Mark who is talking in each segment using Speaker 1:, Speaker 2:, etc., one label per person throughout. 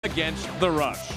Speaker 1: against the Rush.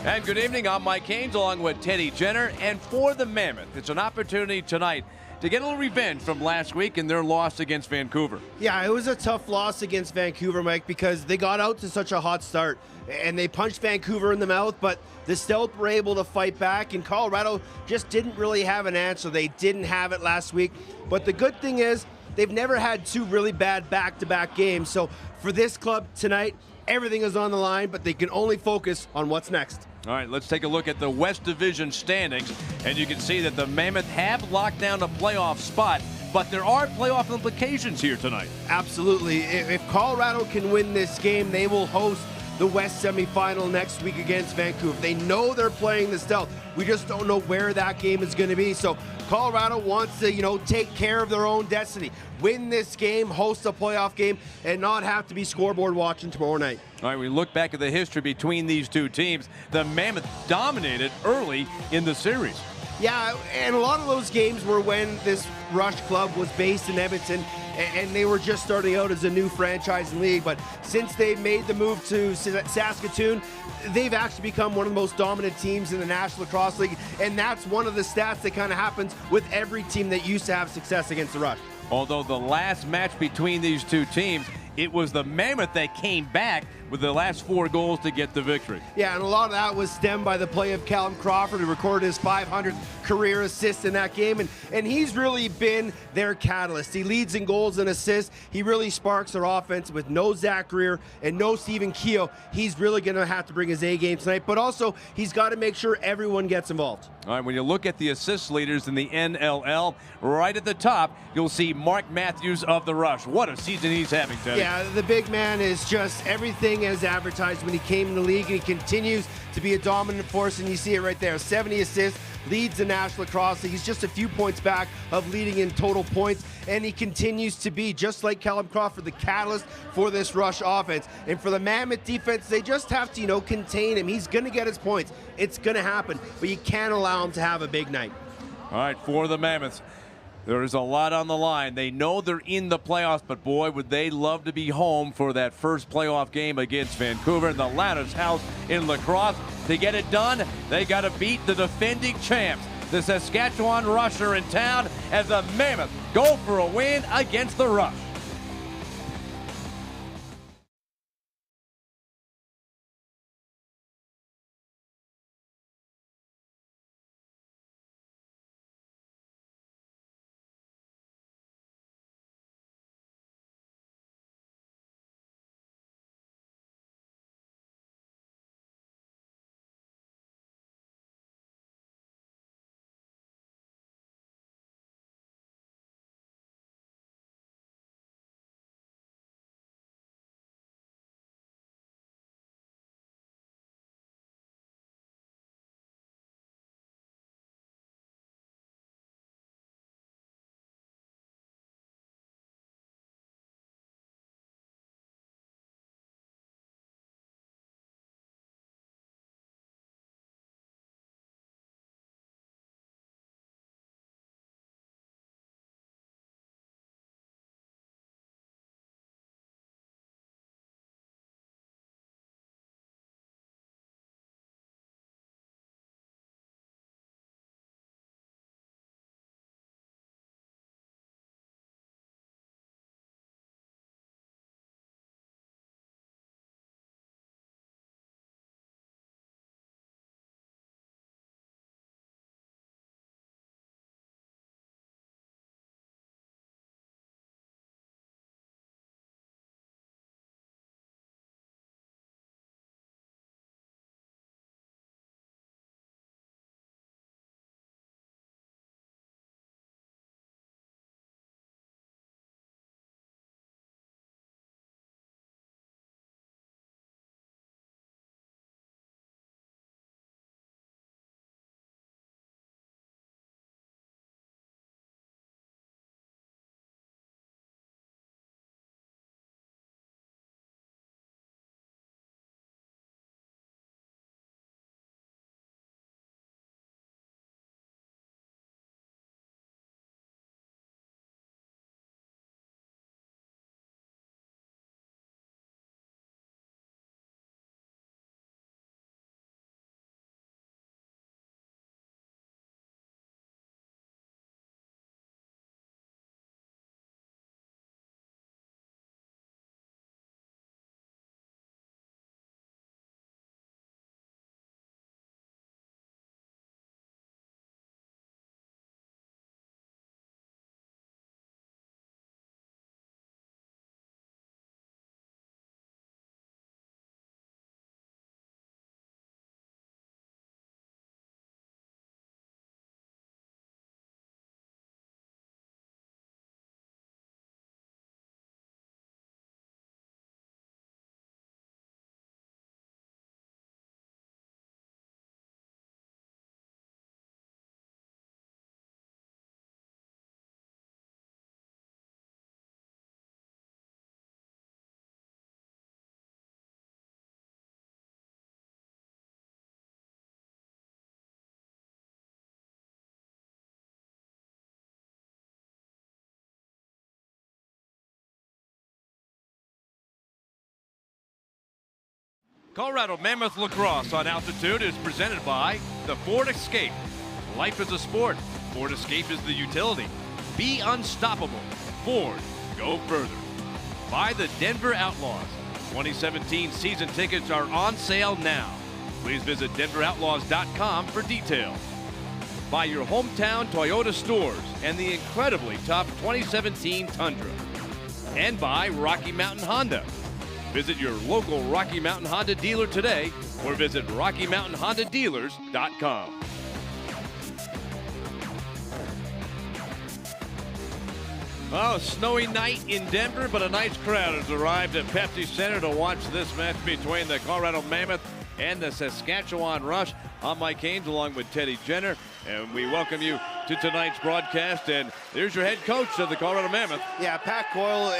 Speaker 1: And good evening, I'm Mike Haynes along with Teddy Jenner. And for the Mammoth, it's an opportunity tonight to get a little revenge from last week in their loss against Vancouver.
Speaker 2: Yeah, it was a tough loss against Vancouver, Mike, because they got out to such a hot start and they punched Vancouver in the mouth, but the Stealth were able to fight back, and Colorado just didn't really have an answer. They didn't have it last week, but the good thing is they've never had two really bad back-to-back games. So for this club tonight, everything is on the line, but they can only focus on what's next.
Speaker 1: All right, let's take a look at the West Division standings, and you can see that the Mammoth have locked down a playoff spot, but there are playoff implications here tonight.
Speaker 2: Absolutely. If Colorado can win this game, they will host the West semifinal next week against Vancouver. They know they're playing the Stealth. We just don't know where that game is going to be. So Colorado wants to, take care of their own destiny. Win this game, host a playoff game, and not have to be scoreboard watching tomorrow night.
Speaker 1: All right, we look back at the history between these two teams. The Mammoth dominated early in the series.
Speaker 2: Yeah, and a lot of those games were when this Rush club was based in Edmonton, and they were just starting out as a new franchise in league. But since they made the move to Saskatchewan, they've actually become one of the most dominant teams in the National Lacrosse League, and that's one of the stats that kind of happens with every team that used to have success against the Rush.
Speaker 1: Although the last match between these two teams, it was the Mammoth that came back with the last 4 goals to get the victory.
Speaker 2: Yeah, and a lot of that was stemmed by the play of Callum Crawford, who recorded his 500th career assist in that game, and he's really been their catalyst. He leads in goals and assists. He really sparks their offense. With no Zach Greer and no Stephen Keogh, he's really going to have to bring his A game tonight, but also he's got to make sure everyone gets involved.
Speaker 1: All right, when you look at the assist leaders in the NLL, right at the top, you'll see Mark Matthews of the Rush. What a season he's having, Teddy.
Speaker 2: Yeah, the big man is just everything as advertised when he came in the league, and he continues to be a dominant force, and you see it right there. 70 assists, leads the National Lacrosse League. He's just a few points back of leading in total points, and he continues to be, just like Callum Crawford, the catalyst for this Rush offense. And for the Mammoth defense, they just have to, contain him. He's going to get his points. It's going to happen, but you can't allow him to have a big night.
Speaker 1: All right, for the Mammoths, there is a lot on the line. They know they're in the playoffs, but boy, would they love to be home for that first playoff game against Vancouver in the loudest house in lacrosse. To get it done, they got to beat the defending champs. The Saskatchewan Rush are in town as the Mammoth go for a win against the Rush. Colorado Mammoth Lacrosse on Altitude is presented by the Ford Escape. Life is a sport. Ford Escape is the utility. Be unstoppable. Ford, go further. By the Denver Outlaws. 2017 season tickets are on sale now. Please visit denveroutlaws.com for details. By your hometown Toyota stores and the incredibly tough 2017 Tundra. And by Rocky Mountain Honda. Visit your local Rocky Mountain Honda dealer today or visit RockyMountainHondaDealers.com. Oh, snowy night in Denver, but a nice crowd has arrived at Pepsi Center to watch this match between the Colorado Mammoth and the Saskatchewan Rush. I'm Mike Haynes along with Teddy Jenner, and we welcome you to tonight's broadcast. And there's your head coach of the Colorado Mammoth.
Speaker 2: Yeah, Pat Coyle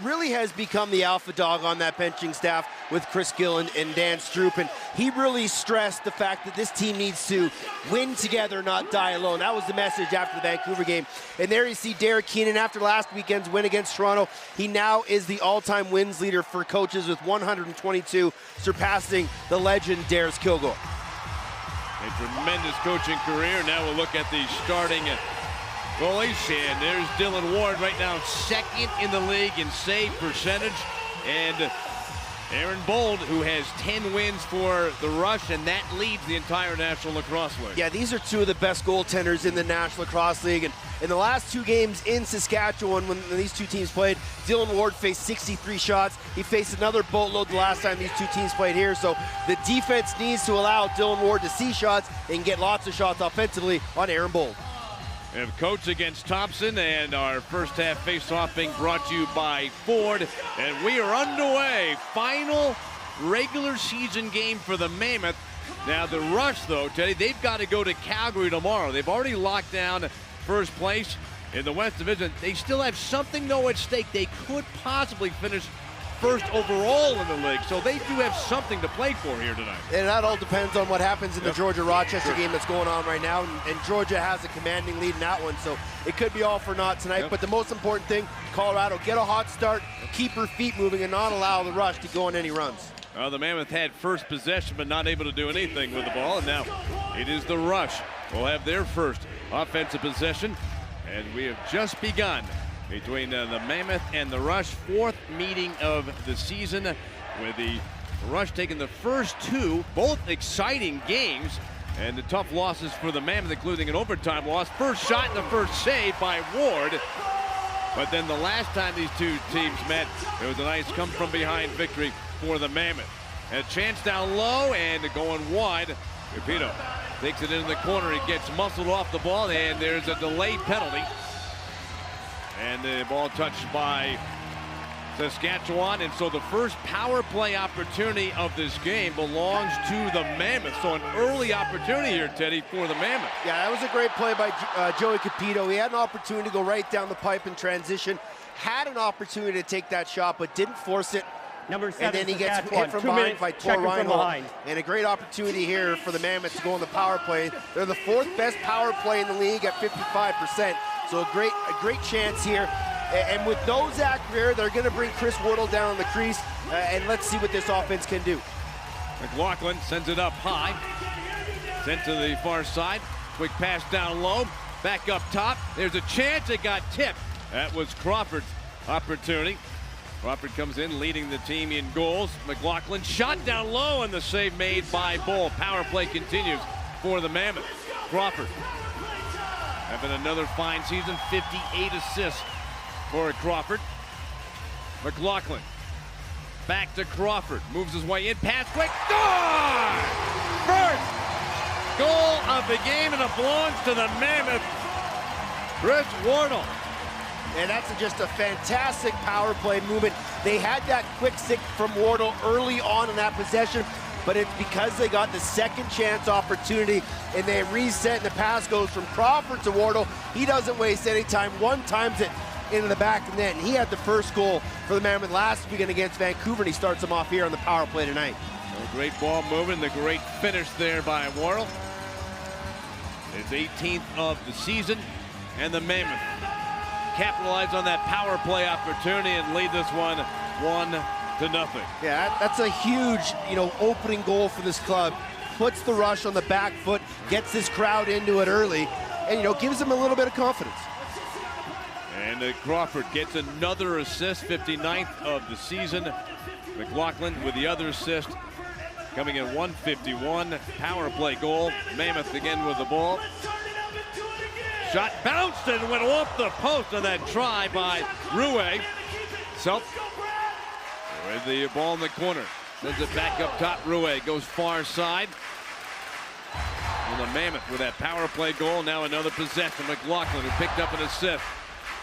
Speaker 2: really has become the alpha dog on that benching staff with Chris Gill and Dan Stroop, and he really stressed the fact that this team needs to win together, not die alone. That was the message after the Vancouver game. And there you see Derek Keenan after last weekend's win against Toronto. He now is the all-time wins leader for coaches with 122, surpassing the legend Darius Kilgore.
Speaker 1: A tremendous coaching career. Now we'll look at the starting goalies, and there's Dylan Ward right now, second in the league in save percentage, and Aaron Bold, who has 10 wins for the Rush, and that leads the entire National Lacrosse League.
Speaker 2: Yeah, these are two of the best goaltenders in the National Lacrosse League, and in the last two games in Saskatchewan, when these two teams played, Dylan Ward faced 63 shots. He faced another boatload the last time these two teams played here, so the defense needs to allow Dylan Ward to see shots and get lots of shots offensively on Aaron Bold.
Speaker 1: We have Coates against Thompson, and our first half face-off being brought to you by Ford. And we are underway. Final regular season game for the Mammoth. Now the Rush, though, Teddy, they've got to go to Calgary tomorrow. They've already locked down first place in the West Division. They still have something, though, at stake. They could possibly finish first overall in the league, so they do have something to play for here tonight. And
Speaker 2: that all depends on what happens in the Georgia-Rochester game that's going on right now, and Georgia has a commanding lead in that one, so it could be all for naught tonight. But the most important thing, Colorado, get a hot start, keep her feet moving, and not allow the Rush to go on any runs.
Speaker 1: The Mammoth had first possession, but not able to do anything with the ball, and now it is the Rush will have their first offensive possession, and we have just begun between the Mammoth and the Rush, fourth meeting of the season, with the Rush taking the first two, both exciting games, and the tough losses for the Mammoth, including an overtime loss. First shot and the first save by Ward. But then the last time these two teams met, it was a nice come-from-behind victory for the Mammoth. A chance down low and going wide. Capito takes it into the corner. He gets muscled off the ball, and there's a delayed penalty. And the ball touched by Saskatchewan, and so the first power play opportunity of this game belongs to the Mammoth. So an early opportunity here, Teddy, for the Mammoth.
Speaker 2: Yeah, that was a great play by Joey Capito. He had an opportunity to go right down the pipe in transition, had an opportunity to take that shot, but didn't force it.
Speaker 3: Number 7,
Speaker 2: and then he gets hit from behind by Tor Reinhold. And a great opportunity here for the Mammoth to go on the power play. They're the fourth best power play in the league at 55%. So a great chance here. And with no Zach Greer, they're going to bring Chris Wardle down on the crease. And let's see what this offense can do.
Speaker 1: McLaughlin sends it up high. Sent to the far side. Quick pass down low. Back up top. There's a chance. It got tipped. That was Crawford's opportunity. Crawford comes in, leading the team in goals. McLaughlin shot down low, and the save made by Bull. Power play continues for the Mammoth. Crawford having another fine season, 58 assists for Crawford. McLaughlin back to Crawford, moves his way in, pass quick, score! First goal of the game, and it belongs to the Mammoth. Chris Wardle.
Speaker 2: And that's just a fantastic power play movement. They had that quick stick from Wardle early on in that possession, but it's because they got the second chance opportunity and they reset, and the pass goes from Crawford to Wardle. He doesn't waste any time. One times it into the back of the net, and he had the first goal for the Mammoth last weekend against Vancouver, and he starts them off here on the power play tonight.
Speaker 1: A great ball movement, the great finish there by Wardle. It's 18th of the season, and the Mammoth capitalize on that power play opportunity and lead this one 1-0. 0-0.
Speaker 2: Yeah, that's a huge, opening goal for this club. Puts the Rush on the back foot, gets this crowd into it early, and, gives them a little bit of confidence.
Speaker 1: And Crawford gets another assist, 59th of the season. McLaughlin with the other assist, coming in 151. Power play goal. Mammoth again with the ball. Shot bounced and went off the post on that try by Rouet. Self with the ball in the corner. Sends it back up top. Rouet goes far side. And the Mammoth with that power play goal. Now another possession. McLaughlin, who picked up an assist,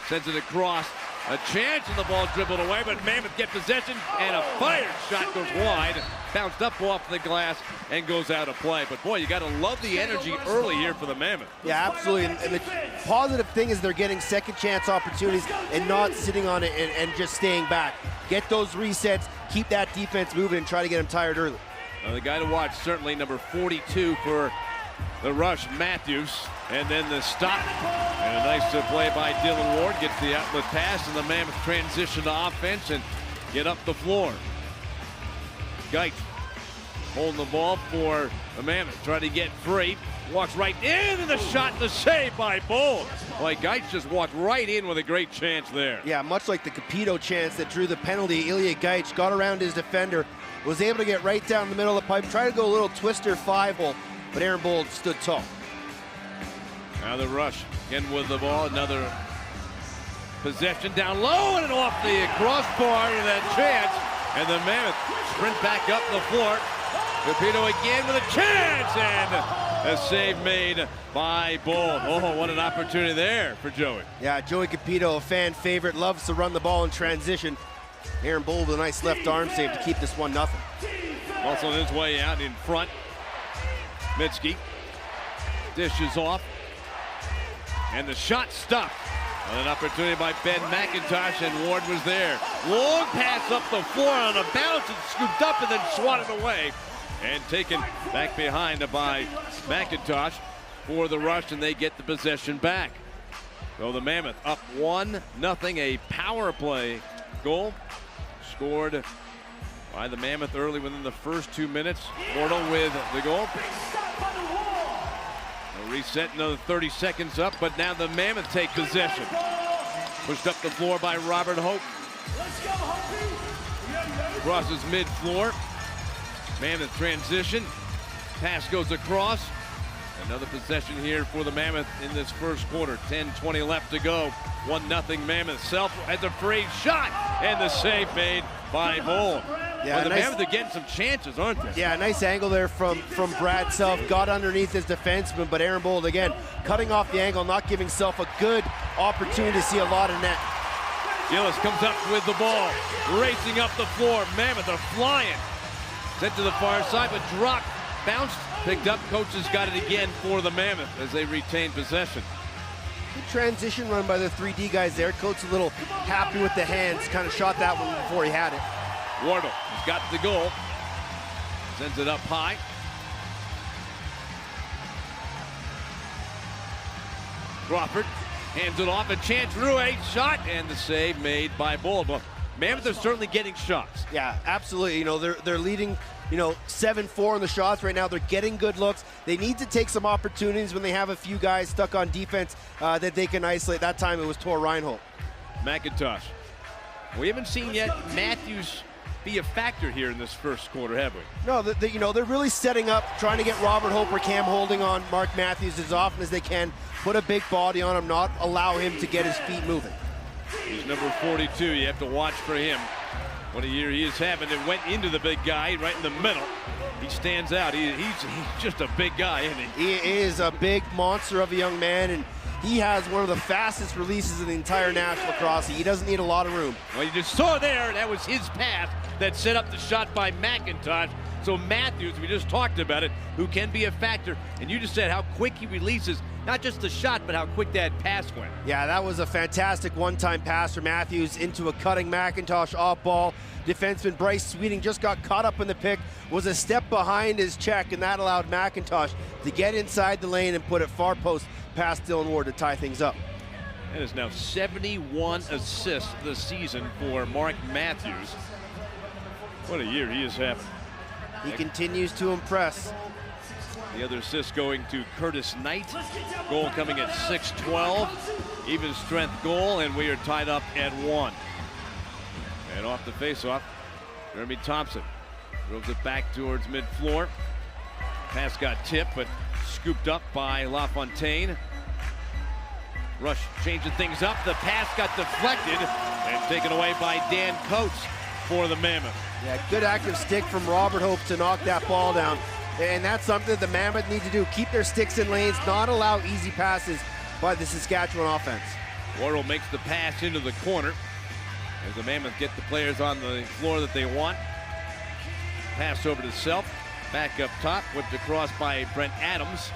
Speaker 1: sends it across. A chance, and the ball dribbled away, but Mammoth get possession, and a fired shot goes wide. Bounced up off the glass and goes out of play. But boy, you got to love the energy early here for the Mammoth.
Speaker 2: Yeah, absolutely. And the positive thing is they're getting second chance opportunities and not sitting on it and just staying back. Get those resets, keep that defense moving, and try to get them tired early.
Speaker 1: The guy to watch, certainly number 42 for the Rush, Matthews. And then the stop. And a nice play by Dylan Ward. Gets the outlet pass, and the Mammoth transition to offense and get up the floor. Geitz holding the ball for the Mammoth. Trying to get free. Walks right in, and the shot, the save by Bold. Boy, Geitz just walked right in with a great chance there.
Speaker 2: Yeah, much like the Capito chance that drew the penalty, Ilya Geitz got around his defender, was able to get right down the middle of the pipe, tried to go a little twister 5-hole, but Aaron Bold stood tall.
Speaker 1: Now the Rush again with the ball. Another possession down low and off the crossbar to that chance. And the Mammoth sprint back up the floor. Capito again with a chance, and a save made by Bold. Oh, what an opportunity there for Joey.
Speaker 2: Yeah, Joey Capito, a fan favorite, loves to run the ball in transition. Aaron Bold with a nice left arm save to keep this 1-0.
Speaker 1: Also on his way out in front. Mitski dishes off. And the shot stopped. An opportunity by Ben McIntosh, and Ward was there. Long pass up the floor on a bounce and scooped up and then swatted away. And taken back behind by McIntosh for the Rush, and they get the possession back. So the Mammoth up 1-0, a power play goal scored by the Mammoth early within the first 2 minutes. Mortal with the goal. A reset, another 30 seconds up, but now the Mammoth take possession. Pushed up the floor by Robert Hope. Crosses mid-floor. Mammoth transition. Pass goes across. Another possession here for the Mammoth in this first quarter. 10-20 left to go. 1-0 Mammoth. Self has a free shot, and the save made by Bold. Yeah, well, the Mammoth are getting some chances, aren't they?
Speaker 2: Yeah, nice angle there from Brad Self. Got underneath his defenseman, but Aaron Bold, again, cutting off the angle, not giving Self a good opportunity to see a lot of net.
Speaker 1: Gillis comes up with the ball, racing up the floor. Mammoth are flying. Sent to the far side, but dropped, bounced, picked up. Coaches got it again for the Mammoth as they retain possession.
Speaker 2: Good transition run by the 3D guys there. Coach a little happy with the hands, kind of shot that one before he had it.
Speaker 1: Wardle has got the goal. Sends it up high. Crawford hands it off. A chance. Rouet shot, and the save made by Bold. Well, Mammoth are certainly getting shots.
Speaker 2: Yeah, absolutely. They're leading, 7-4 in the shots right now. They're getting good looks. They need to take some opportunities when they have a few guys stuck on defense that they can isolate. That time it was Tor Reinhold.
Speaker 1: McIntosh. We haven't seen yet Matthews be a factor here in this first quarter, have we?
Speaker 2: No, they're really setting up, trying to get Robert Hope or Cam Holding on Mark Matthews as often as they can. Put a big body on him, not allow him to get his feet moving.
Speaker 1: He's number 42. You have to watch for him. What a year he is having. It went into the big guy right in the middle. He stands out. He's just a big guy, isn't he?
Speaker 2: He is a big monster of a young man, and he has one of the fastest releases in the entire National Lacrosse. He doesn't need a lot of room.
Speaker 1: Well, you just saw there, that was his pass that set up the shot by McIntosh. So Matthews, we just talked about it, who can be a factor. And you just said how quick he releases, not just the shot, but how quick that pass went.
Speaker 2: Yeah, that was a fantastic one-time pass for Matthews into a cutting McIntosh off ball. Defenseman Bryce Sweeting just got caught up in the pick, was a step behind his check, and that allowed McIntosh to get inside the lane and put it far post past Dylan Ward to tie things up.
Speaker 1: That is now 71 assists this season for Mark Matthews. What a year he is having.
Speaker 2: He continues to impress.
Speaker 1: The other assist going to Curtis Knight. Goal coming at 6-12. Even strength goal, and we are tied up at 1. And off the faceoff, Jeremy Thompson moves it back towards mid-floor. Pass got tipped, but scooped up by LaFontaine. Rush changing things up. The pass got deflected and taken away by Dan Coates for the Mammoth.
Speaker 2: Yeah, good active stick from Robert Hope to knock that ball down. And that's something that the Mammoth need to do. Keep their sticks in lanes, not allow easy passes by the Saskatchewan offense.
Speaker 1: Wardle makes the pass into the corner as the Mammoth get the players on the floor that they want. Pass over to Self. Back up top, whipped across by Brent Adams.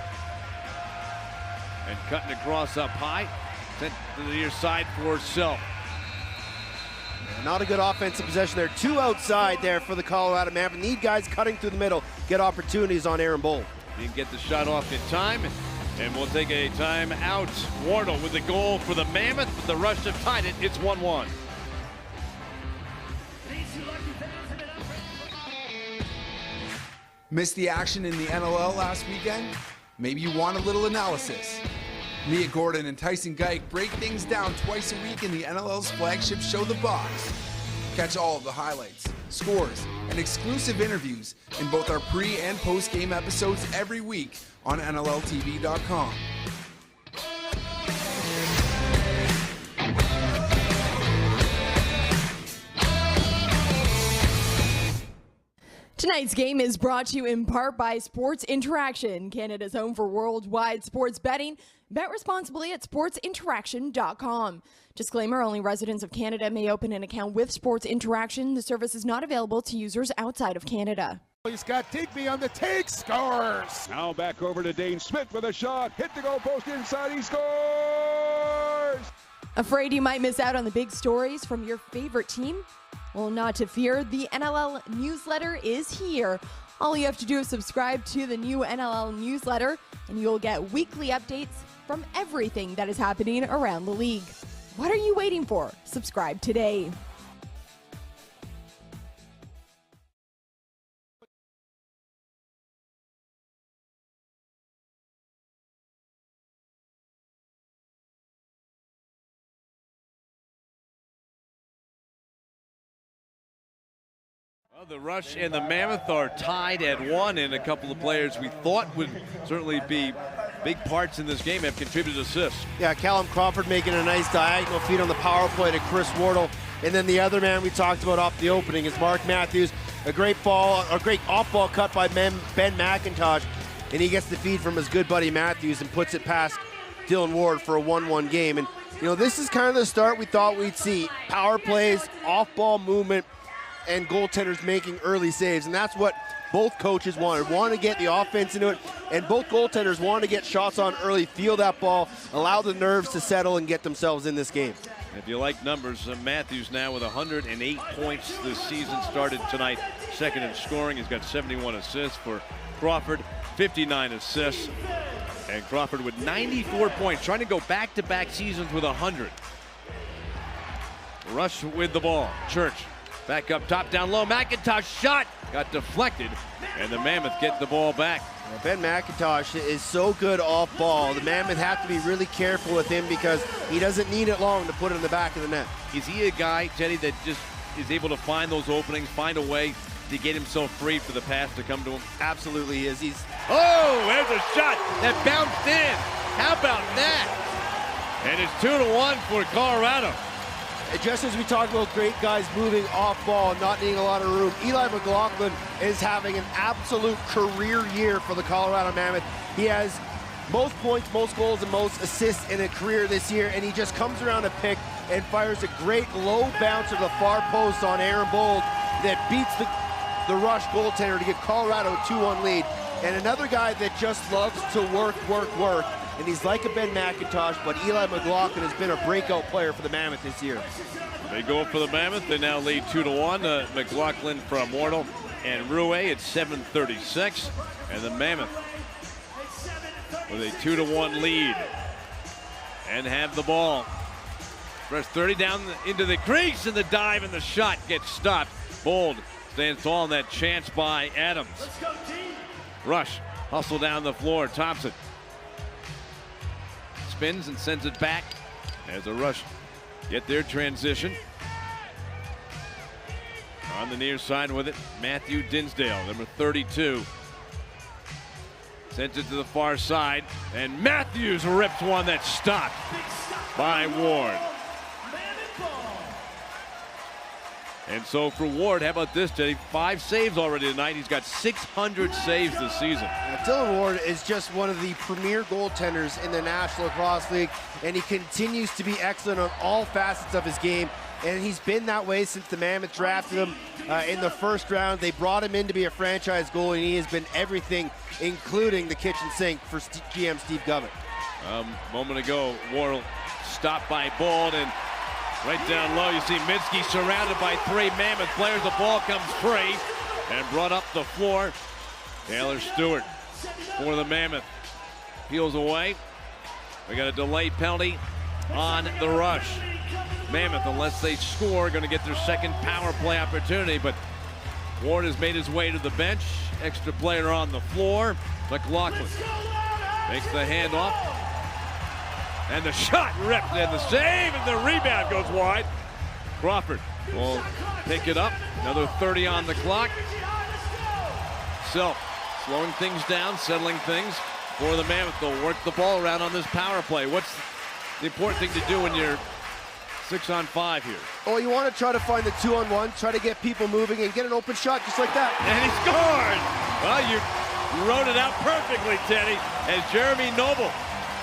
Speaker 1: And cutting across up high. Sent to the near side for Self.
Speaker 2: Not a good offensive possession there. 2 outside there for the Colorado Mammoth. Need guys cutting through the middle, get opportunities on Aaron Bold.
Speaker 1: Didn't get the shot off in time, and we'll take a timeout. Wardle with the goal for the Mammoth, but the Rush have tied it. It's 1-1.
Speaker 3: Missed the action in the NLL last weekend? Maybe you want a little analysis. Leah Gordon and Tyson Geik break things down twice a week in the NLL's flagship show, The Box. Catch all of the highlights, scores, and exclusive interviews in both our pre- and post-game episodes every week on NLLTV.com.
Speaker 4: Tonight's game is brought to you in part by Sports Interaction, Canada's home for worldwide sports betting. Bet responsibly at sportsinteraction.com. Disclaimer, only residents of Canada may open an account with Sports Interaction. The service is not available to users outside of Canada.
Speaker 5: He's got Digby on the take, scores! Now back over to Dane Smith with a shot, hit the goal post inside, he scores!
Speaker 4: Afraid you might miss out on the big stories from your favorite team? Well, not to fear, the NLL newsletter is here. All you have to do is subscribe to the new NLL newsletter, and you'll get weekly updates from everything that is happening around the league. What are you waiting for? Subscribe today.
Speaker 1: Well, the Rush and the Mammoth are tied at 1, and a couple of players we thought would certainly be big parts in this game have contributed assists.
Speaker 2: Yeah, Callum Crawford making a nice diagonal feed on the power play to Chris Wardle. And then the other man we talked about off the opening is Mark Matthews. A great off-ball cut by Ben McIntosh. And he gets the feed from his good buddy Matthews and puts it past Dylan Ward for a 1-1 game. And, you know, this is kind of the start we thought we'd see. Power plays, off-ball movement, and goaltenders making early saves. And that's what both coaches wanted to get the offense into it, and both goaltenders wanted to get shots on early, feel that ball, allow the nerves to settle and get themselves in this game.
Speaker 1: If you like numbers, Matthews now with 108 points this season, started tonight second in scoring. He's got 71 assists for Crawford, 59 assists, and Crawford with 94 points, trying to go back-to-back seasons with 100. Rush with the ball. Church back up top, down low. McIntosh shot got deflected, and the Mammoth get the ball back.
Speaker 2: Ben McIntosh is so good off ball. The Mammoth have to be really careful with him because he doesn't need it long to put it in the back of the net.
Speaker 1: Is he a guy, Teddy, that just is able to find those openings, find a way to get himself free for the pass to come to him?
Speaker 2: Absolutely he is.
Speaker 1: Oh, there's a shot that bounced in. How about that? And it's 2-1 for Colorado.
Speaker 2: Just as we talked about great guys moving off ball and not needing a lot of room, Eli McLaughlin is having an absolute career year for the Colorado Mammoth. He has most points, most goals, and most assists in a career this year, and he just comes around a pick and fires a great low bouncer to the far post on Aaron Bold that beats the Rush goaltender to give Colorado a 2-1 lead. And another guy that just loves to work, and he's like a Ben McIntosh, but Eli McLaughlin has been a breakout player for the Mammoth this year.
Speaker 1: They go for the Mammoth. They now lead 2-1. McLaughlin from Wardle and Rue at 7:36. And the Mammoth with a 2-1 lead and have the ball. Press 30 down into the crease, and the dive and the shot gets stopped. Bold Stands tall on that chance by Adams. Rush, hustle down the floor. Thompson spins and sends it back as a Rush get their transition. On the near side with it, Matthew Dinsdale, number 32. Sends it to the far side, and Matthews rips one that's stopped by Ward. And so for Ward, how about this, Teddy? 5 saves already tonight. He's got 600 saves this season.
Speaker 2: Dylan Ward is just one of the premier goaltenders in the National Lacrosse League, and he continues to be excellent on all facets of his game. And he's been that way since the Mammoth drafted him in the first round. They brought him in to be a franchise goalie, and he has been everything, including the kitchen sink for GM Steve Govett.
Speaker 1: A moment ago, Ward stopped by Bold, and right down low, you see Minsky surrounded by 3 Mammoth players. The ball comes free and brought up the floor. Taylor Stewart for the Mammoth. Peels away. We got a delayed penalty on the Rush. Mammoth, unless they score, going to get their second power play opportunity, but Ward has made his way to the bench. Extra player on the floor. McLaughlin makes the handoff. And the shot ripped, and the save, and the rebound goes wide. Crawford will pick it up. Another 30 on the clock. Self slowing things down, settling things for the Mammoth. They'll work the ball around on this power play. What's the important thing to do when you're 6-on-5 here?
Speaker 2: Oh, you want to try to find the 2-on-1, try to get people moving and get an open shot just like that.
Speaker 1: And he scored! Well, you wrote it out perfectly, Teddy, as Jeremy Noble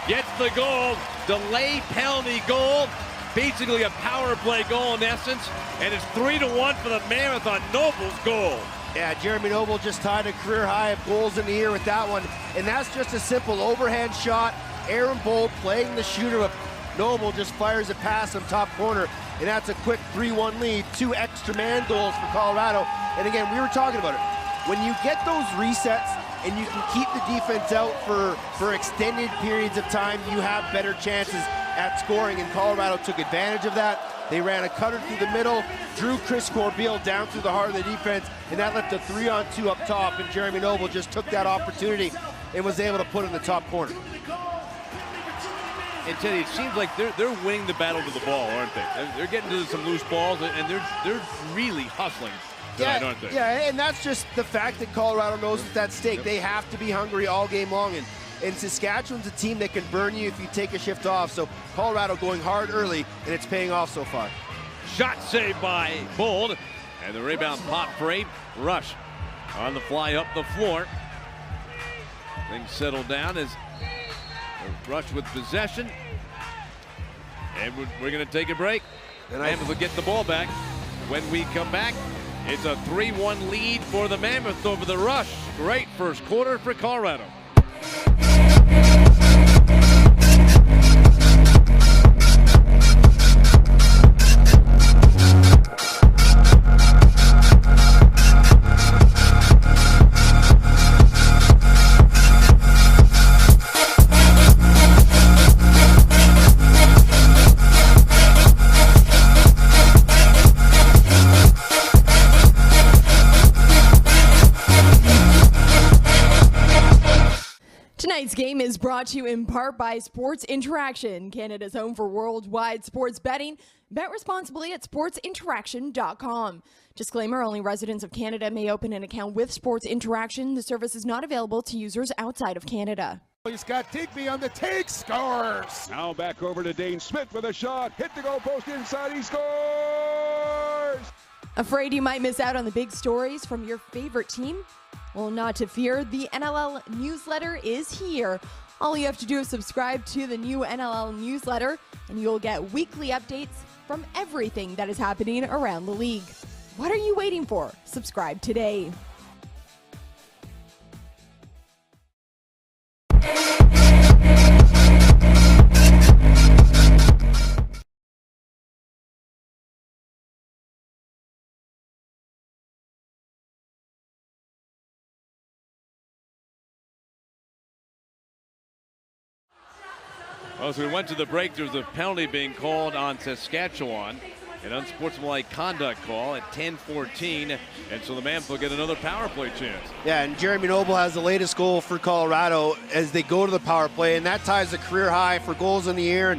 Speaker 1: gets the goal. Delay penalty goal. Basically a power play goal in essence. And it's 3-1 for the Mammoth on Noble's goal.
Speaker 2: Yeah, Jeremy Noble just tied a career high of goals in the year with that one. And that's just a simple overhand shot. Aaron Bold playing the shooter, but Noble just fires a pass on top corner. And that's a quick 3-1 lead. 2 extra man goals for Colorado. And again, we were talking about it. When you get those resets and you can keep the defense out for extended periods of time, you have better chances at scoring, and Colorado took advantage of that. They ran a cutter through the middle, drew Chris Corbeil down through the heart of the defense, and that left a 3-on-2 up top, and Jeremy Noble just took that opportunity and was able to put it in the top corner.
Speaker 1: And Teddy, it seems like they're winning the battle to the ball, aren't they? They're getting to some loose balls, and they're really hustling tonight, aren't they?
Speaker 2: Yeah, and that's just the fact that Colorado knows it's at stake. Yep. They have to be hungry all game long, and Saskatchewan's a team that can burn you if you take a shift off. So Colorado going hard early, and it's paying off so far.
Speaker 1: Shot saved by Bold, and the rebound pop free. Rush on the fly up the floor. Things settle down as Rush with possession. And we're going to take a break. And Mammoth will get the ball back. When we come back, it's a 3-1 lead for the Mammoth over the Rush. Great first quarter for Colorado.
Speaker 4: Tonight's game is brought to you in part by Sports Interaction, Canada's home for worldwide sports betting. Bet responsibly at sportsinteraction.com. Disclaimer, only residents of Canada may open an account with Sports Interaction. The service is not available to users outside of Canada.
Speaker 5: He's got Digby on the take, scores! Now back over to Dane Smith with a shot, hit the goal post inside, he scores!
Speaker 4: Afraid you might miss out on the big stories from your favorite team? Well, not to fear, the NLL newsletter is here. All you have to do is subscribe to the new NLL newsletter, and you'll get weekly updates from everything that is happening around the league. What are you waiting for? Subscribe today.
Speaker 1: Well, as we went to the break, there was a penalty being called on Saskatchewan. An unsportsmanlike conduct call at 10-14, and so the Mammoth will get another power play chance.
Speaker 2: Yeah, and Jeremy Noble has the latest goal for Colorado as they go to the power play, and that ties the career high for goals in the year.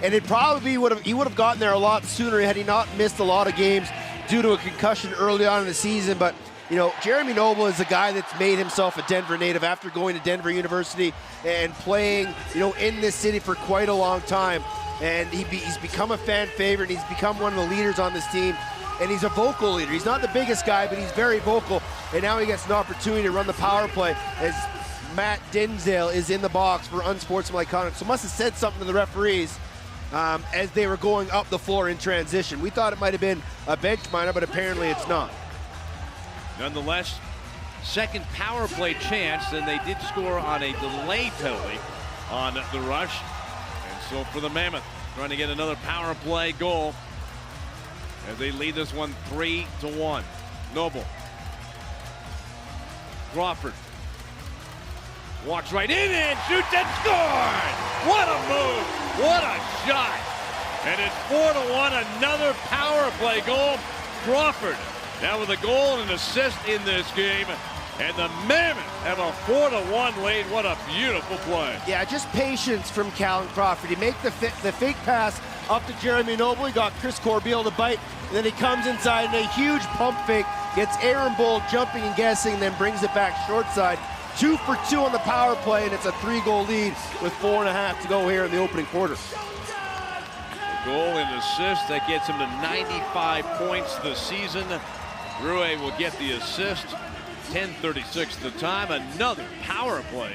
Speaker 2: And it probably he would have gotten there a lot sooner had he not missed a lot of games due to a concussion early on in the season. But you know, Jeremy Noble is a guy that's made himself a Denver native after going to Denver University and playing, you know, in this city for quite a long time. And he's become a fan favorite. He's become one of the leaders on this team. And he's a vocal leader. He's not the biggest guy, but he's very vocal. And now he gets an opportunity to run the power play as Matt Dinsdale is in the box for unsportsmanlike conduct. So must have said something to the referees as they were going up the floor in transition. We thought it might have been a bench minor, but apparently it's not.
Speaker 1: Nonetheless, second power play chance, and they did score on a delay penalty on the rush. And so for the Mammoth, trying to get another power play goal as they lead this one 3-1. Noble. Crawford walks right in and shoots and scores! What a move! What a shot! And it's 4-1, another power play goal. Crawford now with a goal and an assist in this game. And the Mammoth have a 4-1 lead. What a beautiful play.
Speaker 2: Yeah, just patience from Callan Crawford. He make the fake pass up to Jeremy Noble. He got Chris Corbeil to bite. And then he comes inside and a huge pump fake. Gets Aaron Bull jumping and guessing, then brings it back short side. 2 for 2 on the power play, and it's a 3-goal lead with 4.5 to go here in the opening quarter.
Speaker 1: A goal and assist that gets him to 95 points this season. Rue will get the assist. 10:36 the time. Another power play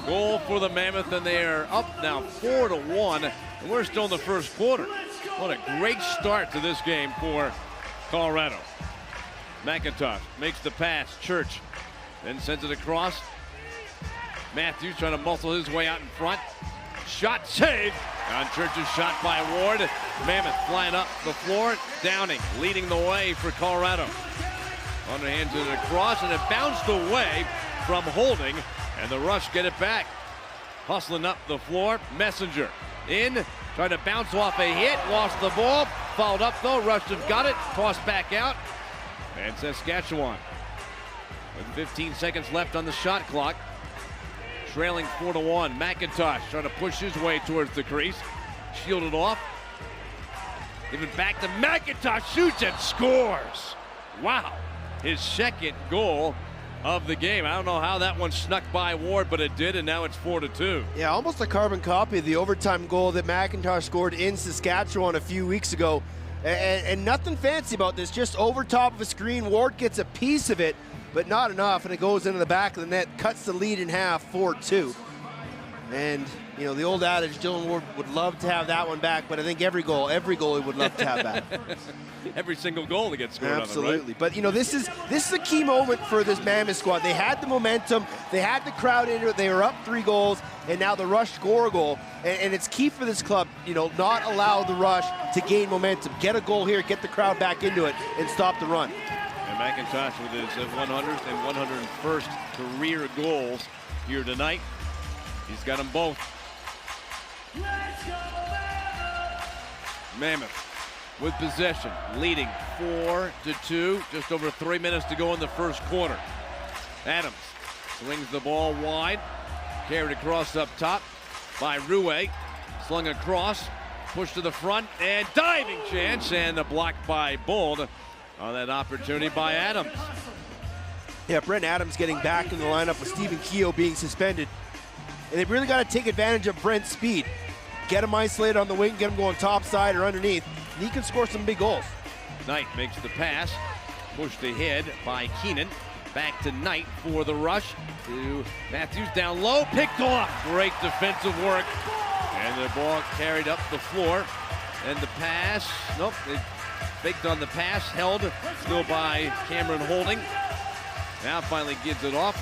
Speaker 1: goal for the Mammoth, and they are up now 4-1, and we're still in the first quarter. What a great start to this game for Colorado. McIntosh makes the pass. Church then sends it across. Matthews trying to muscle his way out in front. Shot saved on Church's shot by Ward. Mammoth flying up the floor. Downing leading the way for Colorado. Underhands it across, and it bounced away from Holding, and the Rush get it back. Hustling up the floor. Messenger in, trying to bounce off a hit, lost the ball, fouled up though. Rush have got it, tossed back out, and Saskatchewan with 15 seconds left on the shot clock, trailing 4-1. McIntosh trying to push his way towards the crease, shielded off. Even back to McIntosh, shoots and scores. Wow. His second goal of the game. I don't know how that one snuck by Ward, but it did, and now it's 4-2.
Speaker 2: Yeah, almost a carbon copy of the overtime goal that McIntosh scored in Saskatchewan a few weeks ago. And nothing fancy about this, just over top of a screen. Ward gets a piece of it, but not enough, and it goes into the back of the net, cuts the lead in half, 4-2. And, you know, the old adage, Dylan Ward would love to have that one back, but I think every goalie would love to have that.
Speaker 1: Every single goal that gets scored.
Speaker 2: Absolutely.
Speaker 1: On it, right?
Speaker 2: But, you know, this is a key moment for this Mammoth squad. They had the momentum. They had the crowd into it. They were up 3 goals, and now the Rush score a goal. And it's key for this club, you know, not allow the Rush to gain momentum. Get a goal here, get the crowd back into it, and stop the run.
Speaker 1: And McIntosh with his 100th and 101st career goals here tonight. He's got them both. Mammoth with possession, leading 4-2. Just over 3 minutes to go in the first quarter. Adams swings the ball wide, carried across up top by Rue. Slung across, pushed to the front, and diving chance, and a block by Bold on that opportunity by Adams.
Speaker 2: Yeah, Brent Adams getting back in the lineup with Stephen Keogh being suspended. And they've really got to take advantage of Brent's speed. Get him isolated on the wing, get him going top side or underneath, and he can score some big goals.
Speaker 1: Knight makes the pass, pushed ahead by Keenan. Back to Knight for the rush to Matthews, down low, picked off. Great defensive work. And the ball carried up the floor. And the pass, nope, it faked on the pass, held still by Cameron Holding. Now finally gets it off,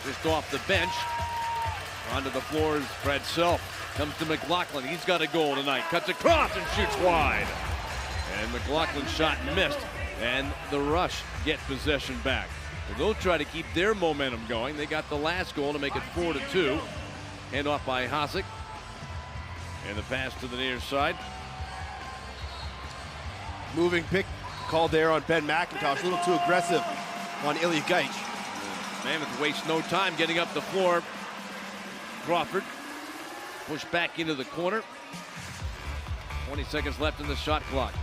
Speaker 1: just off the bench. Onto the floor is Fred Self. Comes to McLaughlin. He's got a goal tonight. Cuts across and shoots wide. And McLaughlin's shot missed. And the Rush get possession back. So they'll try to keep their momentum going. They got the last goal to make it 4-2. Hand off by Hasek. And the pass to the near side.
Speaker 2: Moving pick called there on Ben McIntosh. A little too aggressive on Ilya Gaich.
Speaker 1: Mammoth wastes no time getting up the floor. Crawford pushed back into the corner. 20 seconds left in the shot clock.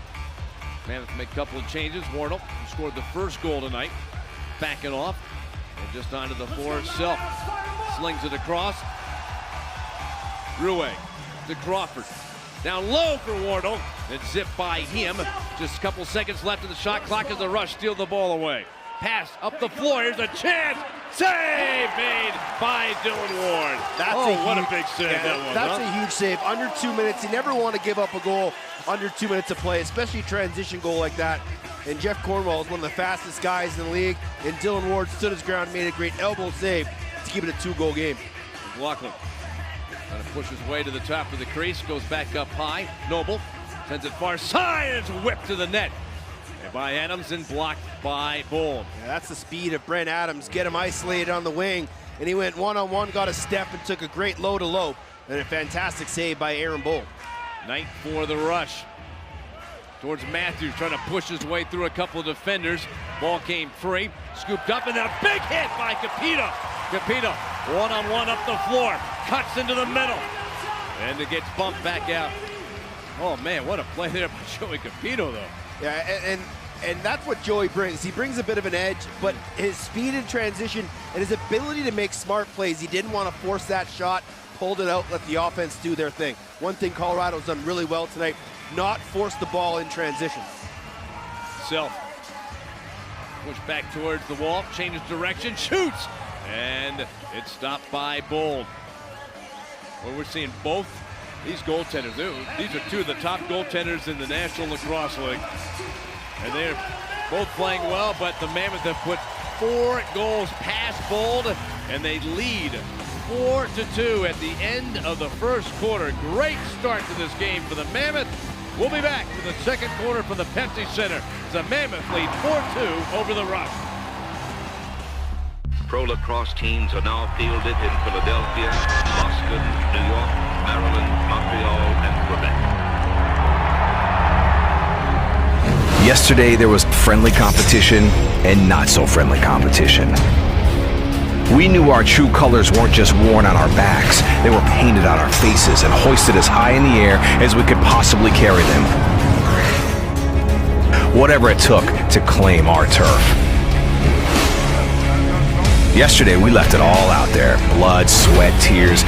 Speaker 1: Mammoth make a couple of changes. Wardle, who scored the first goal tonight, backing off. And just onto the floor, Self slings it across. Ruhe to Crawford. Down low for Wardle. And zipped by him. Just a couple seconds left in the shot clock as the Rush steal the ball away. Pass up the floor. Here's a chance. Save made by Dylan Ward. What a big save that was.
Speaker 2: That's a huge save. Under 2 minutes. You never want to give up a goal under 2 minutes of play, especially a transition goal like that. And Jeff Cornwall is one of the fastest guys in the league. And Dylan Ward stood his ground and made a great elbow save to keep it a 2-goal game.
Speaker 1: McLaughlin trying to push his way to the top of the crease. Goes back up high. Noble sends it far side. It's whipped to the net. And by Adams and blocked by Bull.
Speaker 2: Yeah, that's the speed of Brent Adams. Get him isolated on the wing. And he went one-on-one, got a step, and took a great low-to-low. And a fantastic save by Aaron Bull.
Speaker 1: Night for the Rush. Towards Matthews, trying to push his way through a couple of defenders. Ball came free, scooped up, and then a big hit by Capito. Capito, one-on-one up the floor, cuts into the middle, and it gets bumped back out. Oh man, what a play there by Joey Capito, though.
Speaker 2: Yeah, and that's what Joey brings. He brings a bit of an edge, but his speed in transition and his ability to make smart plays. He didn't want to force that shot, pulled it out, let the offense do their thing. One thing Colorado's done really well tonight, not force the ball in transition.
Speaker 1: Self push back towards the wall, changes direction, shoots, and it's stopped by Bull. Well, we're seeing both these goaltenders. These are two of the top goaltenders in the National Lacrosse League, and they're both playing well. But the Mammoth have put 4 goals past Bold, and they lead 4-2 at the end of the first quarter. Great start to this game for the Mammoth. We'll be back for the second quarter from the Pepsi Center. The Mammoth lead 4-2 over the Rush.
Speaker 6: Pro lacrosse teams are now fielded in Philadelphia, Boston, New York, Maryland, Montreal, and Quebec.
Speaker 7: Yesterday there was friendly competition and not so friendly competition. We knew our true colors weren't just worn on our backs, they were painted on our faces and hoisted as high in the air as we could possibly carry them. Whatever it took to claim our turf. Yesterday we left it all out there. Blood, sweat, tears,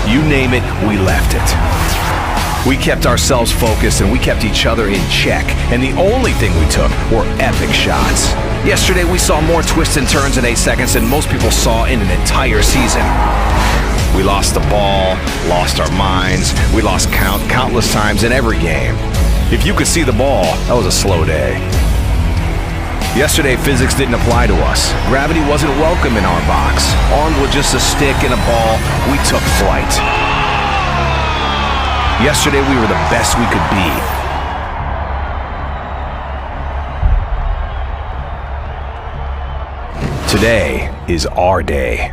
Speaker 7: you name it, we left it. We kept ourselves focused and we kept each other in check, and the only thing we took were epic shots. Yesterday we saw more twists and turns in 8 seconds than most people saw in an entire season. We lost the ball, lost our minds, we lost count countless times in every game. If you could see the ball, that was a slow day. Yesterday physics didn't apply to us. Gravity wasn't welcome in our box. Armed with just a stick and a ball, we took flight. Yesterday we were the best we could be. Today is our day.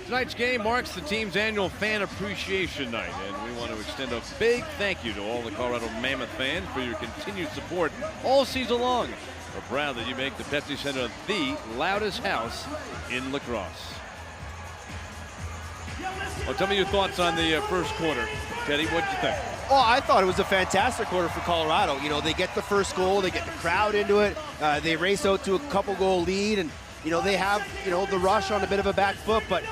Speaker 1: Tonight's game marks the team's annual Fan Appreciation Night, and we want to extend a big thank you to all the Colorado Mammoth fans for your continued support all season long. We're proud that you make the Pepsi Center the loudest house in lacrosse. Well, tell me your thoughts on the first quarter. Teddy, what did you think?
Speaker 2: Well, I thought it was a fantastic quarter for Colorado. You know, they get the first goal, they get the crowd into it, they race out to a couple-goal lead, and, you know, they have, you know, the Rush on a bit of a back foot, but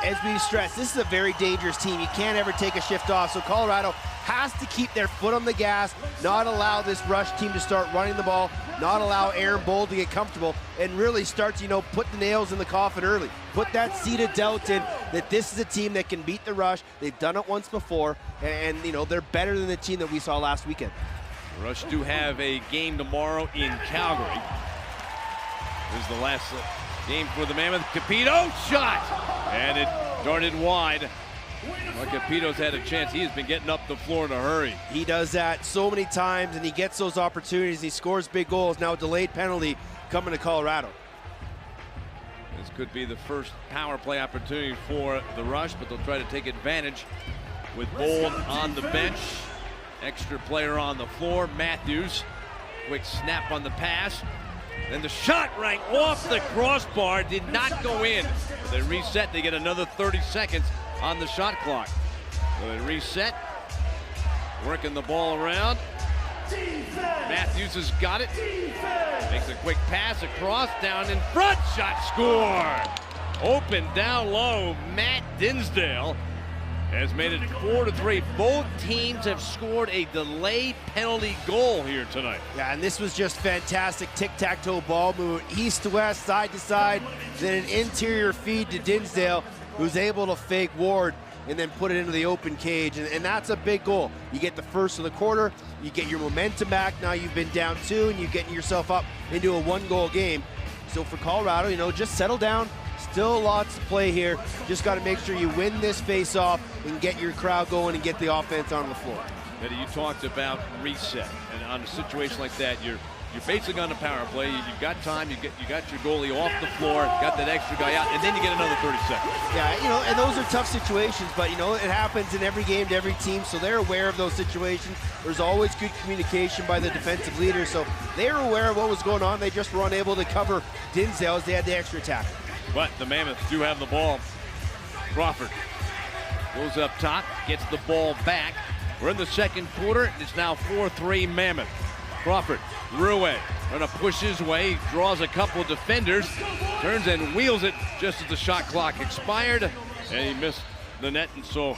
Speaker 2: as we stress, this is a very dangerous team. You can't ever take a shift off, so Colorado has to keep their foot on the gas, not allow this rush team to start running the ball, not allow Aaron Bold to get comfortable, and really start to, put the nails in the coffin early. Put that seed of doubt in that this is a team that can beat the rush. They've done it once before, and they're better than the team that we saw last weekend.
Speaker 1: The Rush do have a game tomorrow in Calgary. This is the last game for the Mammoth. Capito shot, and it darted wide. Well, Capito's had a chance. He has been getting up the floor in a hurry.
Speaker 2: He does that so many times, and he gets those opportunities. He scores big goals. Now a delayed penalty coming to Colorado.
Speaker 1: This could be the first power play opportunity for the Rush, but they'll try to take advantage with Bold on the bench. Extra player on the floor, Matthews. Quick snap on the pass. Then the shot right off the crossbar did not go in. But they reset, they get another 30 seconds on the shot clock. So they reset, working the ball around. Matthews has got it. Makes a quick pass across, down in front, shot, score! Open down low, Matt Dinsdale has made it 4-3. Both teams have scored a delayed penalty goal here tonight.
Speaker 2: Yeah, and this was just fantastic tic-tac-toe ball movement, east to west, side to side, then an interior feed to Dinsdale, who's able to fake Ward and then put it into the open cage, and that's a big goal. You get the first of the quarter, you get your momentum back. Now you've been down 2, and you're getting yourself up into a 1-goal game. So for Colorado, just settle down. Still lots to play here. Just got to make sure you win this face-off and get your crowd going and get the offense on the floor.
Speaker 1: Eddie, you talked about reset, and on a situation like that, you're basically on the power play. You've got time. You got your goalie off the floor, got that extra guy out, and then you get another 30 seconds.
Speaker 2: Yeah, and those are tough situations, but it happens in every game to every team, so they're aware of those situations. There's always good communication by the defensive leader, so they're aware of what was going on. They just were unable to cover Dinsdale as they had the extra tackle.
Speaker 1: But the Mammoths do have the ball. Crawford goes up top, gets the ball back. We're in the second quarter. It's now 4-3 Mammoth. Crawford, Ruwe, gonna push his way, draws a couple of defenders, turns and wheels it just as the shot clock expired, and he missed the net, and so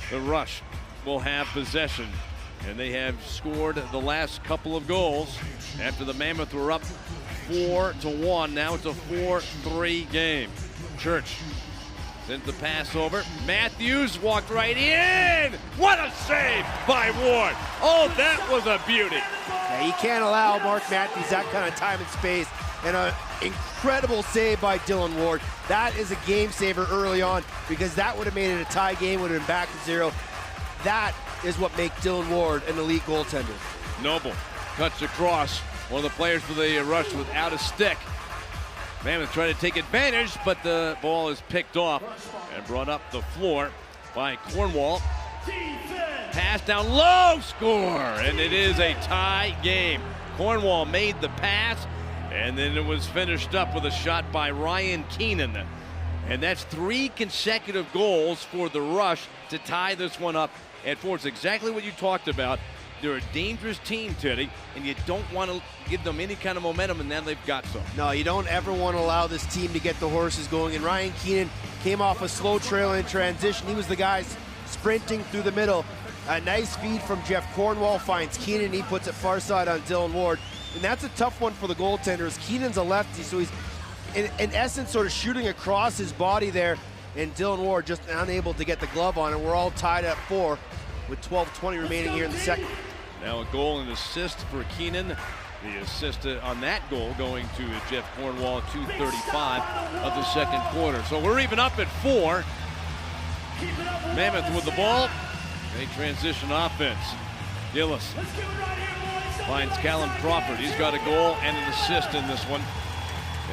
Speaker 1: the Rush will have possession. And they have scored the last couple of goals after the Mammoth were up 4-1. Now it's a 4-3 game. Church sends the pass over. Matthews walked right in. What a save by Ward. Oh, that was a beauty.
Speaker 2: Yeah, you can't allow Mark Matthews that kind of time and space, and an incredible save by Dylan Ward. That is a game saver early on, because that would have made it a tie game, would have been back to 0. That is what makes Dylan Ward an elite goaltender.
Speaker 1: Noble cuts across. One of the players for the Rush without a stick. Mammoth trying to take advantage, but the ball is picked off and brought up the floor by Cornwall. Pass down low, score, and it is a tie game. Cornwall made the pass, and then it was finished up with a shot by Ryan Keenan. And that's 3 consecutive goals for the Rush to tie this one up at 4. It's exactly what you talked about. They're a dangerous team, Teddy, and you don't want to give them any kind of momentum, and then they've got some.
Speaker 2: No, you don't ever want to allow this team to get the horses going. And Ryan Keenan came off a slow trail in transition. He was the guy sprinting through the middle. A nice feed from Jeff Cornwall finds Keenan. He puts it far side on Dylan Ward. And that's a tough one for the goaltenders. Keenan's a lefty, so he's, in essence, sort of shooting across his body there. And Dylan Ward just unable to get the glove on, and we're all tied at 4 with 12:20 remaining here in the second.
Speaker 1: Now a goal and assist for Keenan. The assist on that goal going to Jeff Cornwall, 2:35 of the second quarter. So we're even up at 4. Mammoth with the ball. A transition offense. Gillis finds Callum Crawford. He's got a goal and an assist in this one.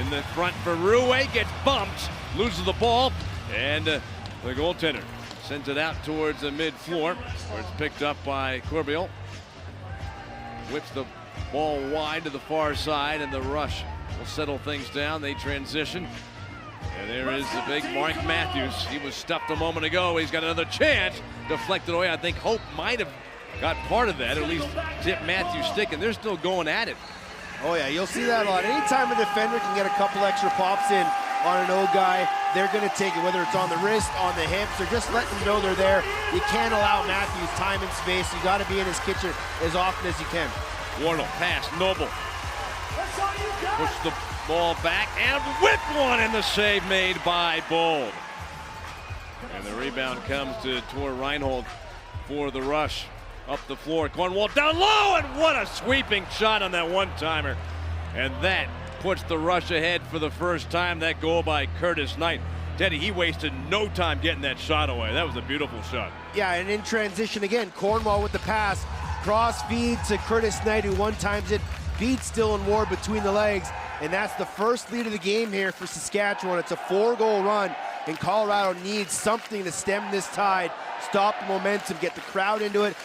Speaker 1: In the front for Ruwe, gets bumped, loses the ball, and the goaltender sends it out towards the mid-floor, where it's picked up by Corbeil. Whips the ball wide to the far side, and the Rush will settle things down. They transition. And there is the big Mark Matthews. He was stuffed a moment ago. He's got another chance. Deflected away. I think Hope might have got part of that, or at least tipped Matthews' stick, and they're still going at it.
Speaker 2: Oh, yeah, you'll see that a lot. Anytime a defender can get a couple extra pops in, on an O guy, they're going to take it, whether it's on the wrist, on the hips, or just letting them know they're there. You can't allow Matthews time and space. You got to be in his kitchen as often as you can.
Speaker 1: Wardle pass, Noble. Push the ball back and with one, and the save made by Bold. And the rebound comes to Tor Reinhold for the Rush. Up the floor, Cornwall down low, and what a sweeping shot on that one-timer. And that puts the Rush ahead for the first time. That goal by Curtis Knight. Teddy, he wasted no time getting that shot away. That was a beautiful shot.
Speaker 2: Yeah, and in transition again, Cornwall with the pass. Cross feed to Curtis Knight, who one-times it, beats Dylan Ward between the legs. And that's the first lead of the game here for Saskatchewan. It's a 4-goal run, and Colorado needs something to stem this tide, stop the momentum, get the crowd into it.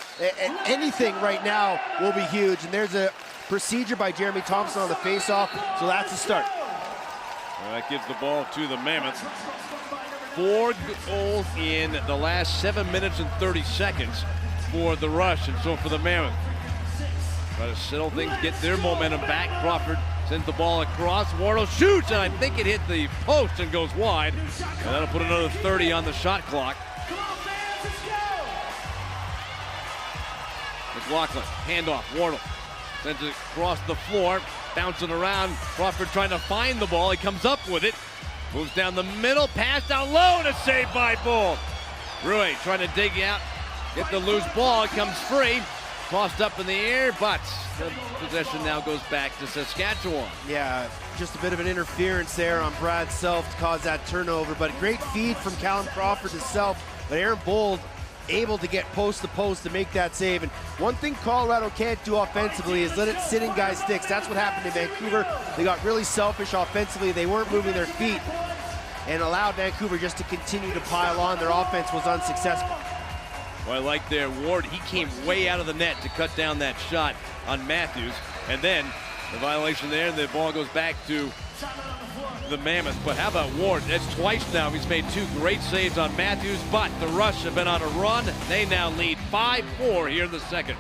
Speaker 2: And anything right now will be huge. And there's a procedure by Jeremy Thompson on the face-off, so that's a start.
Speaker 1: Well, that gives the ball to the Mammoths. 4 goals in the last 7 minutes and 30 seconds for the Rush, and so for the Mammoth. Try to settle things, get their momentum back. Crawford sends the ball across. Wardle shoots, and I think it hit the post and goes wide. And that'll put another 30 on the shot clock. McLaughlin, handoff, Wardle sends it across the floor, bouncing around. Crawford trying to find the ball. He comes up with it, moves down the middle, pass down low, and a save by Bull. Rui trying to dig out, get the loose ball. It comes free, tossed up in the air, but the possession now goes back to Saskatchewan.
Speaker 2: Yeah, just a bit of an interference there on Brad Self to cause that turnover, but great feed from Callum Crawford to Self. But Aaron Bold able to get post to post to make that save. And one thing Colorado can't do offensively is let it sit in guys' sticks. That's what happened in Vancouver. They got really selfish offensively. They weren't moving their feet and allowed Vancouver just to continue to pile on. Their offense was unsuccessful.
Speaker 1: Well, I like there, Ward, he came way out of the net to cut down that shot on Matthews. And then the violation there, and the ball goes back to the Mammoth. But how about Ward? That's twice now. He's made 2 great saves on Matthews, but the Rush have been on a run. They now lead 5-4 here in the second.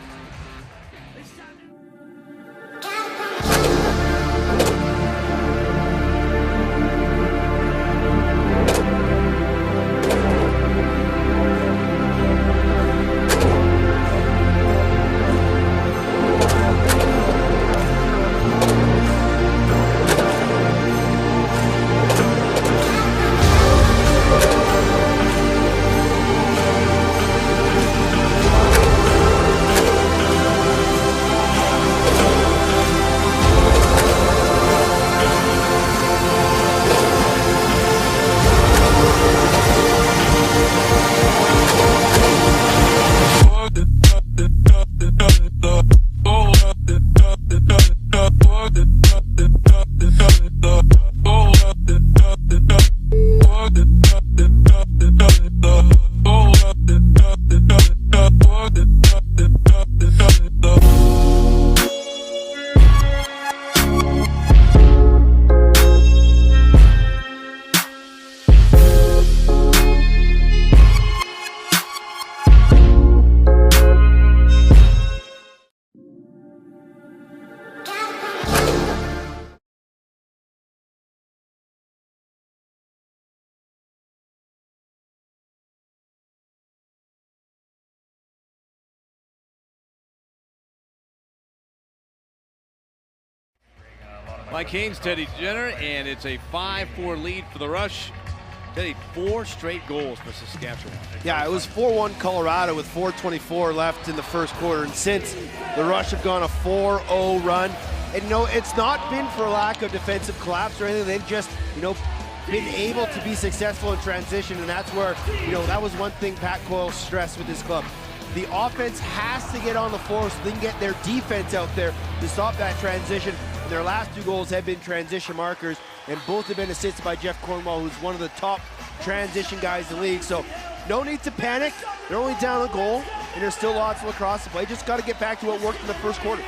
Speaker 1: Mike Haynes, Teddy Jenner, and it's a 5-4 lead for the Rush. Teddy, 4 straight goals for Saskatchewan.
Speaker 2: Yeah, it was 4-1 Colorado with 4:24 left in the first quarter, and since the Rush have gone a 4-0 run, and it's not been for a lack of defensive collapse or anything. They've just, been able to be successful in transition, and that's where, that was one thing Pat Coyle stressed with his club. The offense has to get on the floor so they can get their defense out there to stop that transition. And their last 2 goals have been transition markers, and both have been assisted by Jeff Cornwall, who's one of the top transition guys in the league. So no need to panic. They're only down a goal, and there's still lots of lacrosse to play. Just got to get back to what worked in the first quarter.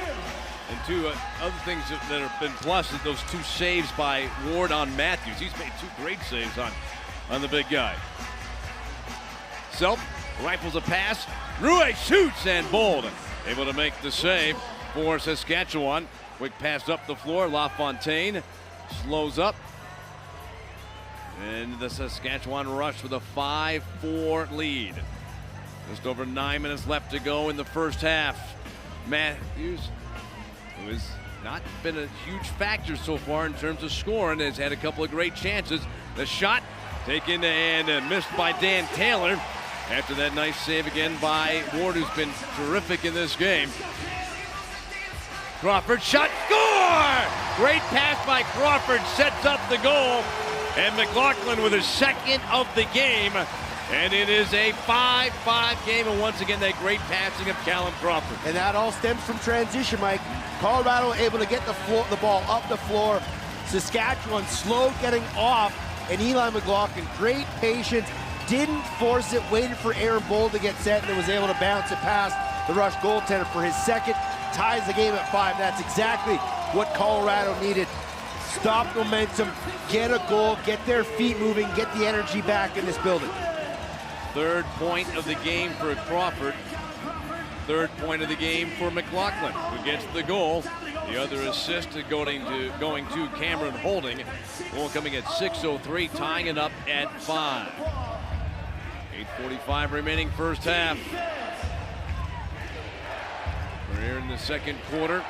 Speaker 1: And 2 other things that have been plus is those 2 saves by Ward on Matthews. He's made 2 great saves on the big guy. Self rifles a pass. Rui shoots, and Bold able to make the save for Saskatchewan. Quick pass up the floor. LaFontaine slows up. And the Saskatchewan Rush with a 5-4 lead. Just over 9 minutes left to go in the first half. Matthews, who has not been a huge factor so far in terms of scoring, has had a couple of great chances. The shot taken and missed by Dan Taylor after that nice save again by Ward, who's been terrific in this game. Crawford shot, score! Great pass by Crawford, sets up the goal. And McLaughlin with his second of the game. And it is a 5-5 game, and once again, that great passing of Callum Crawford.
Speaker 2: And that all stems from transition, Mike. Colorado able to get the ball up the floor. Saskatchewan slow getting off, and Eli McLaughlin, great patience, didn't force it, waited for Aaron Bold to get set, and then was able to bounce it past the Rush goaltender for his second, ties the game at 5. That's exactly what Colorado needed. Stop momentum, get a goal, get their feet moving, get the energy back in this building.
Speaker 1: Third point of the game for Crawford. Third point of the game for McLaughlin, who gets the goal. The other assist going to Cameron Holding. Goal coming at 6:03, tying it up at 5. 8:45 remaining first half. We're here in the second quarter.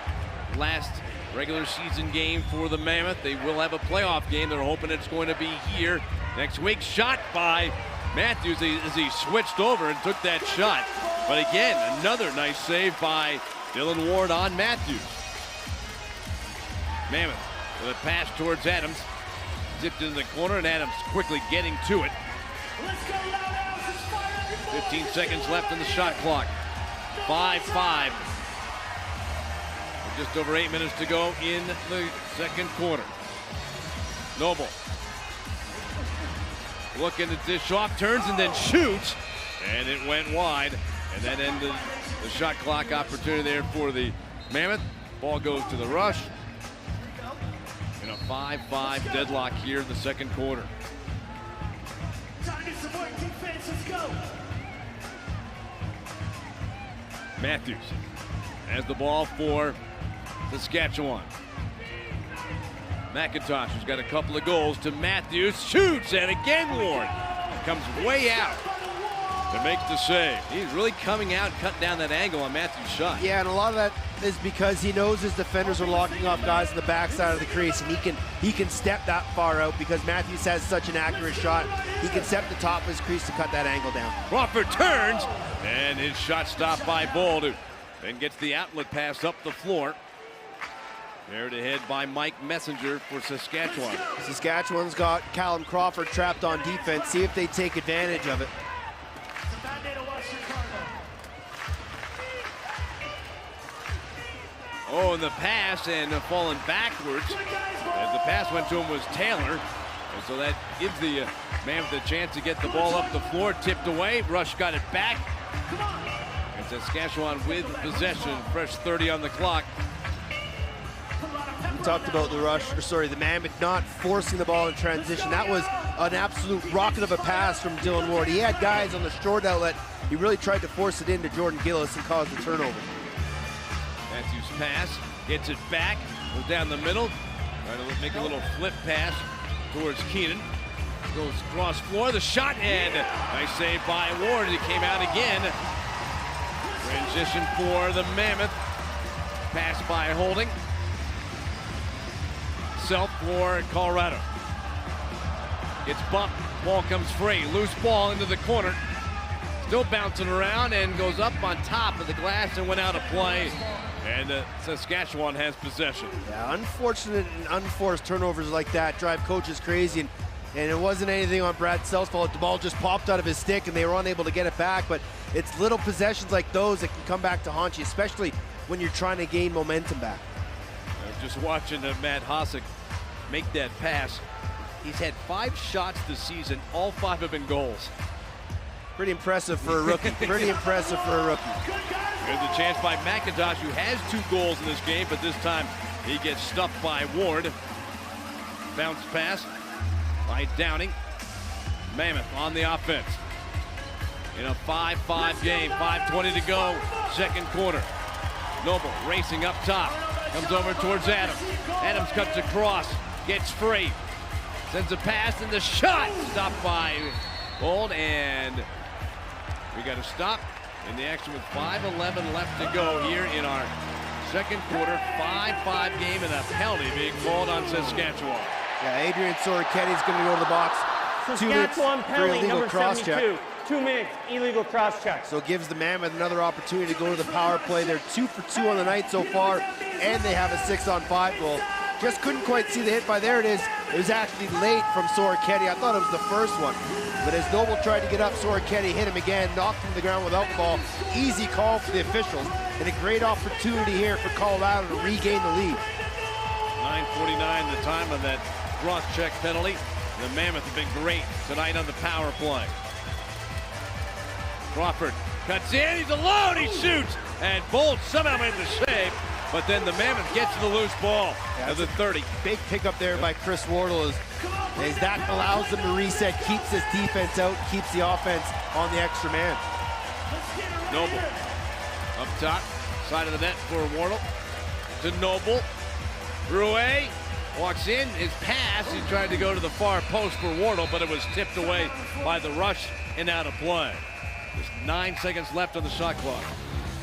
Speaker 1: Last regular season game for the Mammoth. They will have a playoff game. They're hoping it's going to be here next week. Shot by Matthews as he switched over and took that shot. But again, another nice save by Dylan Ward on Matthews. Mammoth with a pass towards Adams. Zipped into the corner, and Adams quickly getting to it. 15 seconds left in the shot clock. 5-5. Just over 8 minutes to go in the second quarter. Noble looking to dish off, turns and then shoots, and it went wide, and that ended the shot clock opportunity there for the Mammoth. Ball goes to the Rush in a 5-5 deadlock here in the second quarter. Matthews has the ball for Saskatchewan. McIntosh, who's got a couple of goals, to Matthews, shoots, and again Ward comes way out and makes the save. He's really coming out, cutting down that angle on Matthews' shot.
Speaker 2: Yeah, and a lot of that is because he knows his defenders are locking off guys in the backside of the crease, and he can step that far out because Matthews has such an accurate shot. He can step the top of his crease to cut that angle down.
Speaker 1: Crawford turns, and his shot stopped by Bold, who then gets the outlet pass up the floor. Carried ahead by Mike Messenger for Saskatchewan.
Speaker 2: Saskatchewan's got Callum Crawford trapped on defense. See if they take advantage of it.
Speaker 1: Oh, and the pass and falling backwards. As the pass went to him was Taylor. And so that gives the Mammoth a chance to get the ball up the floor. Tipped away. Rush got it back. And Saskatchewan with possession. Fresh 30 on the clock.
Speaker 2: We talked about the Mammoth not forcing the ball in transition. That was an absolute rocket of a pass from Dylan Ward. He had guys on the short outlet. He really tried to force it into Jordan Gillis and cause the turnover.
Speaker 1: Matthews pass, gets it back, goes down the middle, trying to make a little flip pass towards Keenan. Goes cross floor, the shot, and nice save by Ward. He came out again. Transition for the Mammoth. Pass by Holding. Self for Colorado. Gets bumped, ball comes free. Loose ball into the corner. Still bouncing around and goes up on top of the glass and went out of play. And Saskatchewan has possession.
Speaker 2: Yeah, unfortunate and unforced turnovers like that drive coaches crazy, and it wasn't anything on Brad Sells' fault. The ball just popped out of his stick and they were unable to get it back, but it's little possessions like those that can come back to haunt you, especially when you're trying to gain momentum back.
Speaker 1: Just watching Matt Hossack make that pass. He's had 5 shots this season. All 5 have been goals.
Speaker 2: Pretty impressive for a rookie. Pretty impressive for a rookie.
Speaker 1: There's a chance by McIntosh, who has 2 goals in this game, but this time he gets stuffed by Ward. Bounce pass by Downing. Mammoth on the offense. In a 5-5 game, 5:20 to go, second quarter. Noble racing up top, comes over towards Adams. Adams cuts across, gets free. Sends a pass and the shot stopped by Bold, and we got to stop in the action with 5:11 left to go here in our second quarter. 5-5 game and a penalty being called on Saskatchewan.
Speaker 2: Yeah, Adrian Soroketi's going to go to the box.
Speaker 8: Saskatchewan penalty number 72. 2 minutes, illegal cross check.
Speaker 2: So it gives the Mammoth another opportunity to go to the power play. They're 2 for 2 on the night so far, and they have a 6-on-5 goal. Just couldn't quite see the hit by, there it is. It was actually late from Soroketi. I thought it was the first one. But as Noble tried to get up, Soroketi hit him again, knocked him to the ground without the ball. Easy call for the officials, and a great opportunity here for Colorado to regain the lead.
Speaker 1: 9:49 the time on that cross-check penalty. The Mammoth have been great tonight on the power play. Crawford cuts in, he's alone, he shoots, and Bolt somehow made the save, but then the Mammoth gets the loose ball at the 30.
Speaker 2: Big pickup there by Chris Wardle as that allows them to reset, keeps his defense out, keeps the offense on the extra man.
Speaker 1: Noble up top, side of the net for Wardle to Noble. Rouet walks in, his pass, he tried to go to the far post for Wardle, but it was tipped away by the rush and out of play. Just 9 seconds left on the shot clock.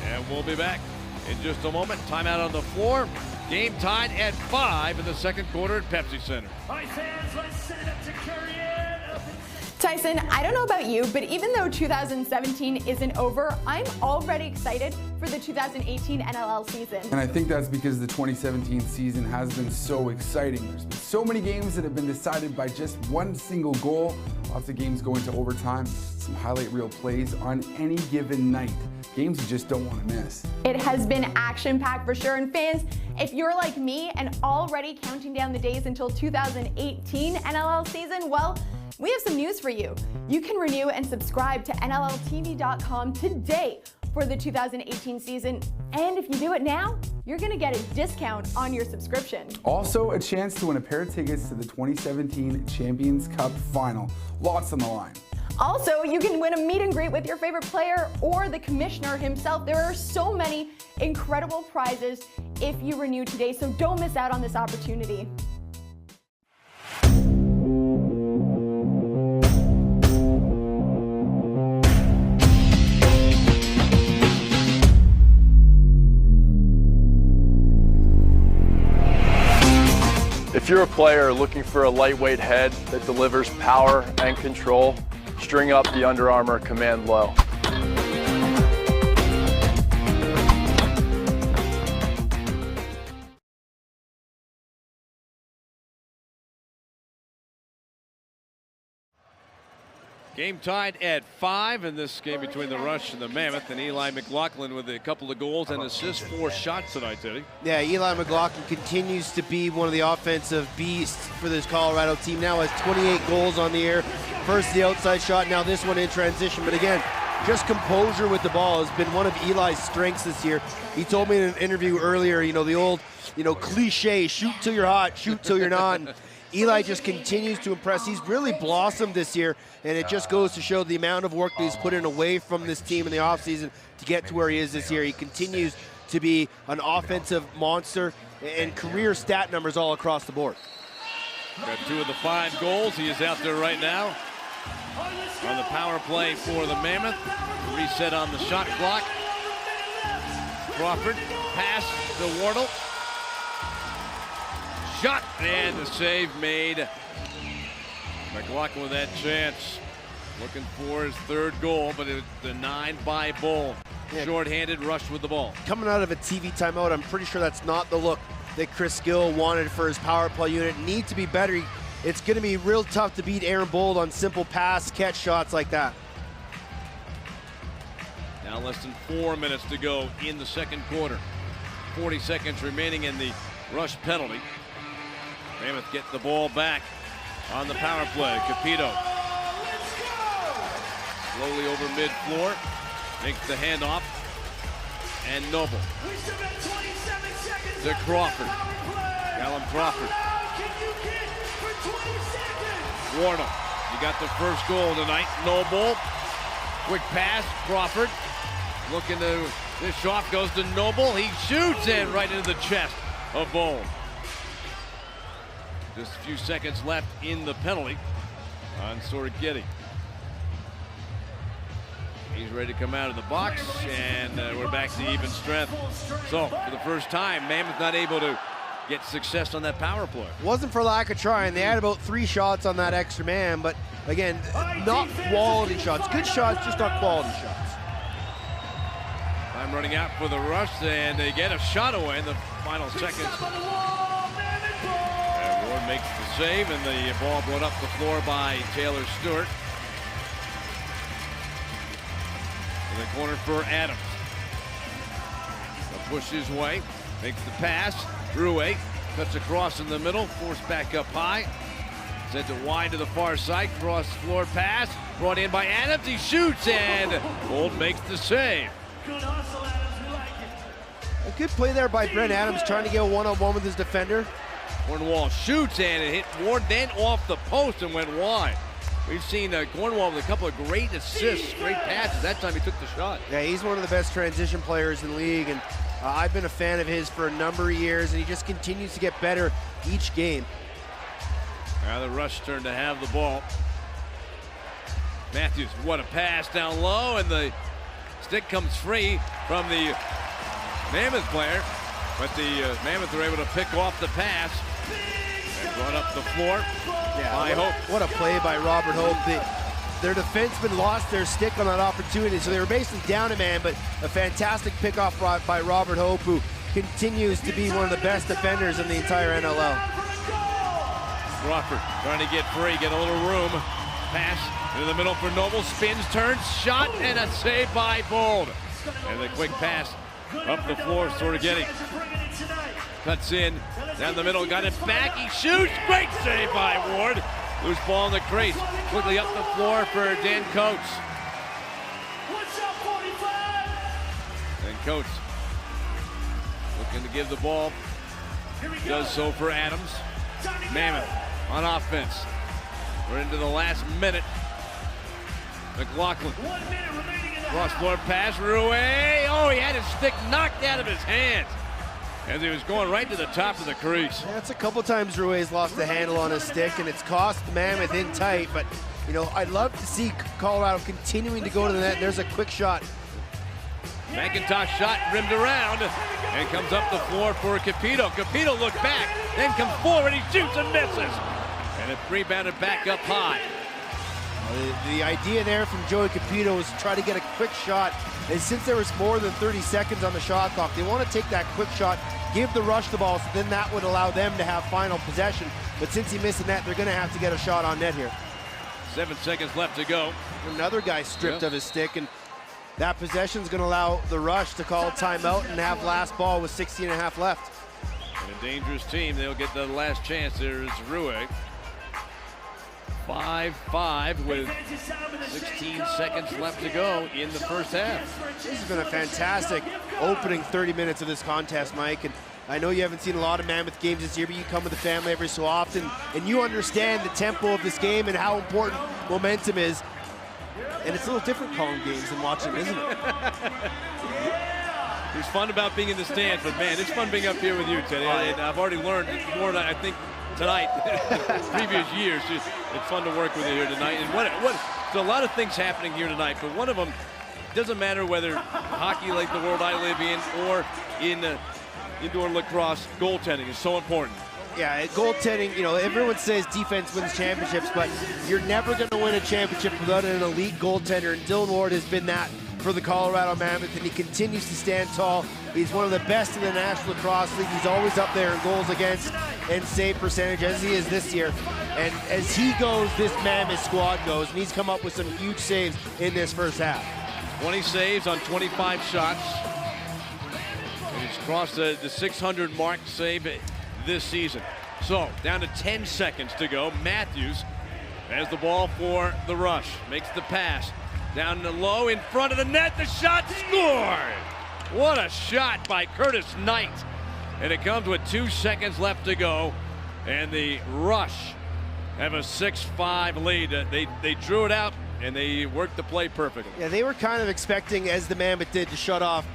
Speaker 1: And we'll be back in just a moment. Timeout on the floor. Game tied at 5 in the second quarter at Pepsi Center.
Speaker 9: All right, fans, let's send it to Curry.
Speaker 4: Tyson, I don't know about you, but even though 2017 isn't over, I'm already excited for the 2018 NLL season.
Speaker 3: And I think that's because the 2017 season has been so exciting. There's been so many games that have been decided by just one single goal. Lots of games going to overtime, some highlight reel plays on any given night. Games you just don't want to miss.
Speaker 4: It has been action-packed for sure, and fans, if you're like me and already counting down the days until 2018 NLL season, well, we have some news for you. You can renew and subscribe to NLLTV.com today for the 2018 season. And if you do it now, you're gonna get a discount on your subscription.
Speaker 3: Also, a chance to win a pair of tickets to the 2017 Champions Cup Final. Lots on the line.
Speaker 4: Also, you can win a meet and greet with your favorite player or the commissioner himself. There are so many incredible prizes if you renew today, so don't miss out on this opportunity.
Speaker 10: If you're a player looking for a lightweight head that delivers power and control, string up the Under Armour Command Low.
Speaker 1: Game tied at 5 in this game between the Rush and the Mammoth, and Eli McLaughlin with a couple of goals and assists, 4 shots tonight, did he?
Speaker 2: Yeah, Eli McLaughlin continues to be one of the offensive beasts for this Colorado team. Now has 28 goals on the year. First the outside shot, now this one in transition. But again, just composure with the ball has been one of Eli's strengths this year. He told me in an interview earlier, the old, cliche, shoot till you're hot, shoot till you're not. Eli just continues to impress. He's really blossomed this year, and it just goes to show the amount of work that he's put in away from this team in the offseason to get to where he is this year. He continues to be an offensive monster and career stat numbers all across the board.
Speaker 1: Got 2 of the 5 goals. He is out there right now on the power play for the Mammoth. Reset on the shot clock. Crawford, pass to Wardle. Shot, and the save made. McLaughlin with that chance. Looking for his 3rd goal, but it's denied by Bull. Yeah. Short-handed rush with the ball.
Speaker 2: Coming out of a TV timeout, I'm pretty sure that's not the look that Chris Gill wanted for his power play unit. Need to be better. It's going to be real tough to beat Aaron Bold on simple pass, catch shots like that.
Speaker 1: Now less than 4 minutes to go in the second quarter. 40 seconds remaining in the Rush penalty. Mammoth get the ball back on the power play. Capito slowly over mid-floor, makes the handoff, and Noble to Crawford. Callum Crawford. Wardle, he got the first goal tonight. Noble, quick pass, Crawford looking to dish off, goes to Noble. He shoots in right into the chest of Bold. Just a few seconds left in the penalty on Sorgetti. He's ready to come out of the box, and we're back to even strength. So, for the first time, Mammoth not able to get success on that power play.
Speaker 2: Wasn't for lack of trying. They had about 3 shots on that extra man, but again, not quality shots. Good shots, just not quality shots.
Speaker 1: Time running out for the Rush, and they get a shot away in the final seconds. And Ward makes the save, and the ball blown up the floor by Taylor Stewart. In the corner for Adams. He'll push his way, makes the pass. Drouet cuts across in the middle, forced back up high. Sends it wide to the far side, cross floor pass. Brought in by Adams, he shoots, and Bold makes the save.
Speaker 9: Good hustle, Adams. We like it.
Speaker 2: A good play there by Brent Adams, trying to get a one-on-one with his defender.
Speaker 1: Cornwall shoots, and it hit Ward, then off the post and went wide. We've seen Cornwall with a couple of great assists, great passes. That time he took the shot.
Speaker 2: Yeah, he's one of the best transition players in the league, and I've been a fan of his for a number of years, and he just continues to get better each game.
Speaker 1: Now the Rush turn to have the ball. Matthews, what a pass down low, and the stick comes free from the Mammoth player, but the Mammoth are able to pick off the pass and run up the floor.
Speaker 2: Yeah,
Speaker 1: Hope.
Speaker 2: What a play by Robert Hope. Their defenseman lost their stick on that opportunity, so they were basically down a man, but a fantastic pickoff by Robert Hope, who continues to be one of the best defenders in the entire NLL.
Speaker 1: Crawford trying to get free, get a little room. Pass into the middle for Noble, spins, turns, shot, and a save by Bold. And the quick pass up the floor, Sorgetti. Cuts in, down the middle, got it back, he shoots, great save by Ward. Loose ball in the crease, quickly up the floor for Dan Coates. And Coates looking to give the ball, does so for Adams. Mammoth on offense. We're into the last minute. McLaughlin. Cross floor pass, Rouet. Oh, he had his stick knocked out of his hands as he was going right to the top of the crease.
Speaker 2: That's a couple times Rouet's lost the handle on his stick, and it's cost Mammoth in tight, but you know, I'd love to see Colorado continuing to go to the net. There's a quick shot.
Speaker 1: McIntosh shot rimmed around and comes up the floor for Capito. Capito looked back, then comes forward, he shoots and misses. And it's rebounded back up high.
Speaker 2: The idea there from Joey Capito was to try to get a quick shot, and since there was more than 30 seconds on the shot clock, they want to take that quick shot, give the Rush the ball, so then that would allow them to have final possession. But since he missed the net, they're going to have to get a shot on net here.
Speaker 1: 7 seconds left to go.
Speaker 2: Another guy stripped of his stick, and that possession is going to allow the Rush to call a timeout and have last ball with 16.5 left.
Speaker 1: And a dangerous team, they'll get the last chance. There's Rouet. 5-5 with 16 seconds left to go in the first half.
Speaker 2: This has been a fantastic opening 30 minutes of this contest, Mike. And I know you haven't seen a lot of Mammoth games this year, but you come with the family every so often, and you understand the tempo of this game and how important momentum is. And it's a little different calling games than watching, isn't it?
Speaker 1: There's fun about being in the stands, but man, it's fun being up here with you, Teddy. And I've already learned more than I think tonight, previous years. It's fun to work with you here tonight. And there's a lot of things happening here tonight, but one of them, doesn't matter whether hockey like the world I live in or in indoor lacrosse, goaltending is so important.
Speaker 2: Yeah, goaltending, you know, everyone says defense wins championships, but you're never going to win a championship without an elite goaltender, and Dylan Ward has been that for the Colorado Mammoth, and he continues to stand tall. He's one of the best in the National Lacrosse League. He's always up there in goals against and save percentage, as he is this year. And as he goes, this Mammoth squad goes, and he's come up with some huge saves in this first half.
Speaker 1: 20 saves on 25 shots. And he's crossed the 600 mark save this season. So, down to 10 seconds to go. Matthews has the ball for the Rush. Makes the pass. Down the low, in front of the net, the shot scored! What a shot by Curtis Knight. And it comes with 2 seconds left to go. And the Rush have a 6-5 lead. They drew it out, and they worked the play perfectly.
Speaker 2: Yeah, they were kind of expecting, as the Mammoth did, to shut off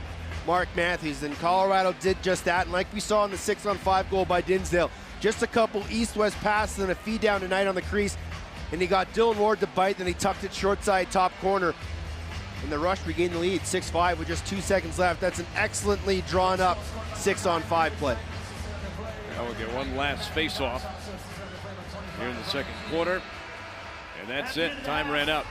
Speaker 2: Mark Matthews, and Colorado did just that. And like we saw in the 6-on-5 goal by Dinsdale, Just a couple east-west passes and a feed down tonight on the crease. And he got Dylan Ward to bite, then he tucked it short side, top corner. And the Rush regained the lead, 6-5 with just 2 seconds left. That's an excellently drawn up 6-on-5 play.
Speaker 1: Now we'll get one last face-off here in the second quarter. And that's it. Time ran out.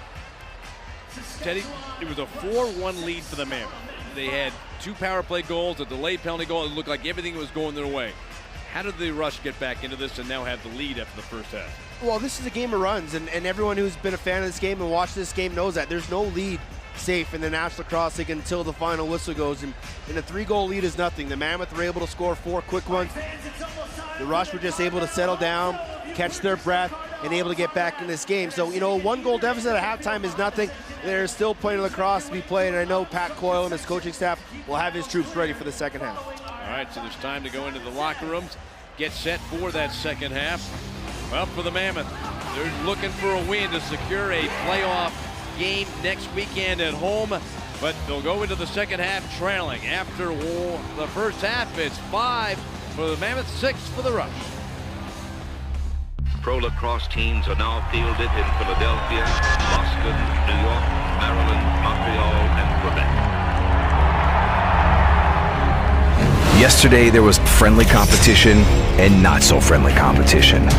Speaker 1: Teddy, it was a 4-1 lead for the Mammoth. They had 2 power play goals, a delayed penalty goal. It looked like everything was going their way. How did the Rush get back into this and now have the lead after the first half?
Speaker 2: Well, this is a game of runs, and everyone who's been a fan of this game and watched this game knows that. There's no lead safe in the National Lacrosse League until the final whistle goes, and a 3-goal lead is nothing. The Mammoth were able to score 4 quick ones. The Rush were just able to settle down, catch their breath, and able to get back in this game. So, you know, a 1-goal deficit at halftime is nothing. There's still plenty of lacrosse to be played, and I know Pat Coyle and his coaching staff will have his troops ready for the second half.
Speaker 1: All right, so there's time to go into the locker rooms, get set for that second half. Well, for the Mammoth, they're looking for a win to secure a playoff game next weekend at home, but they'll go into the second half trailing. After the first half, it's 5 for the Mammoth, 6 for the Rush.
Speaker 6: Pro lacrosse teams are now fielded in Philadelphia, Boston, New York, Maryland, Montreal, and Quebec.
Speaker 7: Yesterday, there was friendly competition and not so friendly competition.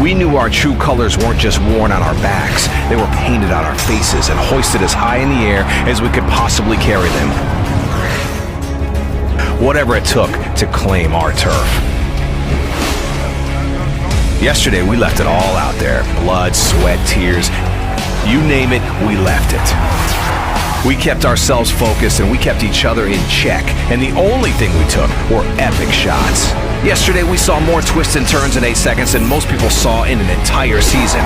Speaker 7: We knew our true colors weren't just worn on our backs, they were painted on our faces and hoisted as high in the air as we could possibly carry them. Whatever it took to claim our turf. Yesterday, we left it all out there. Blood, sweat, tears. You name it, we left it. We kept ourselves focused and we kept each other in check. And the only thing we took were epic shots. Yesterday, we saw more twists and turns in 8 seconds than most people saw in an entire season.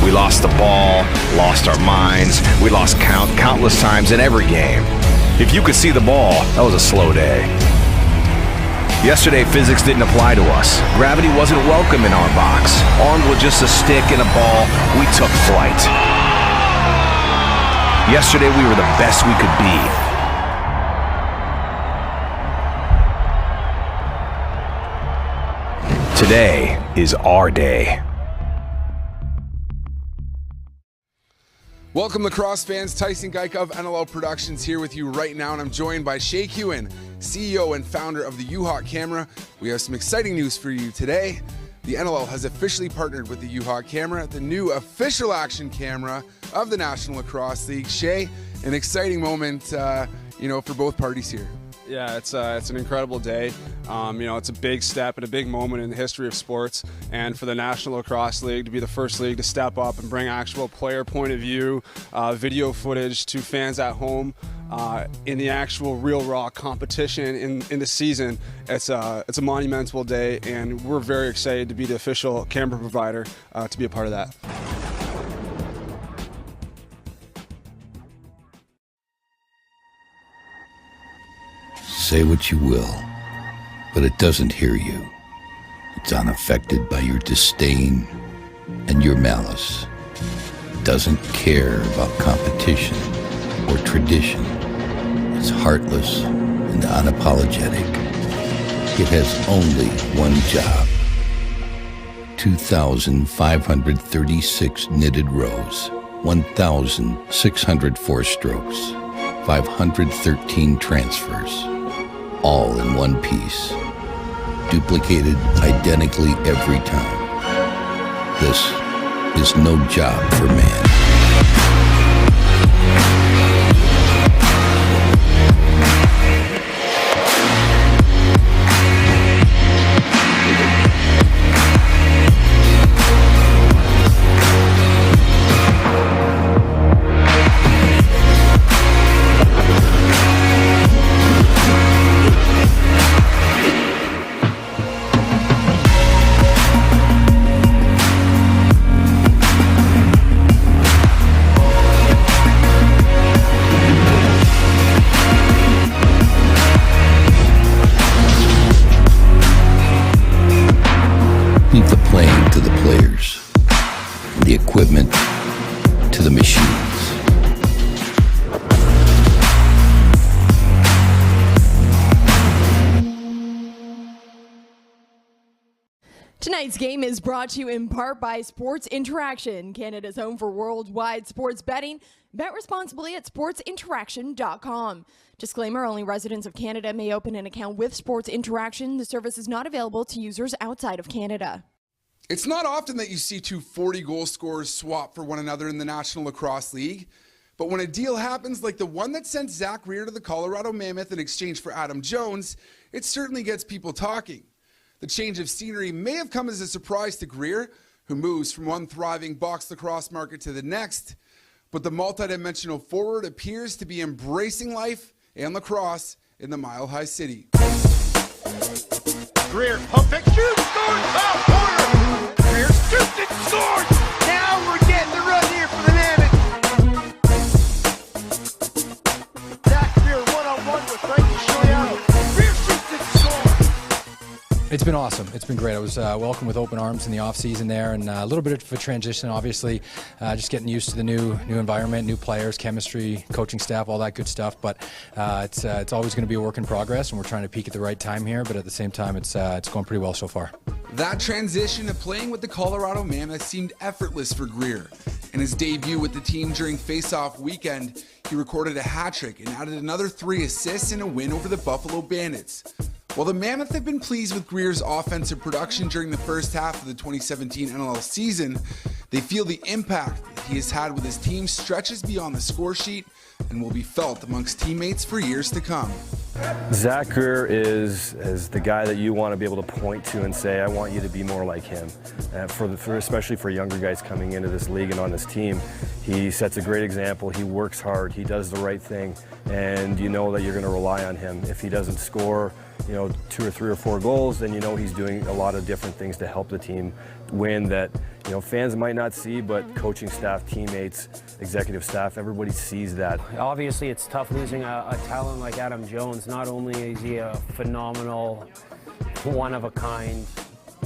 Speaker 7: We lost the ball, lost our minds. We lost countless times in every game. If you could see the ball, that was a slow day. Yesterday, physics didn't apply to us. Gravity wasn't welcome in our box. Armed with just a stick and a ball, we took flight. Yesterday, we were the best we could be. Today is our day.
Speaker 3: Welcome, lacrosse fans. Tyson Geik of NLL Productions here with you right now, and I'm joined by Shay Hewen, CEO and founder of the U-Hawk Camera. We have some exciting news for you today. The NLL has officially partnered with the U-Hawk Camera, the new official action camera of the National Lacrosse League. Shay, an exciting moment, for both parties here.
Speaker 11: Yeah, it's an incredible day. It's a big step and a big moment in the history of sports, and for the National Lacrosse League to be the first league to step up and bring actual player point of view, video footage to fans at home in the actual real raw competition in the season. It's a monumental day, and we're very excited to be the official camera provider to be a part of that.
Speaker 12: Say what you will, but it doesn't hear you. It's unaffected by your disdain and your malice. It doesn't care about competition or tradition. It's heartless and unapologetic. It has only one job. 2,536 knitted rows, 1,604 strokes, 513 transfers. All in one piece, duplicated identically every time. This is no job for man. Leave the playing to the players, the equipment to the machines.
Speaker 4: Tonight's game is brought to you in part by Sports Interaction, Canada's home for worldwide sports betting. Bet responsibly at sportsinteraction.com. Disclaimer, only residents of Canada may open an account with Sports Interaction. The service is not available to users outside of Canada.
Speaker 3: It's not often that you see two 40-goal scorers swap for one another in the National Lacrosse League. But when a deal happens like the one that sent Zach Greer to the Colorado Mammoth in exchange for Adam Jones, it certainly gets people talking. The change of scenery may have come as a surprise to Greer, who moves from one thriving box lacrosse market to the next. But the multidimensional forward appears to be embracing life and lacrosse in the Mile High City.
Speaker 13: Greer, pump fake, shoot, scores, top corner. Greer shoots and scores. Now we're getting the run here for the Mammoth. Zach Greer one-on-one with Frankie Scigliano. Greer shoots and scores.
Speaker 14: It's been awesome. It's been great. I was welcomed with open arms in the off-season there, and a little bit of a transition, obviously, just getting used to the new environment, new players, chemistry, coaching staff, all that good stuff. But it's always going to be a work in progress, and we're trying to peak at the right time here. But at the same time, it's going pretty well so far.
Speaker 3: That transition to playing with the Colorado Mammoth seemed effortless for Greer. In his debut with the team during face-off weekend, he recorded a hat-trick and added another 3 assists in a win over the Buffalo Bandits. While the Mammoth have been pleased with Greer's offensive production during the first half of the 2017 NLL season, they feel the impact that he has had with his team stretches beyond the score sheet and will be felt amongst teammates for years to come.
Speaker 15: Zach Greer is the guy that you want to be able to point to and say, I want you to be more like him. Especially for younger guys coming into this league and on this team, he sets a great example. He works hard, he does the right thing, and you know that you're going to rely on him. If he doesn't score 2 or 3 or 4 goals, then you know he's doing a lot of different things to help the team win that fans might not see, but coaching staff, teammates, executive staff, everybody sees that.
Speaker 16: Obviously it's tough losing a talent like Adam Jones. Not only is he a phenomenal, one-of-a-kind,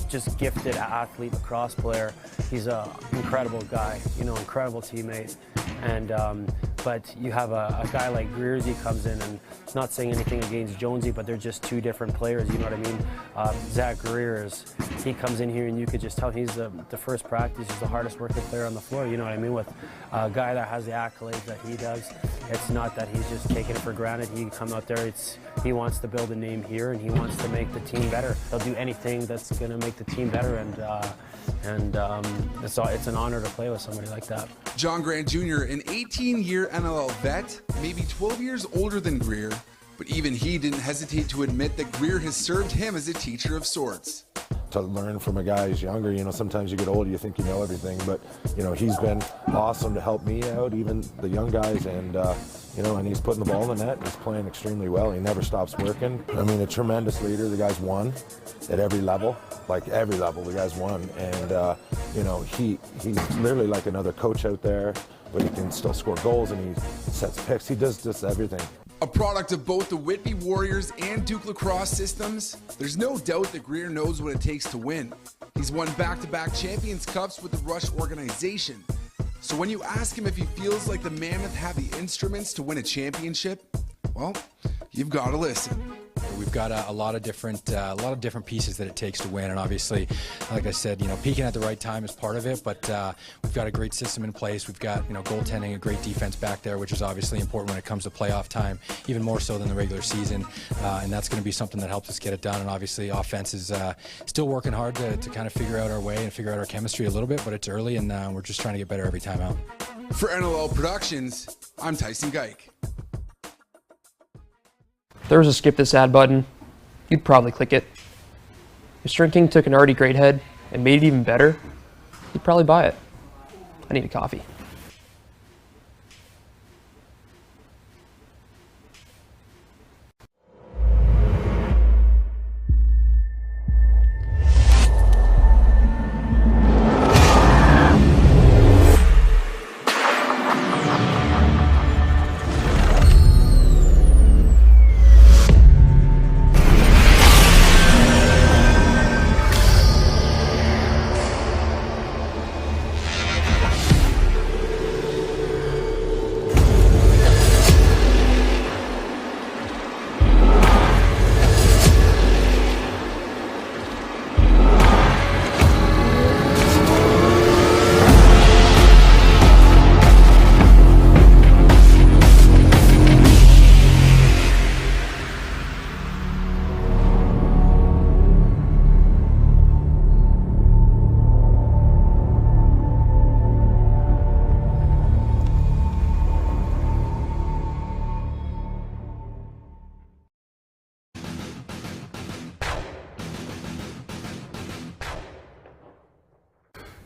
Speaker 16: just gifted athlete, lacrosse player, he's an incredible guy, incredible teammate. And but you have a guy like Greersy comes in, and not saying anything against Jonesy, but they're just two different players, you know what I mean? Zach Greer he comes in here and you could just tell he's the first practice, he's the hardest working player on the floor, you know what I mean? With a guy that has the accolades that he does, it's not that he's just taking it for granted. He come out there, he wants to build a name here and he wants to make the team better. He'll do anything that's going to make the team better, and it's an honor to play with somebody like that.
Speaker 3: John Grant Jr., an 18-year NLL vet, maybe 12 years older than Greer, but even he didn't hesitate to admit that Greer has served him as a teacher of sorts.
Speaker 17: To learn from a guy who's younger, sometimes you get older, you think you know everything, but, he's been awesome to help me out, even the young guys, and, and he's putting the ball in the net, he's playing extremely well, he never stops working. I mean, a tremendous leader, the guy's won at every level, the guy's won, and, he's literally like another coach out there, but he can still score goals and he sets picks, he does just everything.
Speaker 3: A product of both the Whitby Warriors and Duke lacrosse systems, there's no doubt that Greer knows what it takes to win. He's won back-to-back Champions Cups with the Rush organization. So when you ask him if he feels like the Mammoth have the instruments to win a championship, well, you've got to listen.
Speaker 14: We've got a lot of different pieces that it takes to win, and obviously, like I said, peaking at the right time is part of it. But we've got a great system in place. We've got goaltending, a great defense back there, which is obviously important when it comes to playoff time, even more so than the regular season. And that's going to be something that helps us get it done. And obviously, offense is still working hard to kind of figure out our way and figure out our chemistry a little bit. But it's early, and we're just trying to get better every time out.
Speaker 3: For NLL Productions, I'm Tyson Geik.
Speaker 18: If there was a skip this ad button, you'd probably click it. If shrinking took an already great head and made it even better, you'd probably buy it. I need a coffee.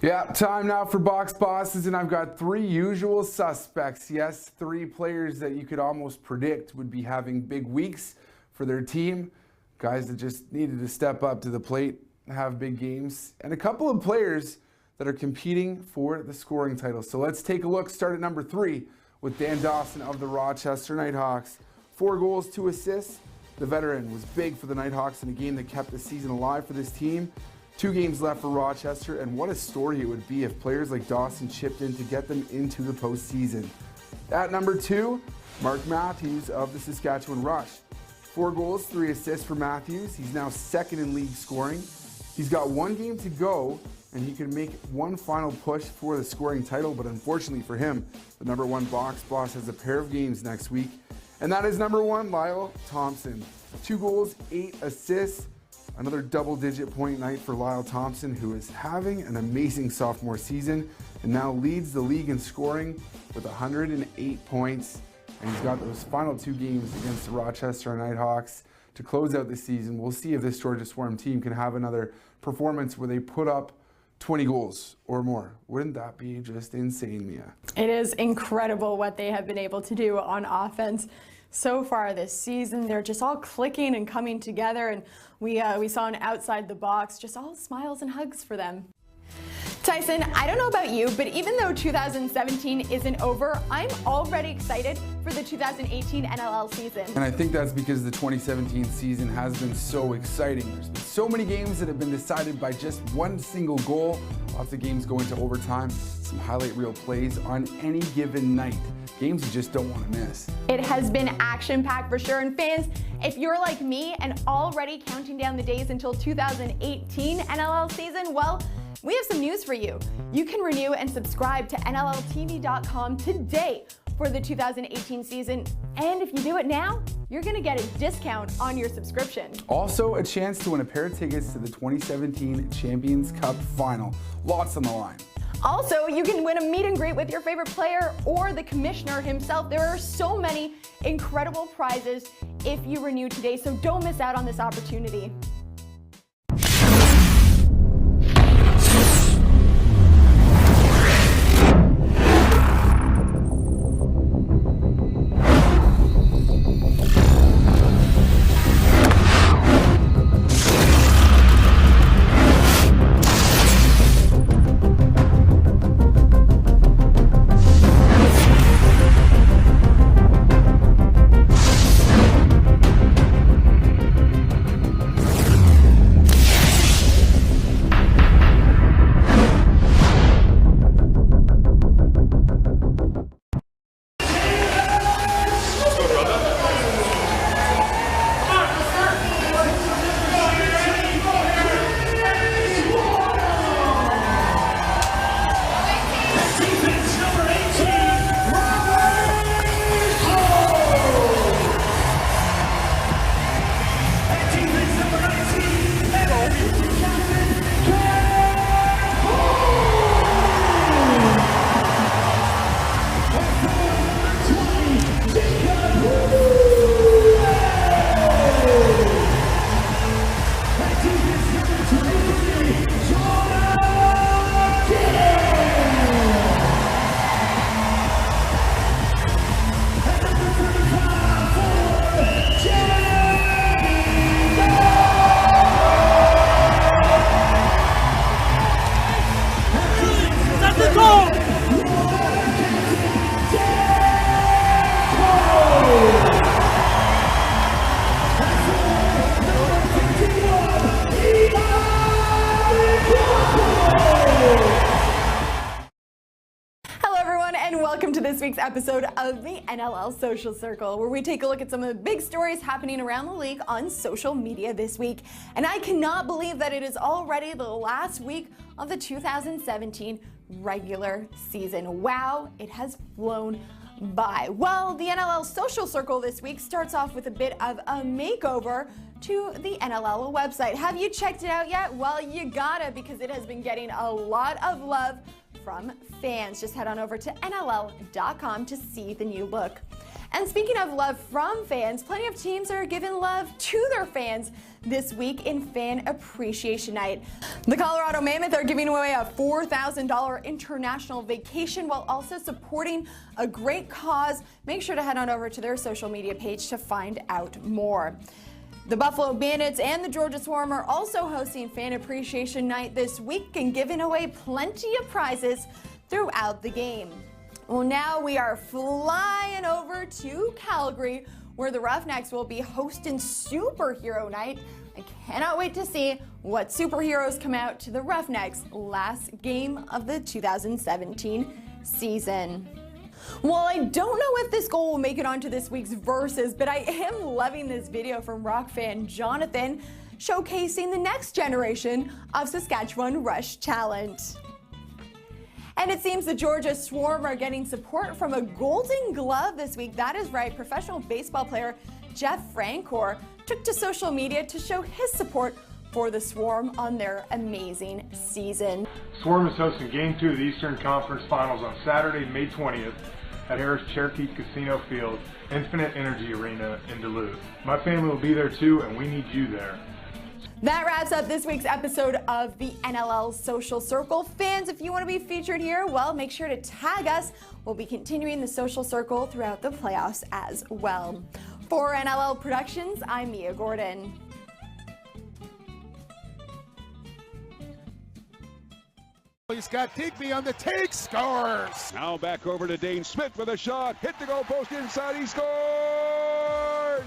Speaker 3: Yeah, time now for Box Bosses, and I've got 3 usual suspects. Yes, 3 players that you could almost predict would be having big weeks for their team. Guys that just needed to step up to the plate, have big games, and a couple of players that are competing for the scoring title. So let's take a look. Start at number 3 with Dan Dawson of the Rochester Nighthawks. 4 goals, 2 assists. The veteran was big for the Nighthawks in a game that kept the season alive for this team. 2 games left for Rochester, and what a story it would be if players like Dawson chipped in to get them into the postseason. At number 2, Mark Matthews of the Saskatchewan Rush. 4 goals, 3 assists for Matthews. He's now 2nd in league scoring. He's got 1 game to go, and he can make one final push for the scoring title, but unfortunately for him, the number 1 box boss has a pair of games next week, and that is number 1, Lyle Thompson. 2 goals, 8 assists. Another double-digit point night for Lyle Thompson, who is having an amazing sophomore season and now leads the league in scoring with 108 points. And he's got those final 2 games against the Rochester Nighthawks to close out the season. We'll see if this Georgia Swarm team can have another performance where they put up 20 goals or more. Wouldn't that be just insane, Mia?
Speaker 4: It is incredible what they have been able to do on offense so far this season. They're just all clicking and coming together, and we saw an outside the box, just all smiles and hugs for them. Tyson, I don't know about you, but even though 2017 isn't over, I'm already excited for the 2018 NLL season.
Speaker 3: And I think that's because the 2017 season has been so exciting. There's been so many games that have been decided by just one single goal. Lots of games going to overtime, some highlight reel plays on any given night. Games you just don't want to miss.
Speaker 4: It has been action-packed for sure, and fans, if you're like me and already counting down the days until 2018 NLL season, well, we have some news for you. You can renew and subscribe to NLLTV.com today for the 2018 season, and if you do it now, you're going to get a discount on your subscription.
Speaker 3: Also, a chance to win a pair of tickets to the 2017 Champions Cup Final. Lots on the line.
Speaker 4: Also, you can win a meet and greet with your favorite player or the commissioner himself. There are so many incredible prizes if you renew today, so don't miss out on this opportunity. This week's episode of the NLL Social Circle, where we take a look at some of the big stories happening around the league on social media this week. And I cannot believe that it is already the last week of the 2017 regular season. Wow, it has flown by. Well, the NLL Social Circle this week starts off with a bit of a makeover to the NLL website. Have you checked it out yet? Well, you gotta, because it has been getting a lot of love from fans. Just head on over to NLL.com to see the new look. And speaking of love from fans, plenty of teams are giving love to their fans this week in Fan Appreciation Night. The Colorado Mammoth are giving away a $4,000 international vacation while also supporting a great cause. Make sure to head on over to their social media page to find out more. The Buffalo Bandits and the Georgia Swarm are also hosting Fan Appreciation Night this week and giving away plenty of prizes throughout the game. Well, now we are flying over to Calgary, where the Roughnecks will be hosting Superhero Night. I cannot wait to see what superheroes come out to the Roughnecks' last game of the 2017 season. Well, I don't know if this goal will make it onto this week's Versus, but I am loving this video from rock fan Jonathan showcasing the next generation of Saskatchewan Rush talent. And it seems the Georgia Swarm are getting support from a Golden Glove this week. That is right, professional baseball player Jeff Francoeur took to social media to show his support for the Swarm on their amazing season.
Speaker 19: Swarm is hosting Game 2 of the Eastern Conference Finals on Saturday, May 20th at Harris Cherokee Casino Field, Infinite Energy Arena in Duluth. My family will be there too, and we need you there.
Speaker 4: That wraps up this week's episode of the NLL Social Circle. Fans, if you want to be featured here, well, make sure to tag us. We'll be continuing the Social Circle throughout the playoffs as well. For NLL Productions, I'm Mia Gordon.
Speaker 5: Scott Digby on the take, scores! Now back over to Dane Smith with a shot, hit the goal post inside, he scores!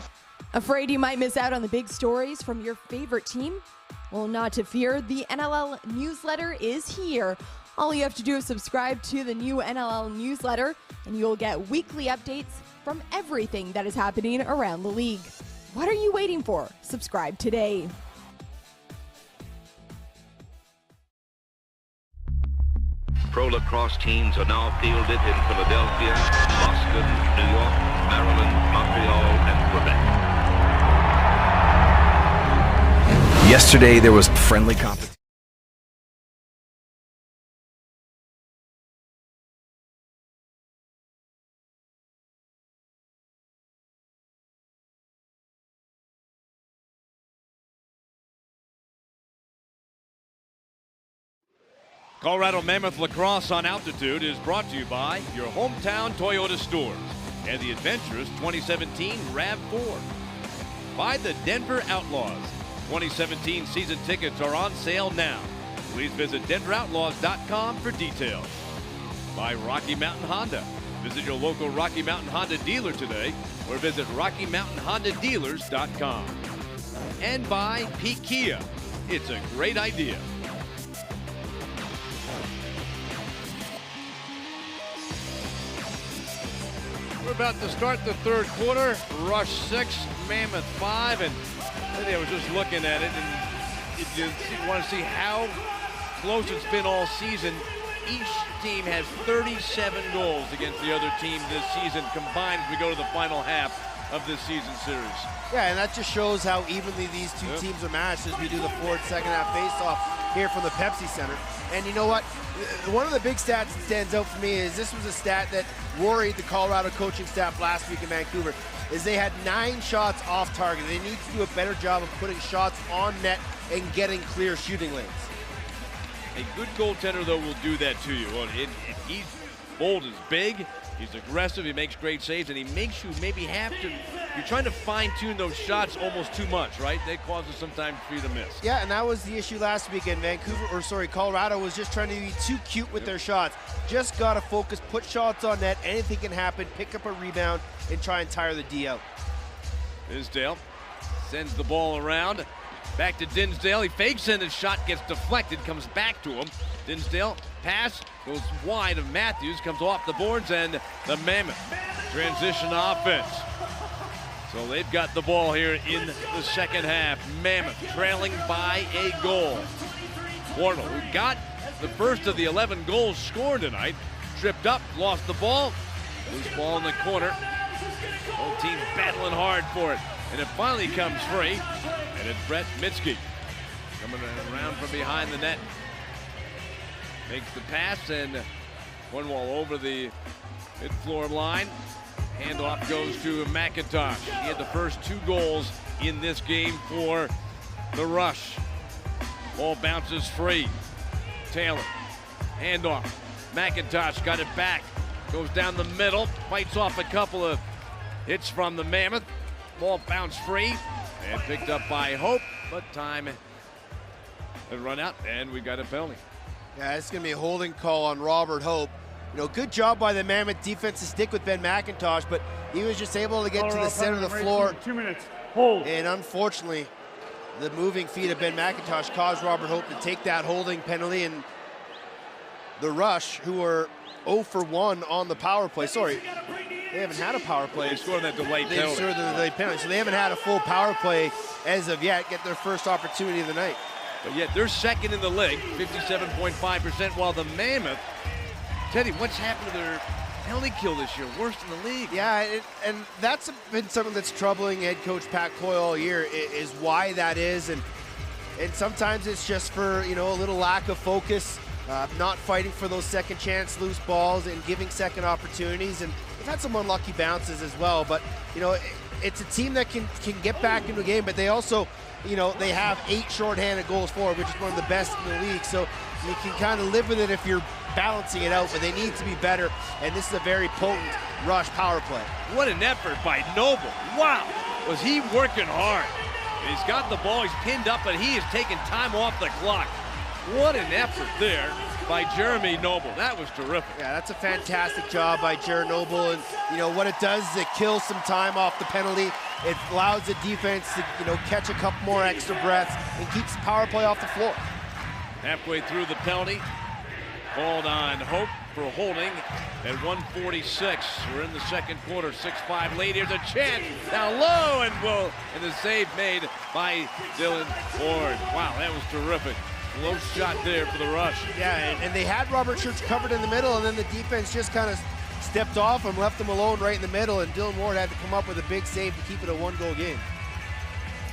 Speaker 4: Afraid you might miss out on the big stories from your favorite team? Well, not to fear, the NLL newsletter is here. All you have to do is subscribe to the new NLL newsletter, and you'll get weekly updates from everything that is happening around the league. What are you waiting for? Subscribe today.
Speaker 6: Pro lacrosse teams are now fielded in Philadelphia, Boston, New York, Maryland, Montreal, and Quebec.
Speaker 7: Yesterday, there was friendly competition.
Speaker 1: Colorado Mammoth Lacrosse on Altitude is brought to you by your hometown Toyota stores and the Adventurous 2017 RAV4. By the Denver Outlaws. 2017 season tickets are on sale now. Please visit denveroutlaws.com for details. By Rocky Mountain Honda. Visit your local Rocky Mountain Honda dealer today or visit RockyMountainHondaDealers.com. And by Peak Kia. It's a great idea. We're about to start the third quarter. Rush 6, Mammoth 5, and I was just looking at it, and you want to see how close it's been all season. Each team has 37 goals against the other team this season combined as we go to the final half of this season series.
Speaker 2: Yeah, and that just shows how evenly these two teams are matched as we do the fourth second half face-off here from the Pepsi Center. And you know what? One of the big stats that stands out for me is this was a stat that worried the Colorado coaching staff last week in Vancouver, is they had 9 shots off target. They need to do a better job of putting shots on net and getting clear shooting lanes.
Speaker 1: A good goaltender, though, will do that to you. Well, he's bold is big, he's aggressive, he makes great saves, and he makes you maybe have to, you're trying to fine-tune those shots almost too much, right? That causes sometimes for you to miss.
Speaker 2: Yeah, and that was the issue last weekend. Colorado was just trying to be too cute with their shots. Just got to focus, put shots on net, anything can happen, pick up a rebound, and try and tire the D out.
Speaker 1: Dinsdale sends the ball around. Back to Dinsdale. He fakes in, his shot gets deflected, comes back to him. Dinsdale, pass, goes wide of Matthews, comes off the boards, and the Mammoth transition offense. So they've got the ball here in the second half. Mammoth trailing by a goal. Wardle, who got the first of the 11 goals scored tonight, tripped up, lost the ball. Loose ball in the corner. Both teams battling hard for it. And it finally comes free. And it's Brett Mitski coming around from behind the net. Makes the pass, and one wall over the mid-floor line. Handoff goes to McIntosh. He had the first 2 goals in this game for the Rush. Ball bounces free. Taylor, handoff. McIntosh got it back. Goes down the middle, fights off a couple of hits from the Mammoth. Ball bounced free and picked up by Hope, but time had run out, and we got a penalty.
Speaker 2: Yeah, it's going to be a holding call on Robert Hope. You know, good job by the Mammoth defense to stick with Ben McIntosh, but he was just able to get to the center of the floor.
Speaker 8: 2 minutes. Hold.
Speaker 2: And unfortunately, the moving feet of Ben McIntosh caused Robert Hope to take that holding penalty, and the Rush, who are 0 for 1 on the power play. Sorry, they haven't had a power play.
Speaker 1: They scored that delayed penalty.
Speaker 2: They scored the delayed penalty, so they haven't had a full power play as of yet. Get their first opportunity of the night.
Speaker 1: But yet they're second in the league, 57.5%, while the Mammoth, Teddy, what's happened to their penalty kill this year? Worst in the league.
Speaker 2: Yeah, and that's been something that's troubling head coach Pat Coyle all year, is why that is. And sometimes it's just for, you know, a little lack of focus, not fighting for those second chance loose balls and giving second opportunities. And they've had some unlucky bounces as well. But, you know, it's a team that can get back into a game, but they also, you know, they have 8 shorthanded goals for, which is one of the best in the league. So you can kind of live with it if you're balancing it out, but they need to be better. And this is a very potent Rush power play.
Speaker 1: What an effort by Noble. Wow, was he working hard. And he's got the ball, he's pinned up, but he is taking time off the clock. What an effort there by Jeremy Noble. That was terrific.
Speaker 2: Yeah, that's a fantastic job by Jeremy Noble. And, you know, what it does is it kills some time off the penalty. It allows the defense to, you know, catch a couple more extra breaths and keeps the power play off the floor.
Speaker 1: Halfway through the penalty, called on Hope for holding at 1:46. We're in the second quarter, 6-5 lead. Here's a chance down low, and the save made by Dylan Ward. Wow, that was terrific. Low shot there for the Rush.
Speaker 2: Yeah, and they had Robert Church covered in the middle, and then the defense just kind of stepped off and left him alone right in the middle, and Dylan Ward had to come up with a big save to keep it a 1-goal game.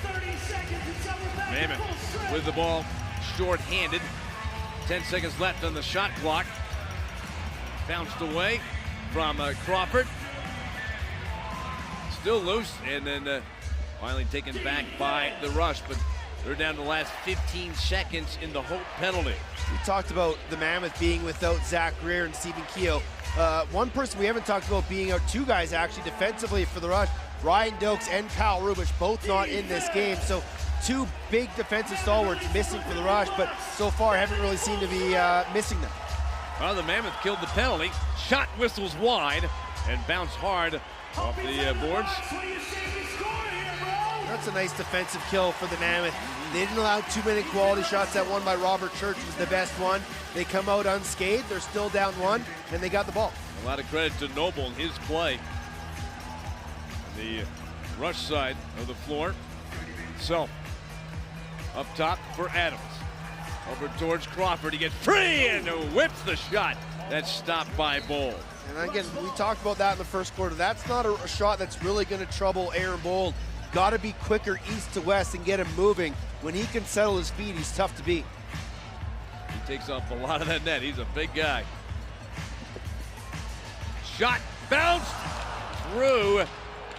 Speaker 9: 30 seconds until we're back.
Speaker 1: Mammoth with the ball, short-handed. 10 seconds left on the shot clock. Bounced away from Crawford. Still loose, and then finally taken back by the Rush, but they're down to the last 15 seconds in the Hope penalty.
Speaker 2: We talked about the Mammoth being without Zach Greer and Stephen Keogh. One person we haven't talked about being out, 2 guys actually defensively for the Rush, Ryan Dokes and Kyle Rubish, both not in this game. So 2 big defensive stalwarts missing for the Rush, but so far haven't really seemed to be missing them.
Speaker 1: Well, the Mammoth killed the penalty. Shot whistles wide and bounced hard off the boards.
Speaker 2: That's a nice defensive kill for the Mammoth. They didn't allow too many quality shots. That one by Robert Church was the best one. They come out unscathed. They're still down 1, and they got the ball.
Speaker 1: A lot of credit to Noble in his play. The Rush side of the floor. So, up top for Adams. Over towards Crawford. He gets free and whips the shot. That's stopped by Bold.
Speaker 2: And again, we talked about that in the first quarter. That's not a shot that's really going to trouble Aaron Bold. Got to be quicker east to west and get him moving. When he can settle his feet, he's tough to beat.
Speaker 1: He takes off a lot of that net. He's a big guy. Shot bounced through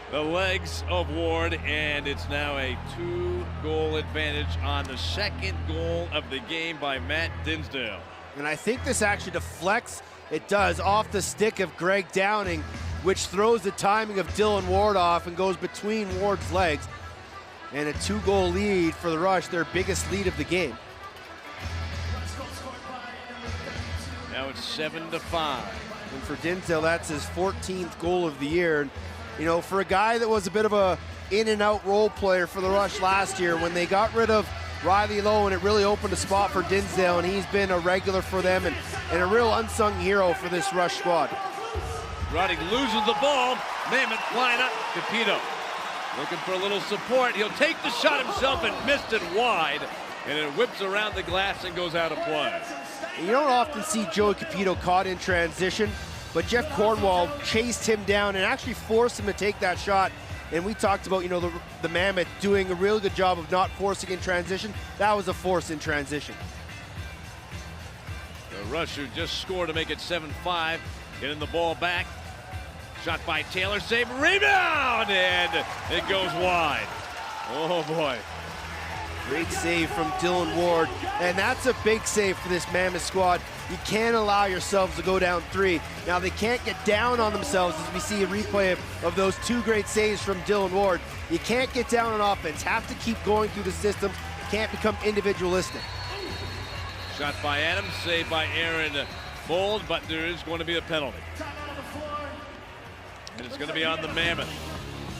Speaker 1: the legs of Ward, and it's now a 2-goal advantage on the second goal of the game by Matt Dinsdale.
Speaker 2: And I think this actually deflects, it does, off the stick of Greg Downing, which throws the timing of Dylan Ward off and goes between Ward's legs. And a 2-goal lead for the Rush, their biggest lead of the game.
Speaker 1: Now it's 7-5.
Speaker 2: And for Dinsdale, that's his 14th goal of the year. And, you know, for a guy that was a bit of a in-and-out role player for the Rush last year, when they got rid of Riley Lowe, and it really opened a spot for Dinsdale, and he's been a regular for them and a real unsung hero for this Rush squad.
Speaker 1: Roddy loses the ball. Mammoth line up. Capito looking for a little support. He'll take the shot himself and missed it wide. And it whips around the glass and goes out of play.
Speaker 2: You don't often see Joey Capito caught in transition, but Jeff Cornwall chased him down and actually forced him to take that shot. And we talked about, you know, the Mammoth doing a really good job of not forcing in transition. That was a force in transition.
Speaker 1: So The Rush who just scored to make it 7-5. Getting the ball back. Shot by Taylor, save, rebound, and it goes wide. Oh boy.
Speaker 2: Great save from Dylan Ward, and that's a big save for this Mammoth squad. You can't allow yourselves to go down 3. Now they can't get down on themselves as we see a replay of those 2 great saves from Dylan Ward. You can't get down on offense, have to keep going through the system, can't become individualistic.
Speaker 1: Shot by Adams, saved by Aaron Bold, but there is going to be a penalty. And it's going to be on the Mammoth.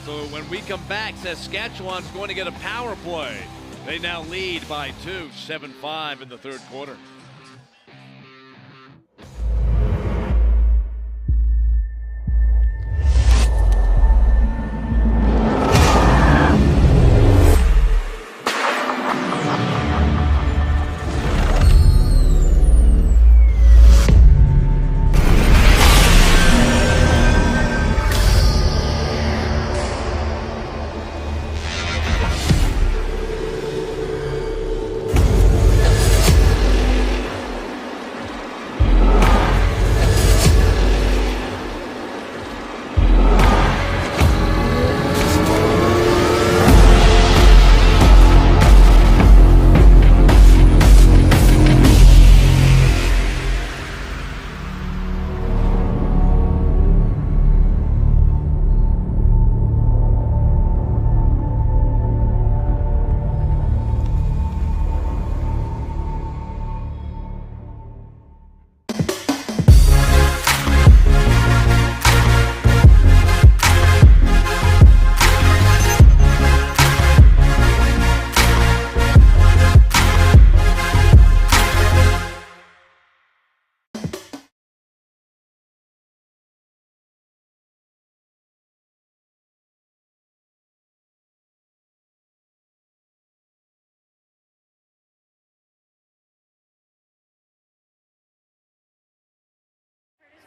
Speaker 1: So when we come back, Saskatchewan's going to get a power play. They now lead by 2, 7-5 in the third quarter.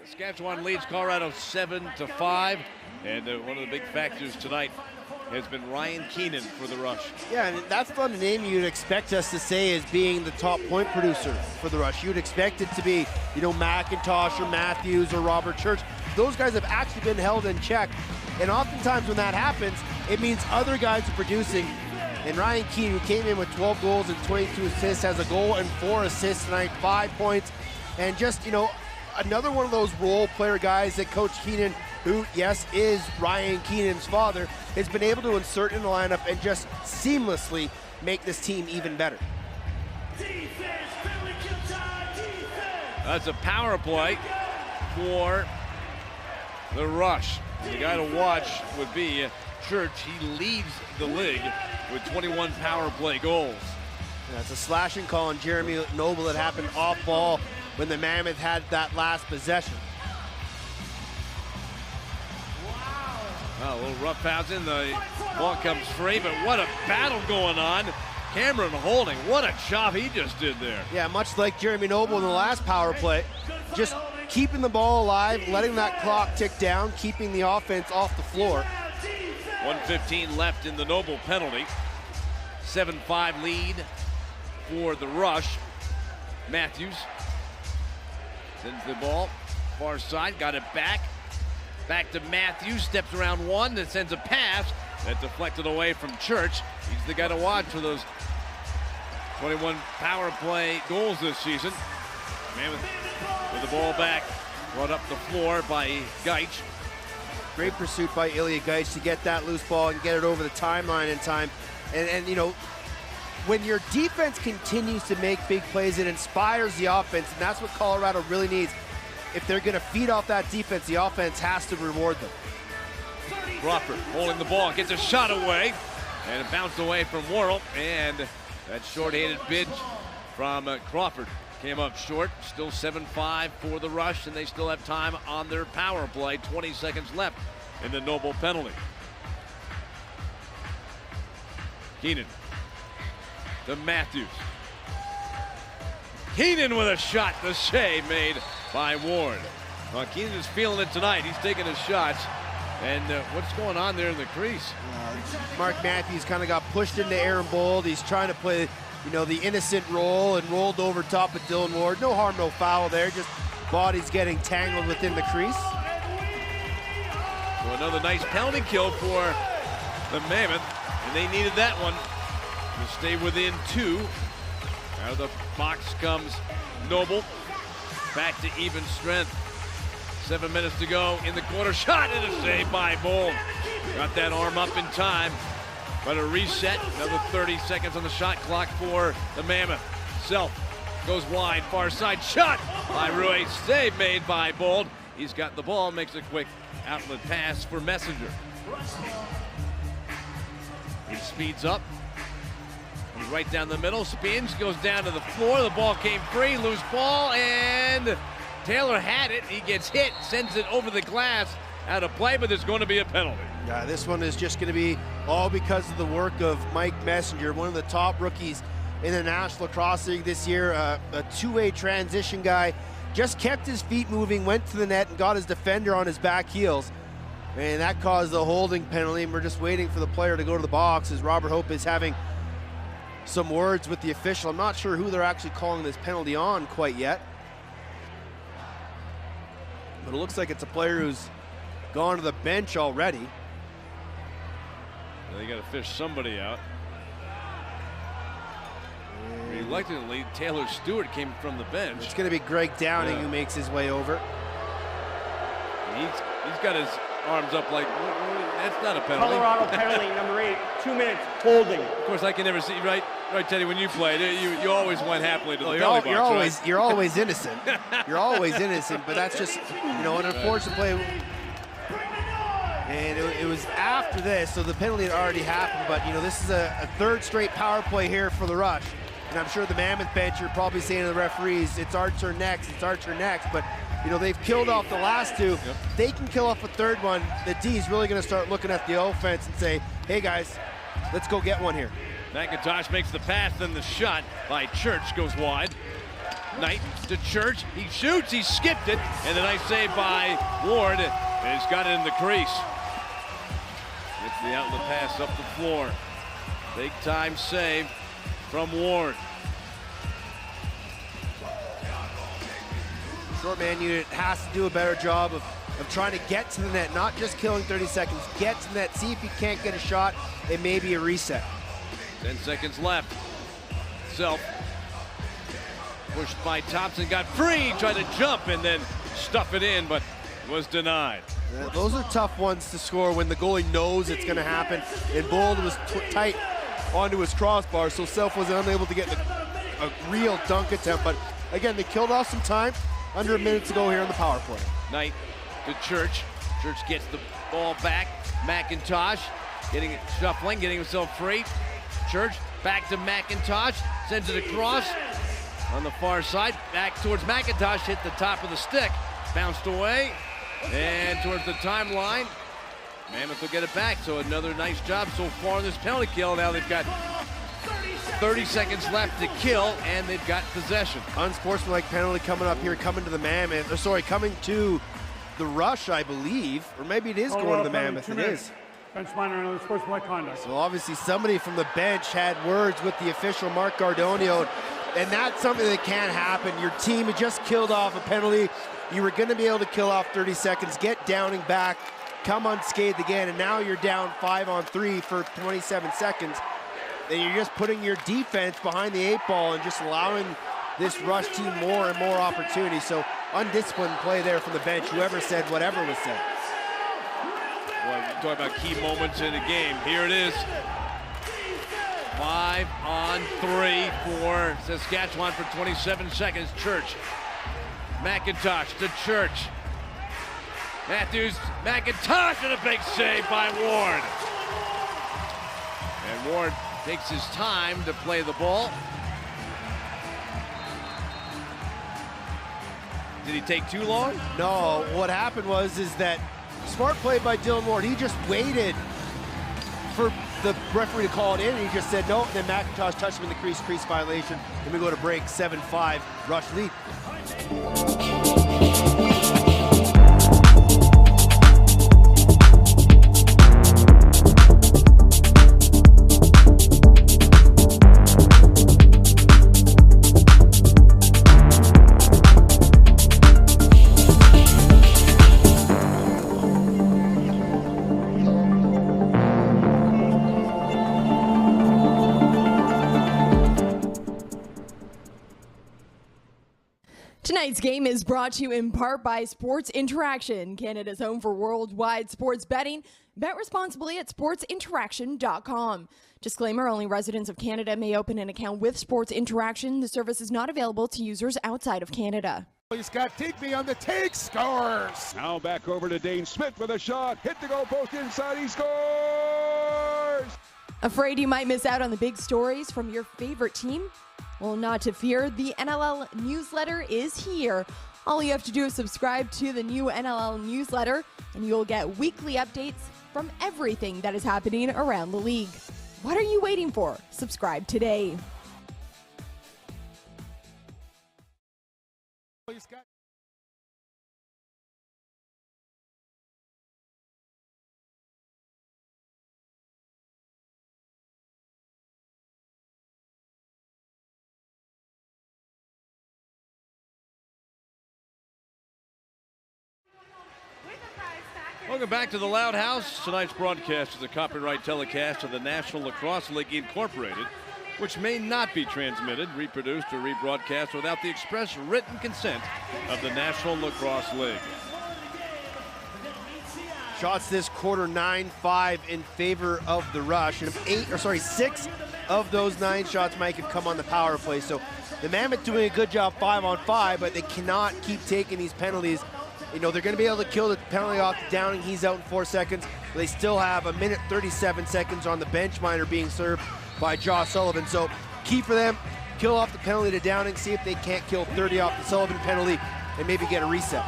Speaker 1: Saskatchewan leads Colorado 7-5, and one of the big factors tonight has been Ryan Keenan for the Rush.
Speaker 2: Yeah, and that's not a name you'd expect us to say as being the top point producer for the Rush. You'd expect it to be, you know, McIntosh or Matthews or Robert Church. Those guys have actually been held in check, and oftentimes when that happens, it means other guys are producing. And Ryan Keenan, who came in with 12 goals and 22 assists, has a goal and 4 assists tonight, 5 points, and just, you know, another one of those role player guys that Coach Keenan, who, yes, is Ryan Keenan's father, has been able to insert in the lineup and just seamlessly make this team even better.
Speaker 1: That's a power play for the Rush. The guy to watch would be Church. He leads the league with 21 power play goals.
Speaker 2: Yeah, it's a slashing call on Jeremy Noble that happened off ball when the Mammoth had that last possession.
Speaker 1: Wow, a little roughhousing. The ball comes free, but what a battle going on. Cameron Holding, what a job he just did there.
Speaker 2: Yeah, much like Jeremy Noble in the last power play, just keeping the ball alive, letting that clock tick down, keeping the offense off the floor.
Speaker 1: 1:15 left in the Noble penalty. 7-5 lead for the Rush. Matthews sends the ball far side, got it back to Matthews, steps around one, that sends a pass that deflected away from Church. He's the guy to watch for those 21 power play goals this season. Mammoth with the ball back, brought up the floor by Geitch.
Speaker 2: Great pursuit by Ilya Geitch to get that loose ball and get it over the timeline in time. And you know, when your defense continues to make big plays, it inspires the offense, and that's what Colorado really needs. If they're going to feed off that defense, the offense has to reward them.
Speaker 1: Crawford holding the ball, gets a shot away, and it bounced away from Worrell, and that short-handed bid from Crawford came up short. Still 7-5 for the Rush, and they still have time on their power play. 20 seconds left in the Noble penalty. Keenan to Matthews. Keenan with a shot, the save made by Ward. Keenan is feeling it tonight. He's taking his shots. And what's going on there in the crease?
Speaker 2: Mark Matthews kind of got pushed into Aaron Bold. He's trying to play the innocent roll and rolled over top of Dylan Ward. No harm, no foul there. Just bodies getting tangled within the crease.
Speaker 1: So another nice penalty kill for the Mammoth, and they needed that one to stay within 2. Out of the box comes Noble. Back to even strength. 7 minutes to go in the quarter. Shot and a save by Bold. Got that arm up in time. But a reset. Another 30 seconds on the shot clock for the Mammoth. Self goes wide. Far side shot by Rui. Save made by Bold. He's got the ball. Makes a quick outlet pass for Messenger. He speeds up. He's right down the middle. Spins. Goes down to the floor. The ball came free. Loose ball. And Taylor had it. He gets hit. Sends it over the glass. Out of play, but there's going to be a penalty.
Speaker 2: Yeah, this one is just going to be all because of the work of Mike Messenger, one of the top rookies in the National Lacrosse League this year, a two-way transition guy. Just kept his feet moving, went to the net, and got his defender on his back heels. And that caused the holding penalty, and we're just waiting for the player to go to the box as Robert Hope is having some words with the official. I'm not sure who they're actually calling this penalty on quite yet. But it looks like it's a player who's gone to the bench already.
Speaker 1: They got to fish somebody out. Reluctantly, Taylor Stewart came from the bench.
Speaker 2: It's going to be Greg Downing who makes his way over.
Speaker 1: He's got his arms up like, that's not a penalty.
Speaker 8: Colorado penalty number 8, 2 minutes, holding.
Speaker 1: Of course, I can never see, right, Teddy, when you played, you always went happily to the penalty box,
Speaker 2: you're always innocent. You're always innocent, but that's just, an unfortunate play. And it was after this, so the penalty had already happened, but this is a third straight power play here for the Rush. And I'm sure the Mammoth bench are probably saying to the referees, it's our turn next, it's our turn next. But they've killed off the last 2. Yep. They can kill off a third one. The D's really going to start looking at the offense and say, hey guys, let's go get one here.
Speaker 1: McIntosh makes the pass, then the shot by Church goes wide. Knight to Church, he shoots, he skipped it, and a nice save by Ward, and he's got it in the crease. Gets the outlet pass up the floor. Big time save from Ward.
Speaker 2: Short man unit has to do a better job of trying to get to the net, not just killing 30 seconds. Get to the net, see if you can't get a shot, it may be a reset.
Speaker 1: 10 seconds left. Self pushed by Thompson, got free, tried to jump and then stuff it in, but was denied.
Speaker 2: Yeah, those are tough ones to score when the goalie knows it's going to happen. And Bold was tight onto his crossbar, so Self was unable to get a real dunk attempt. But again, they killed off some time. Under a minute to go here on the power play.
Speaker 1: Knight to Church. Church gets the ball back. McIntosh getting it, shuffling, getting himself free. Church back to McIntosh, sends it across on the far side, back towards McIntosh, hit the top of the stick, bounced away, and towards the timeline. Mammoth will get it back, so another nice job so far in this penalty kill. Now they've got 30 seconds left to kill, and they've got possession.
Speaker 2: Unsportsmanlike penalty coming up here, coming to the Mammoth, coming to the Rush, I believe, or maybe it is going to the Mammoth. It is.
Speaker 5: Bench minor and unsportsmanlike conduct.
Speaker 2: So obviously somebody from the bench had words with the official, Mark Gardonio, and that's something that can't happen. Your team had just killed off a penalty. You were going to be able to kill off 30 seconds, get Downing back, come unscathed again, and now you're down 5-on-3 for 27 seconds. Then you're just putting your defense behind the 8 ball and just allowing this Rush team more and more opportunities. So undisciplined play there from the bench, whoever said whatever was said.
Speaker 1: Well, talking about key moments in the game. Here it is. 5-on-3 for Saskatchewan for 27 seconds. Church. McIntosh to Church. Matthews, McIntosh, and a big save by Ward. And Ward takes his time to play the ball. Did he take too long?
Speaker 2: No, what happened is that smart play by Dylan Ward. He just waited for the referee to call it in, and he just said no. And then McIntosh touched him in the crease violation. Then we go to break, 7-5, Rush lead.
Speaker 4: Tonight's game is brought to you in part by Sports Interaction, Canada's home for worldwide sports betting. Bet responsibly at sportsinteraction.com. Disclaimer, only residents of Canada may open an account with Sports Interaction. The service is not available to users outside of Canada.
Speaker 5: He's got Digby on the take, scores! Now back over to Dane Smith with a shot, hit the goal post inside, he scores!
Speaker 4: Afraid you might miss out on the big stories from your favorite team? Well, not to fear, the NLL newsletter is here. All you have to do is subscribe to the new NLL newsletter, and you'll get weekly updates from everything that is happening around the league. What are you waiting for? Subscribe today.
Speaker 1: Welcome back to the Loud House. Tonight's broadcast is a copyright telecast of the National Lacrosse League Incorporated, which may not be transmitted, reproduced, or rebroadcast without the express written consent of the National Lacrosse League.
Speaker 2: Shots this quarter 9-5 in favor of the Rush. And 6 of those 9 shots, Mike, have come on the power play. So the Mammoth doing a good job 5-on-5, but they cannot keep taking these penalties. You know, they're going to be able to kill the penalty off to Downing. He's out in 4 seconds. They still have 1:37 seconds on the bench. Minor being served by Josh Sullivan. So key for them, kill off the penalty to Downing, see if they can't kill 30 off the Sullivan penalty and maybe get a reset.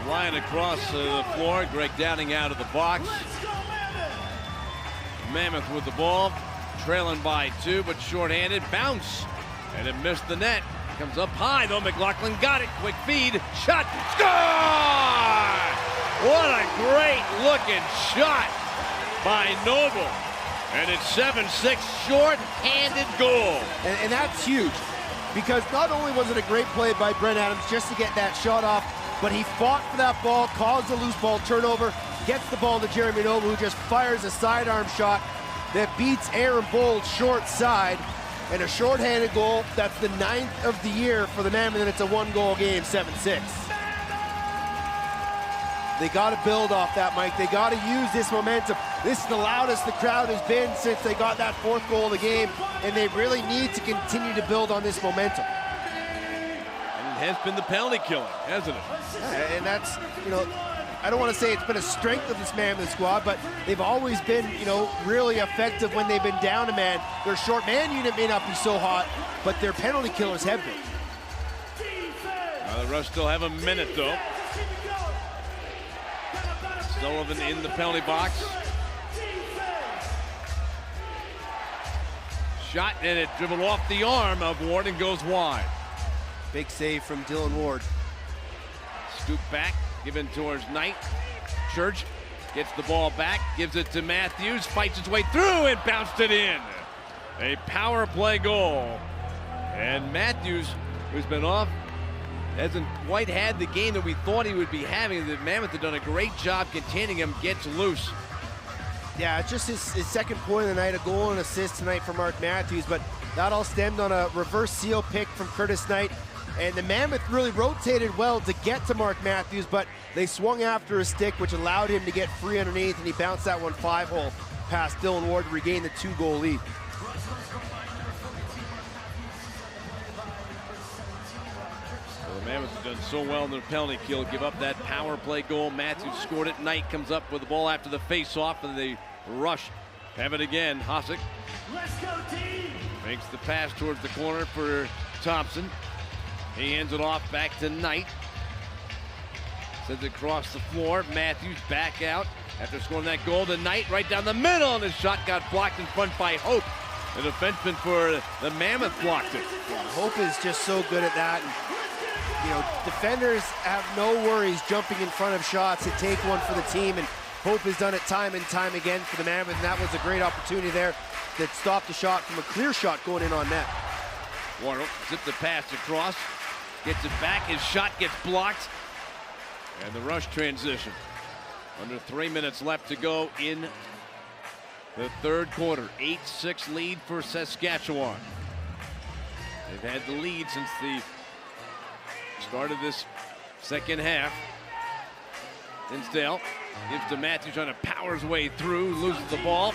Speaker 1: Flying across the floor, Greg Downing out of the box. Mammoth with the ball, trailing by 2, but shorthanded. Bounce, and it missed the net. Comes up high, though. McLaughlin got it. Quick feed. Shot. Score! What a great-looking shot by Noble. And it's 7-6 short-handed goal.
Speaker 2: And that's huge, because not only was it a great play by Brent Adams just to get that shot off, but he fought for that ball, caused a loose ball turnover, gets the ball to Jeremy Noble, who just fires a sidearm shot that beats Aaron Bold short side. And a shorthanded goal, that's the 9th of the year for the Mammoth, and it's a 1-goal game, 7-6. They got to build off that, Mike. They got to use this momentum. This is the loudest the crowd has been since they got that 4th goal of the game, and they really need to continue to build on this momentum.
Speaker 1: And it has been the penalty killing, hasn't it?
Speaker 2: Yeah, and that's, you know, I don't want to say it's been a strength of this Mammoth squad, but they've always been, you know, really effective when they've been down a man. Their short man unit may not be so hot, but their penalty killers have been.
Speaker 1: The Rush still have a minute, though. Sullivan in the penalty box. Shot, and it dribbled off the arm of Ward and goes wide.
Speaker 2: Big save from Dylan Ward.
Speaker 1: Scoop back. Given towards Knight. Church gets the ball back, gives it to Matthews, fights his way through and bounced it in. A power play goal. And Matthews, who's been off, hasn't quite had the game that we thought he would be having. The Mammoth have done a great job containing him, gets loose.
Speaker 2: Yeah, it's just his second point of the night, a goal and assist tonight for Mark Matthews, but that all stemmed on a reverse seal pick from Curtis Knight. And the Mammoth really rotated well to get to Mark Matthews, but they swung after a stick, which allowed him to get free underneath, and he bounced that one 5-hole past Dylan Ward to regain the 2-goal lead.
Speaker 1: Well, the Mammoth have done so well in their penalty kill, give up that power play goal. Matthews scored it. Knight comes up with the ball after the face-off, and the Rush have it again. Hosick makes the pass towards the corner for Thompson. He hands it off back to Knight. Sends it across the floor. Matthews back out after scoring that goal to Knight right down the middle, and his shot got blocked in front by Hope. The defenseman for the Mammoth blocked it.
Speaker 2: Yeah, Hope is just so good at that. And, you know, defenders have no worries jumping in front of shots to take one for the team, and Hope has done it time and time again for the Mammoth, and that was a great opportunity there that stopped the shot from a clear shot going in on net.
Speaker 1: Wardle zipped the pass across. Gets it back, his shot gets blocked, and the Rush transition. Under 3 minutes left to go in the 3rd quarter. 8-6 lead for Saskatchewan. They've had the lead since the started this second half. Tinsdale gives to Matthews, trying to power his way through, loses the ball.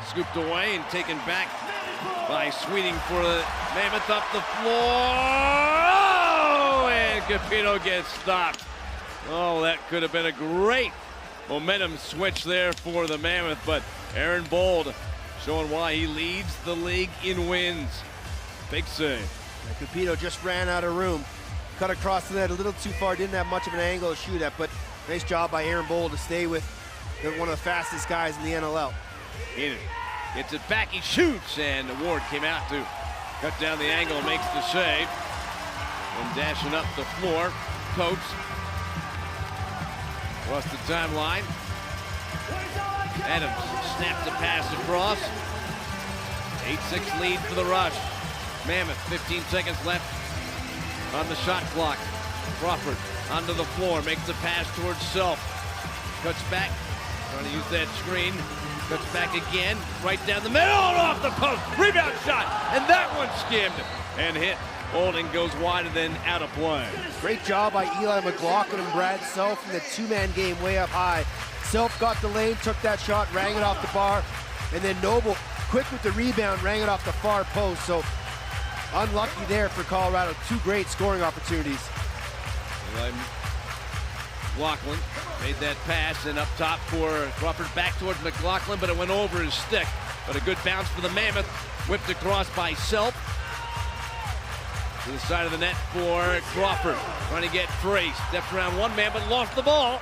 Speaker 1: Scooped away and taken back by Sweeting for the Mammoth up the floor. Oh, and Capito gets stopped. Oh, that could have been a great momentum switch there for the Mammoth, but Aaron Bold showing why he leads the league in wins. Big save.
Speaker 2: Capito just ran out of room. Cut across the net a little too far, didn't have much of an angle to shoot at, but nice job by Aaron Bold to stay with one of the fastest guys in the NLL.
Speaker 1: In it. Gets it back, he shoots, and Ward came out to cut down the angle and makes the save. And dashing up the floor, Coates. Across the timeline. Adams snapped the pass across. 8-6 lead for the Rush. Mammoth, 15 seconds left on the shot clock. Crawford onto the floor, makes the pass towards Self. Cuts back, trying to use that screen. Cuts back again, right down the middle and off the post. Rebound shot, and that one skimmed and hit. Holding goes wide and then out of play.
Speaker 2: Great job by Eli McLaughlin and Brad Self in the two-man game way up high. Self got the lane, took that shot, rang it off the bar, and then Noble, quick with the rebound, rang it off the far post. So unlucky there for Colorado. Two great scoring opportunities.
Speaker 1: Eli McLaughlin made that pass, and up top for Crawford, back towards McLaughlin, but it went over his stick. But a good bounce for the Mammoth, whipped across by Self. To the side of the net for Crawford, trying to get free. Stepped around one man, but lost the ball.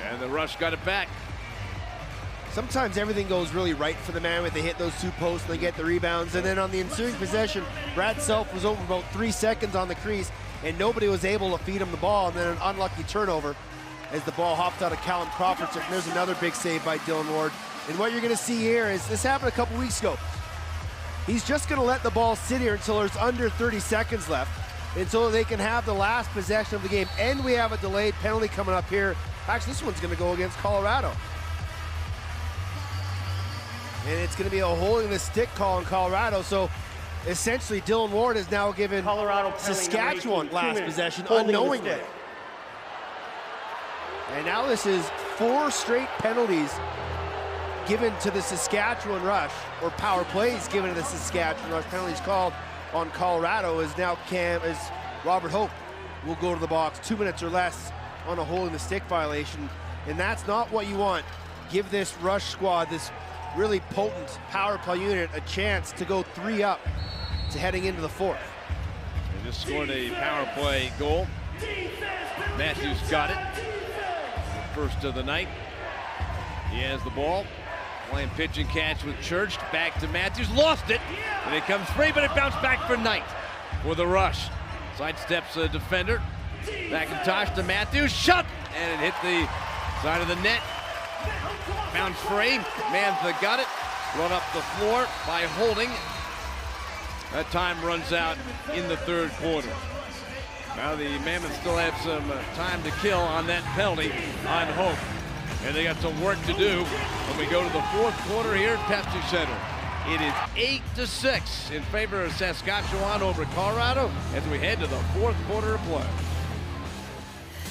Speaker 1: And the Rush got it back.
Speaker 2: Sometimes everything goes really right for the Mammoth. They hit those two posts, and they get the rebounds. And then on the ensuing possession, Brad Self was over about 3 seconds on the crease, and nobody was able to feed him the ball. And then an unlucky turnover as the ball hopped out of Callum Crawford. So there's another big save by Dylan Ward. And what you're going to see here is this happened a couple weeks ago. He's just going to let the ball sit here until there's under 30 seconds left, until they can have the last possession of the game. And we have a delayed penalty coming up here. Actually, this one's going to go against Colorado. And it's going to be a holding the stick call in Colorado. So essentially, Dylan Ward has now given
Speaker 8: Colorado
Speaker 2: Saskatchewan last possession unknowingly. And now this is 4 straight penalties given to the Saskatchewan Rush, or power plays given to the Saskatchewan Rush. Penalties called on Colorado as now Robert Hope will go to the box 2 minutes or less on a holding the stick violation. And that's not what you want. Give this Rush squad, this really potent power play unit, a chance to go 3 up to heading into the 4th.
Speaker 1: They just scored a power play goal. Matthews got it. The first of the night. He has the ball. Playing pitch and catch with Church. Back to Matthews. Lost it. And it comes free, but it bounced back for Knight for the Rush. Sidesteps a defender. McIntosh to Matthews. Shot! And it hit the side of the net. Bounce free. Mantha got it. Run up the floor by Holding. That time runs out in the 3rd quarter. Now the Mammoth still have some time to kill on that penalty on Hope. And they got some work to do when we go to the 4th quarter here at Pepsi Center. It is 8-6 in favor of Saskatchewan over Colorado as we head to the 4th quarter of play.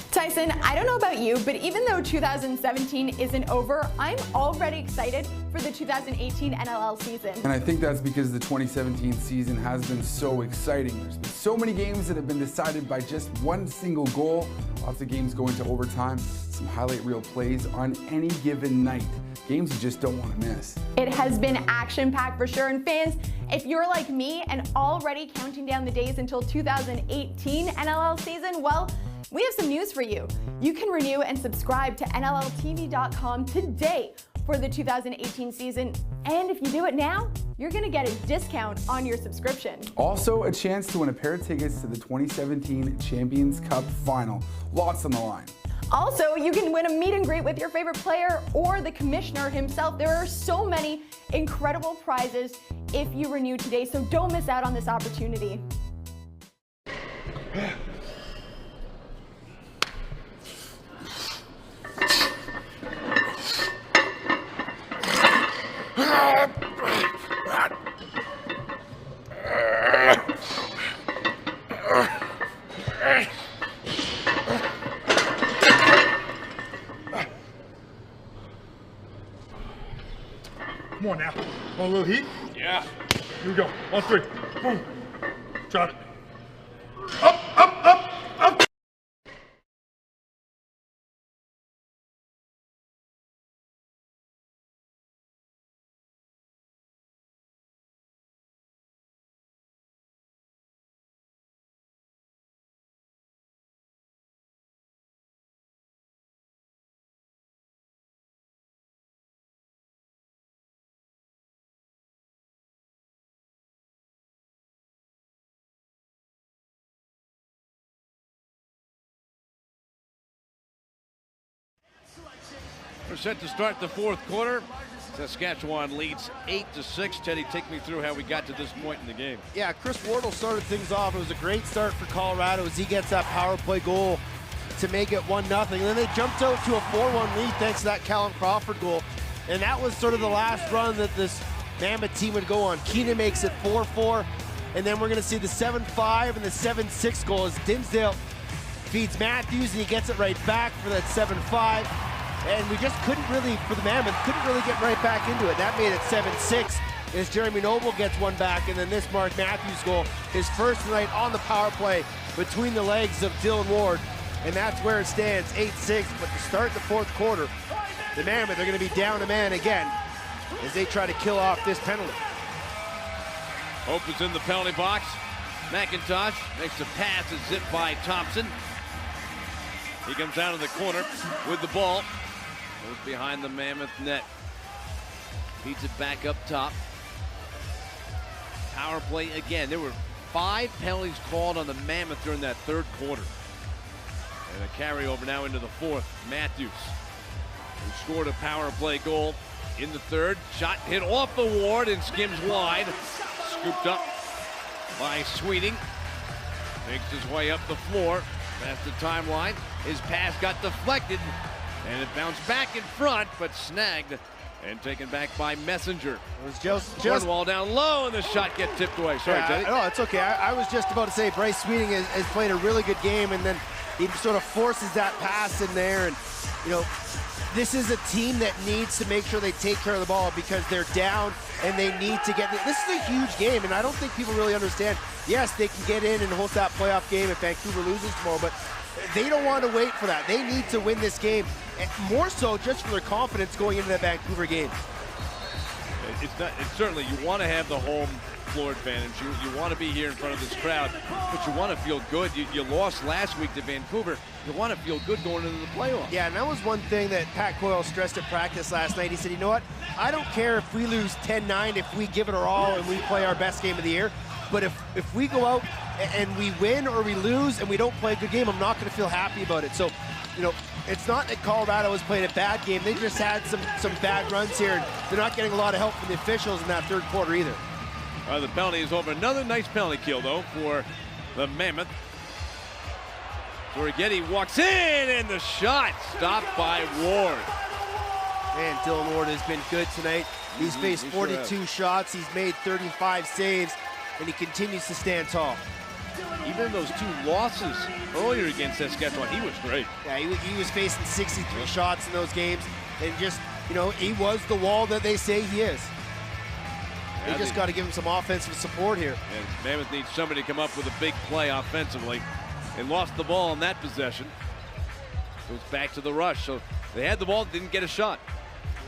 Speaker 4: Tyson, I don't know about you, but even though 2017 isn't over, I'm already excited for the 2018 NLL season.
Speaker 3: And I think that's because the 2017 season has been so exciting. There's been so many games that have been decided by just one single goal. Lots of games go into overtime, some highlight reel plays on any given night. Games you just don't want to miss.
Speaker 4: It has been action-packed for sure, and fans, if you're like me and already counting down the days until 2018 NLL season, well, we have some news for you. You can renew and subscribe to NLLTV.com today for the 2018 season. And if you do it now, you're gonna get a discount on your subscription.
Speaker 3: Also, a chance to win a pair of tickets to the 2017 Champions Cup Final. Lots on the line.
Speaker 4: Also, you can win a meet and greet with your favorite player or the commissioner himself. There are so many incredible prizes if you renew today, so don't miss out on this opportunity.
Speaker 19: Come on now. Want a little heat? Yeah. Here we go. On 3. Boom. Drop it. Up, up, up, up.
Speaker 1: We're set to start the fourth quarter. Saskatchewan leads 8-6. Teddy, take me through how we got to this point in the game.
Speaker 2: Yeah, Chris Wardle started things off. It was a great start for Colorado as he gets that power play goal to make it 1-0. And then they jumped out to a 4-1 lead thanks to that Callum Crawford goal. And that was sort of the last run that this Mammoth team would go on. Keenan makes it 4-4. And then we're going to see the 7-5 and the 7-6 goal as Dinsdale feeds Matthews and he gets it right back for that 7-5. And we just couldn't really, for the Mammoth, couldn't really get right back into it. That made it 7-6 as Jeremy Noble gets one back. And then this Mark Matthews goal, his first tonight on the power play between the legs of Dylan Ward. And that's where it stands, 8-6. But to start the fourth quarter, the Mammoth are going to be down a man again as they try to kill off this penalty.
Speaker 1: Hope is in the penalty box. McIntosh makes a pass. It's zipped by Thompson. He comes out of the corner with the ball. Goes behind the Mammoth net. Feeds it back up top. Power play again. There were 5 penalties called on the Mammoth during that third quarter. And a carryover now into the fourth. Matthews, who scored a power play goal in the third. Shot hit off the Ward and skims wide. Scooped up by Sweeting. Makes his way up the floor. Past the timeline. His pass got deflected. And it bounced back in front, but snagged and taken back by Messenger.
Speaker 2: It was just
Speaker 1: Cornwall down low, and the shot gets tipped away. Sorry, Teddy.
Speaker 2: No, it's okay. I was just about to say Bryce Sweeting has played a really good game, and then he sort of forces that pass in there. And, you know, this is a team that needs to make sure they take care of the ball because they're down and they need to get. This is a huge game, and I don't think people really understand. Yes, they can get in and host that playoff game if Vancouver loses tomorrow, but they don't want to wait for that. They need to win this game, and more so just for their confidence going into that Vancouver game.
Speaker 1: It's certainly, you want to have the home floor advantage. You want to be here in front of this crowd, but you want to feel good. You lost last week to Vancouver. You want to feel good going into the playoffs.
Speaker 2: Yeah, and that was one thing that Pat Coyle stressed at practice last night. He said, you know what? I don't care if we lose 10-9, if we give it our all and we play our best game of the year. But if we go out and we win or we lose and we don't play a good game, I'm not going to feel happy about it. So, you know, it's not that Colorado has played a bad game. They just had some bad runs here, and they're not getting a lot of help from the officials in that third quarter either.
Speaker 1: The penalty is over. Another nice penalty kill, though, for the Mammoth. Torrigetti walks in, and the shot stopped by Ward.
Speaker 2: Man, Dylan Ward has been good tonight. He's faced 42 shots. He's made 35 saves, and he continues to stand tall.
Speaker 1: Even those 2 losses earlier against Saskatchewan, he was great.
Speaker 2: Yeah, he was facing 63 shots in those games, and just, you know, he was the wall that they say he is. They just got to give him some offensive support here.
Speaker 1: And Mammoth needs somebody to come up with a big play offensively. They lost the ball on that possession. Goes back to the rush. So they had the ball, didn't get a shot.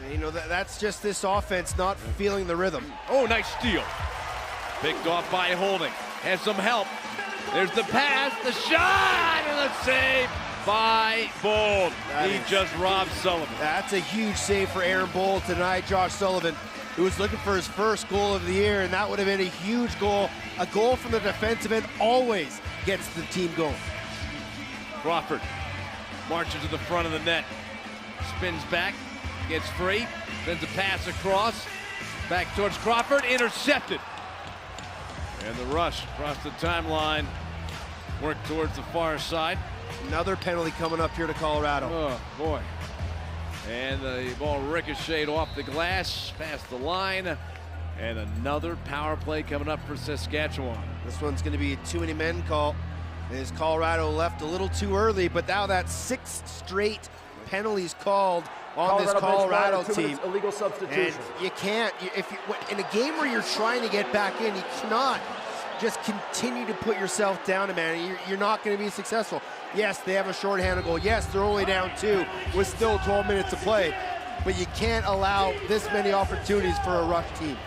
Speaker 2: You know, that's just this offense not feeling the rhythm.
Speaker 1: Oh, nice steal. Picked off by Holding. Has some help. There's the pass, the shot, and the save by Bold. He just robbed Sullivan.
Speaker 2: That's a huge save for Aaron Bold tonight. Josh Sullivan, who was looking for his first goal of the year, and that would have been a huge goal. A goal from the defensive end always gets the team going.
Speaker 1: Crawford marches to the front of the net, spins back, gets free, sends a pass across, back towards Crawford, intercepted. And the rush across the timeline, work towards the far side.
Speaker 2: Another penalty coming up here to Colorado.
Speaker 1: Oh, boy. And the ball ricocheted off the glass, past the line. And another power play coming up for Saskatchewan.
Speaker 2: This one's going to be a too many men call. As Colorado left a little too early, but now that's 6th straight penalties called on this Colorado team.
Speaker 20: Illegal substitution.
Speaker 2: And you can't, if you, in a game where you're trying to get back in, you cannot just continue to put yourself down, man. You're not going to be successful. Yes, they have a shorthanded goal. Yes, they're only down 2 with still 12 minutes to play. But you can't allow this many opportunities for a Rush team.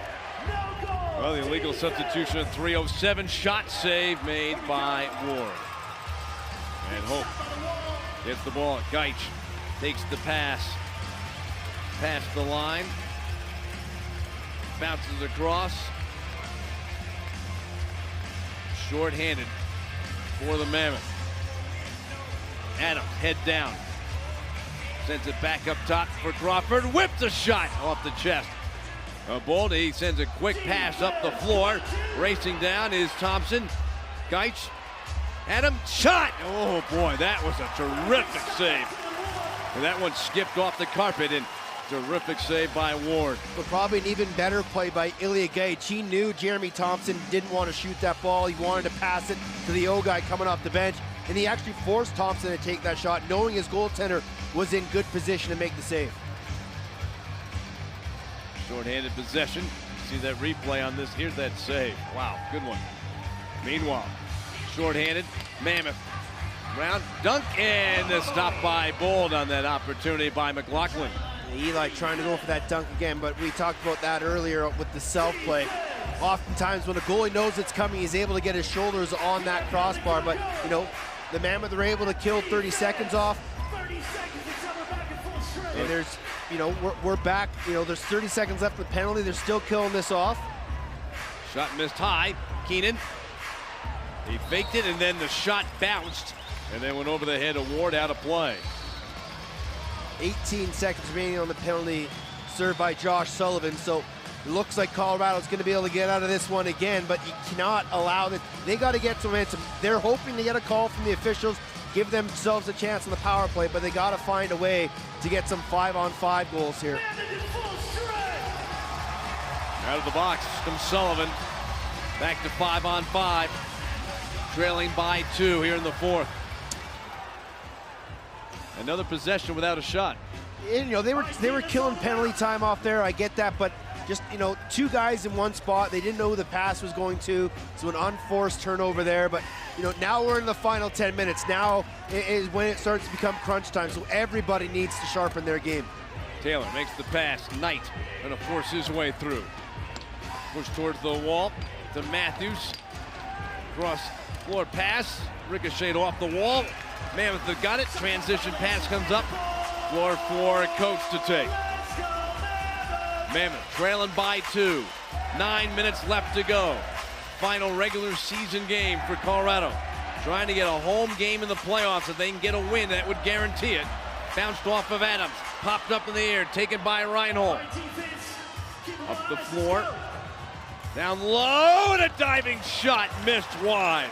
Speaker 1: Well, the illegal substitution at 3:07, shot save made by Ward. And Hope gets the ball. Geich takes the pass. Past the line. Bounces across. Short-handed for the Mammoth. Adams, head down. Sends it back up top for Crawford. Whips a shot off the chest. Boldy, he sends a quick pass up the floor. Racing down is Thompson. Geich. Adams, shot! Oh boy, that was a terrific save. And that one skipped off the carpet, and terrific save by Ward.
Speaker 2: But probably an even better play by Ilya Geich. He knew Jeremy Thompson didn't want to shoot that ball. He wanted to pass it to the O guy coming off the bench. And he actually forced Thompson to take that shot, knowing his goaltender was in good position to make the save.
Speaker 1: Short-handed possession. See that replay on this. Here's that save. Wow, good one. Meanwhile, short-handed, Mammoth. Round dunk, and the stop by Bold on that opportunity by McLaughlin.
Speaker 2: Eli trying to go for that dunk again, but we talked about that earlier with the self-play. Oftentimes when a goalie knows it's coming, he's able to get his shoulders on that crossbar, but you know, the Mammoth are able to kill 30 seconds off. And there's, you know, we're back, you know, there's 30 seconds left of the penalty. They're still killing this off.
Speaker 1: Shot missed high. Keenan. He faked it, and then the shot bounced, and then went over the head of Ward, out of play.
Speaker 2: 18 seconds remaining on the penalty served by Josh Sullivan. So it looks like Colorado's going to be able to get out of this one again, but you cannot allow that. They got to get some momentum. They're hoping to get a call from the officials, give themselves a chance on the power play, but they got to find a way to get some 5-on-5 goals here.
Speaker 1: Out of the box comes Sullivan. Back to 5-on-5. Trailing by 2 here in the fourth. Another possession without a shot.
Speaker 2: And, you know, they were killing penalty time off there. I get that, but just, you know, 2 guys in one spot. They didn't know who the pass was going to, so an unforced turnover there. But, you know, now we're in the final 10 minutes. Now is when it starts to become crunch time, so everybody needs to sharpen their game.
Speaker 1: Taylor makes the pass. Knight going to force his way through. Push towards the wall to Matthews. Cross floor pass. Ricocheted off the wall. Mammoth have got it. Transition pass comes up. Floor for Coach to take. Mammoth trailing by 2. 9 minutes left to go. Final regular season game for Colorado. Trying to get a home game in the playoffs. If they can get a win, that would guarantee it. Bounced off of Adams. Popped up in the air. Taken by Reinhold. Up the floor. Down low, and a diving shot missed wide.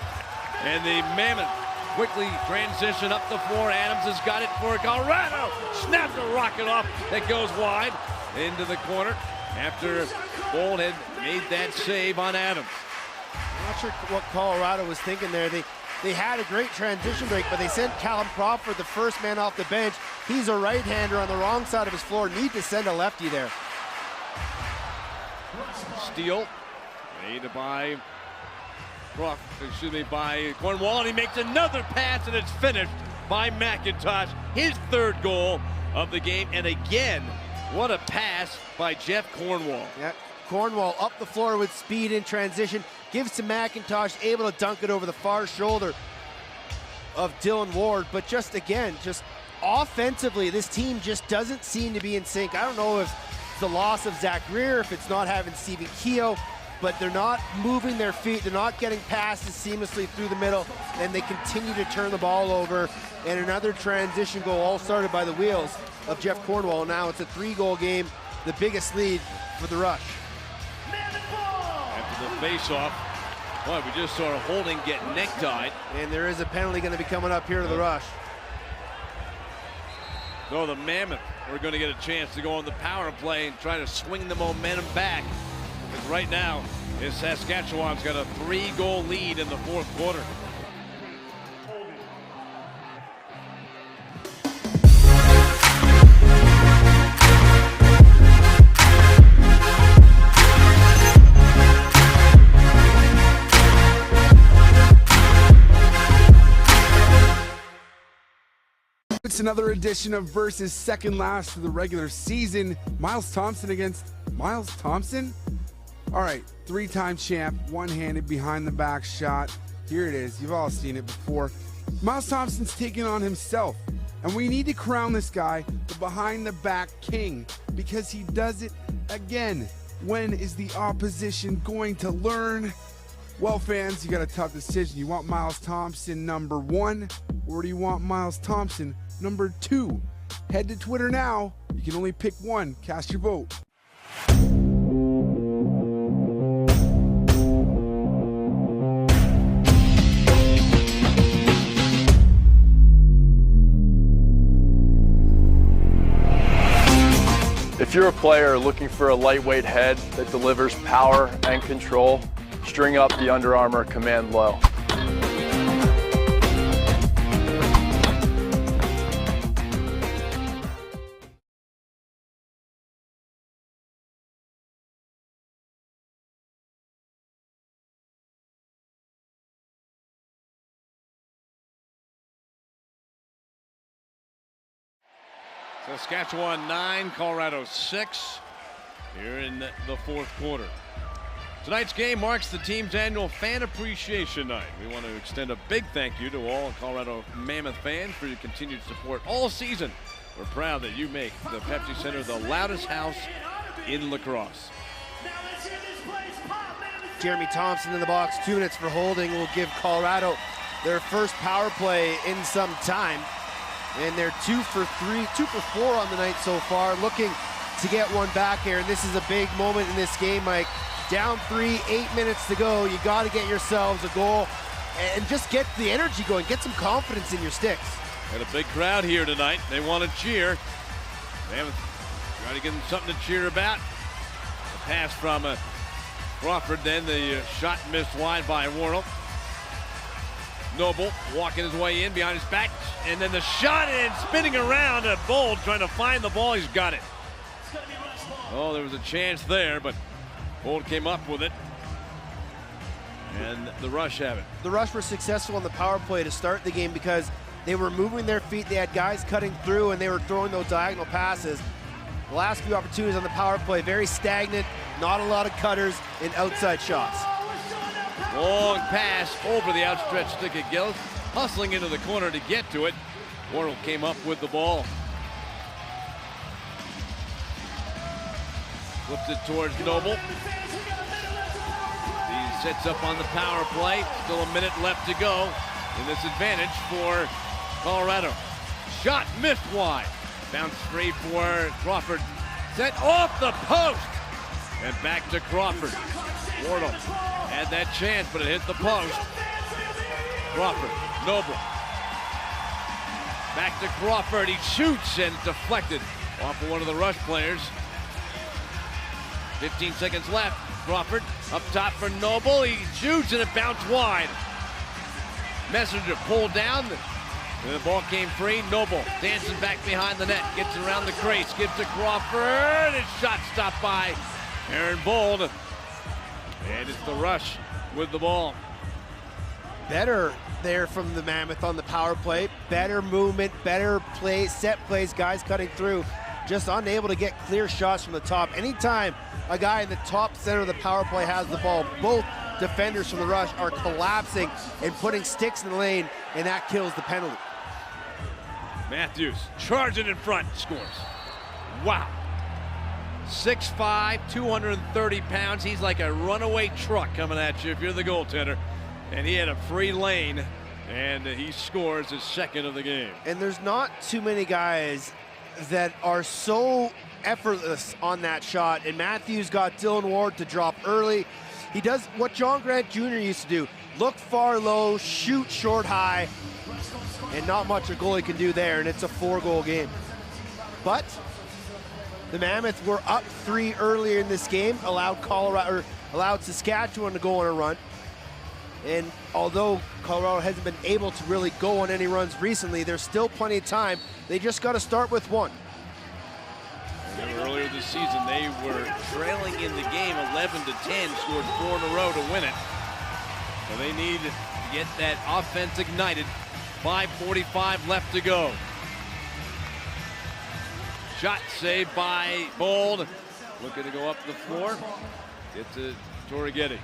Speaker 1: And the Mammoth quickly transition up the floor. Adams has got it for Colorado. Snapped a rocket off that goes wide into the corner after Bold had made that save on Adams.
Speaker 2: I'm not sure what Colorado was thinking there. They had a great transition break, but they sent Callum Crawford, the first man off the bench. He's a right-hander on the wrong side of his floor. Need to send a lefty there.
Speaker 1: Steal made by by Cornwall, and he makes another pass, and it's finished by McIntosh. His 3rd goal of the game, and again, what a pass by Jeff Cornwall.
Speaker 2: Yeah, Cornwall up the floor with speed in transition, gives to McIntosh, able to dunk it over the far shoulder of Dylan Ward. But just again, just offensively, this team just doesn't seem to be in sync. I don't know if it's the loss of Zach Greer, if it's not having Stephen Keogh, but they're not moving their feet. They're not getting passes seamlessly through the middle, and they continue to turn the ball over. And another transition goal, all started by the wheels of Jeff Cornwall. Now it's a 3-goal game, the biggest lead for the Rush.
Speaker 1: After the face-off, boy, we just saw Holding get necktied.
Speaker 2: And there is a penalty going to be coming up here to the Rush.
Speaker 1: So the Mammoth are going to get a chance to go on the power play and try to swing the momentum back. Because right now, Saskatchewan's got a 3-goal lead in the fourth quarter.
Speaker 3: It's another edition of Versus, second last of the regular season. Miles Thompson against Miles Thompson? All right, three-time champ, one-handed behind the back shot. Here it is. You've all seen it before. Miles Thompson's taking on himself, and we need to crown this guy the behind the back king because he does it again. When is the opposition going to learn? Well, fans, you got a tough decision. You want Miles Thompson number 1, or do you want Miles Thompson number 2? Head to Twitter now. You can only pick one. Cast your vote.
Speaker 10: If you're a player looking for a lightweight head that delivers power and control, string up the Under Armour Command Low.
Speaker 1: Saskatchewan 9, Colorado 6 here in the fourth quarter. Tonight's game marks the team's annual Fan Appreciation Night. We want to extend a big thank you to all Colorado Mammoth fans for your continued support all season. We're proud that you make the Pepsi Center the loudest house in lacrosse.
Speaker 2: Jeremy Thompson in the box, 2 minutes for holding, will give Colorado their first power play in some time. And they're 2 for 4 on the night so far, looking to get one back here. And this is a big moment in this game, Mike. Down 3, 8 minutes to go. You got to get yourselves a goal and just get the energy going. Get some confidence in your sticks.
Speaker 1: Got a big crowd here tonight. They want to cheer. They haven't tried to give them something to cheer about. A pass from Crawford, then the shot missed wide by Wardle. Noble walking his way in behind his back, and then the shot and spinning around at Bold trying to find the ball. He's got it. Oh, there was a chance there, but Bold came up with it, and the Rush have it.
Speaker 2: The Rush were successful on the power play to start the game because they were moving their feet. They had guys cutting through, and they were throwing those diagonal passes. The last few opportunities on the power play, very stagnant, not a lot of cutters and outside shots.
Speaker 1: Long pass over the outstretched stick of Gillis, hustling into the corner to get to it. Wardle came up with the ball. Flips it towards Noble. He sets up on the power play. Still a minute left to go in this advantage for Colorado. Shot missed wide. Bounce straight for Crawford. Set off the post. And back to Crawford. Wardle had that chance, but it hit the post. Crawford, Noble. Back to Crawford. He shoots and deflected off of one of the Rush players. 15 seconds left. Crawford up top for Noble. He shoots and it bounced wide. Messenger pulled down. And the ball came free. Noble dancing back behind the net. Gets around the crease. Gives to Crawford. His shot stopped by Aaron Bold. And it's the Rush with the ball.
Speaker 2: Better there from the Mammoth on the power play. Better movement, better play, set plays, guys cutting through. Just unable to get clear shots from the top. Anytime a guy in the top center of the power play has the ball, both defenders from the Rush are collapsing and putting sticks in the lane, and that kills the penalty.
Speaker 1: Matthews charging in front, scores. Wow. 6'5", 230 pounds. He's like a runaway truck coming at you if you're the goaltender. And he had a free lane, and he scores his second of the game.
Speaker 2: And there's not too many guys that are so effortless on that shot. And Matthews got Dylan Ward to drop early. He does what John Grant Jr. used to do. Look far low, shoot short high, and not much a goalie can do there, and it's a 4-goal game. But the Mammoth were up 3 earlier in this game, allowed Saskatchewan to go on a run. And although Colorado hasn't been able to really go on any runs recently, there's still plenty of time. They just got to start with one.
Speaker 1: Earlier this season, they were trailing in the game 11-10, scored 4 in a row to win it. So they need to get that offense ignited. 5:45 left to go. Shot saved by Bold. Looking to go up the floor. It's a Torrigetti.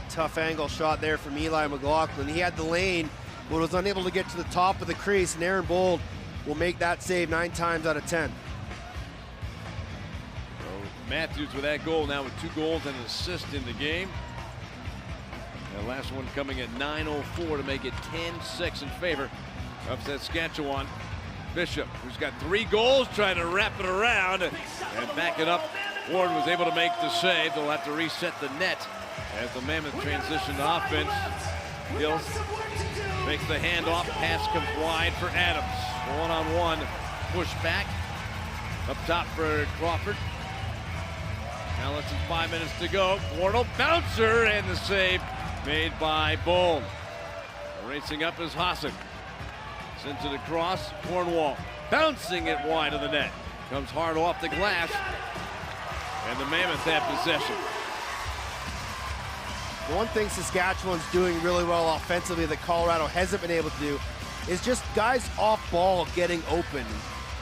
Speaker 2: Tough angle shot there from Eli McLaughlin. He had the lane, but was unable to get to the top of the crease, and Aaron Bold will make that save 9 times out of 10.
Speaker 1: So Matthews with that goal now with 2 goals and an assist in the game. The last one coming at 9:04 to make it 10-6 in favor of Saskatchewan. Bishop, who's got 3 goals, trying to wrap it around and back it up. Ward was able to make the save. They'll have to reset the net as the Mammoth transition to offense. Gills makes the handoff. Pass comes wide for Adams. 1-on-1 push back. Up top for Crawford. Now less than 5 minutes to go. Wardle bouncer and the save made by Bold. Racing up is Hasek. Sends it across. Cornwall bouncing it wide of the net. Comes hard off the glass. And the Mammoth have possession.
Speaker 2: The one thing Saskatchewan's doing really well offensively that Colorado hasn't been able to do is just guys off ball getting open.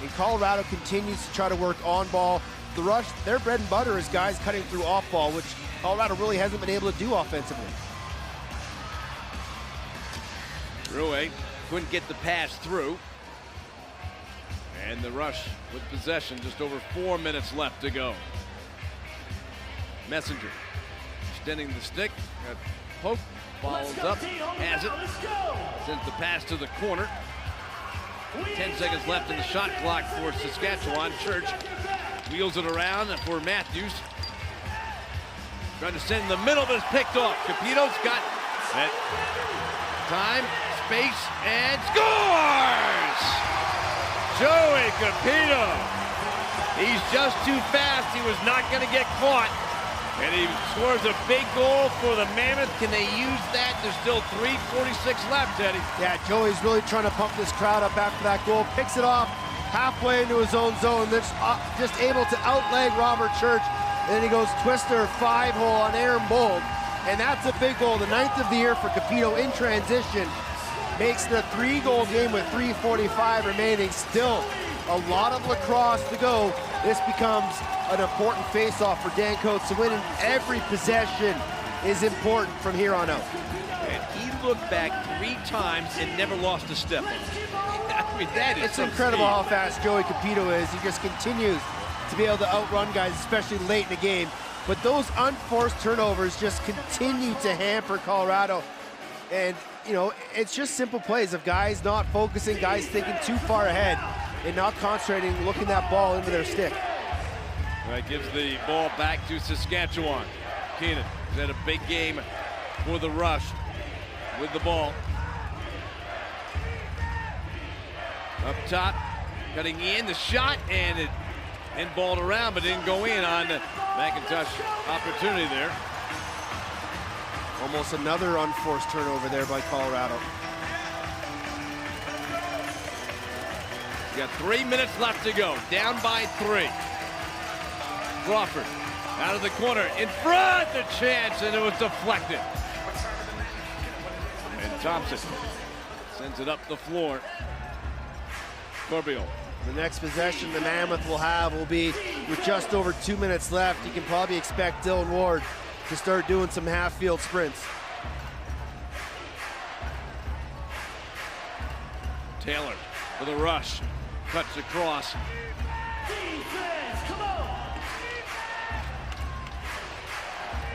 Speaker 2: And Colorado continues to try to work on ball. The Rush, their bread and butter is guys cutting through off ball, which Colorado really hasn't been able to do offensively.
Speaker 1: Rue couldn't get the pass through. And the Rush with possession, just over 4 minutes left to go. Messenger extending the stick. Got poke, follows up, has it. Sends the pass to the corner. 10 seconds left in the shot clock for Saskatchewan. Church wheels it around for Matthews. Trying to send in the middle, but it's picked off. Capito's got that time, space, and scores! Joey Capito. He's just too fast. He was not going to get caught. And he scores a big goal for the Mammoth. Can they use that? There's still 3:46 left, Teddy.
Speaker 2: Yeah, Joey's really trying to pump this crowd up after that goal. Picks it off halfway into his own zone. Just able to outleg Robert Church. And then he goes twister 5-hole on Aaron Bold. And that's a big goal. The 9th of the year for Capito in transition. Makes the 3-goal game with 3:45 remaining. Still a lot of lacrosse to go. This becomes an important face-off for Dan Coates to win, and every possession is important from here on out.
Speaker 1: And he looked back 3 times and never lost a step. I mean, that is
Speaker 2: It's incredible how fast Joey Capito is. He just continues to be able to outrun guys, especially late in the game. But those unforced turnovers just continue to hamper Colorado. And, you know, it's just simple plays of guys not focusing, guys thinking too far ahead and not concentrating, looking that ball into their stick.
Speaker 1: That gives the ball back to Saskatchewan. Keenan has had a big game for the Rush with the ball. Up top, cutting in the shot, and it balled around, but didn't go in on the McIntosh opportunity there.
Speaker 2: Almost another unforced turnover there by Colorado.
Speaker 1: You got 3 minutes left to go. Down by 3. Crawford out of the corner, in front, the chance, and it was deflected. And Thompson sends it up the floor. Corbeil.
Speaker 2: The next possession the Mammoth will have will be with just over 2 minutes left. You can probably expect Dylan Ward to start doing some half-field sprints.
Speaker 1: Taylor for the Rush. Cuts across.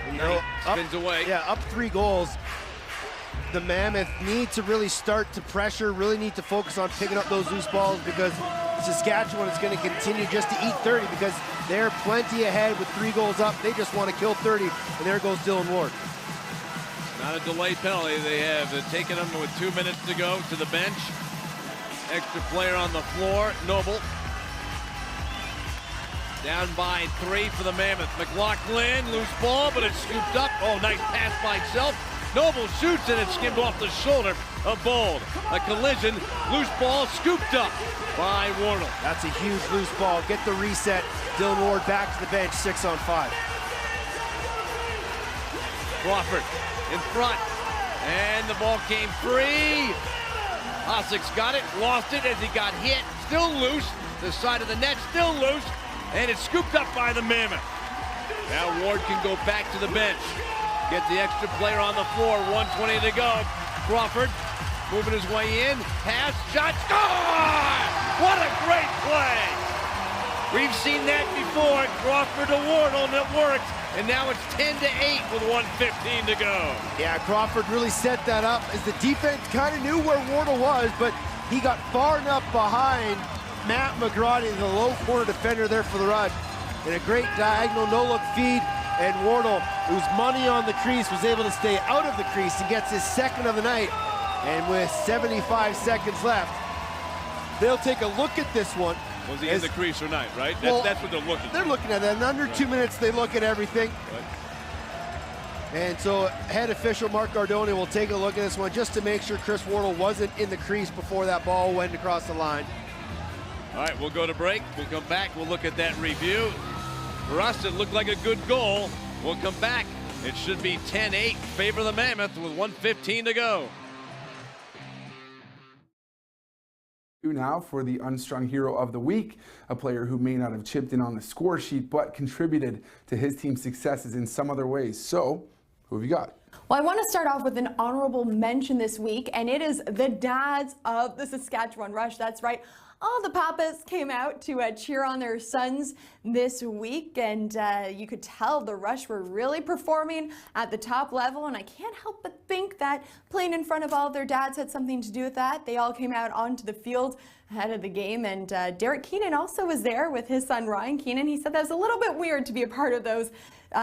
Speaker 2: You know,
Speaker 1: spins away.
Speaker 2: Yeah, up 3 goals. The Mammoth need to really start to pressure, really need to focus on picking up those loose balls, because Saskatchewan is going to continue just to eat 30 because they're plenty ahead with 3 goals up. They just want to kill 30, and there goes Dylan Ward.
Speaker 1: Not a delayed penalty. They have taken him with 2 minutes to go to the bench. Extra player on the floor, Noble. Down by 3 for the Mammoth. McLaughlin, loose ball, but it's scooped up. Oh, nice pass by Self. Noble shoots, and it's skimmed off the shoulder of Bold. A collision, loose ball scooped up by Wardle.
Speaker 2: That's a huge loose ball. Get the reset. Dylan Ward back to the bench, 6-on-5.
Speaker 1: Crawford in front, and the ball came free. Hasek's got it, lost it as he got hit. Still loose, the side of the net, still loose, and it's scooped up by the Mammoth. Now Ward can go back to the bench. Get the extra player on the floor, 1:20 to go. Crawford moving his way in, pass, shot, score! What a great play! We've seen that before, Crawford to Wardle, and it worked. And now it's 10-8 with 1:15 to go.
Speaker 2: Yeah, Crawford really set that up as the defense kind of knew where Wardle was, but he got far enough behind Matt McGrady, the low corner defender there for the Rush. And a great diagonal no-look feed, and Wardle, whose money on the crease, was able to stay out of the crease and gets his second of the night. And with 75 seconds left, they'll take a look at this one.
Speaker 1: Was he in the crease or not, right? That's what they're looking at.
Speaker 2: They're looking at that. In under 2 minutes, they look at everything. Right. And so head official Mark Gardoni will take a look at this one just to make sure Chris Wardle wasn't in the crease before that ball went across the line.
Speaker 1: All right, we'll go to break. We'll come back. We'll look at that review. For us, it looked like a good goal. We'll come back. It should be 10-8 favor of the Mammoth with 1:15 to go.
Speaker 3: Now for the Unstrung Hero of the Week, a player who may not have chipped in on the score sheet but contributed to his team's successes in some other ways. So, who have you got?
Speaker 4: Well, I want to start off with an honorable mention this week, and it is the dads of the Saskatchewan Rush. That's right. All the papas came out to cheer on their sons this week, and you could tell the Rush were really performing at the top level, and I can't help but think that playing in front of all of their dads had something to do with that. They all came out onto the field ahead of the game, and Derek Keenan also was there with his son Ryan Keenan. He said that was a little bit weird to be a part of those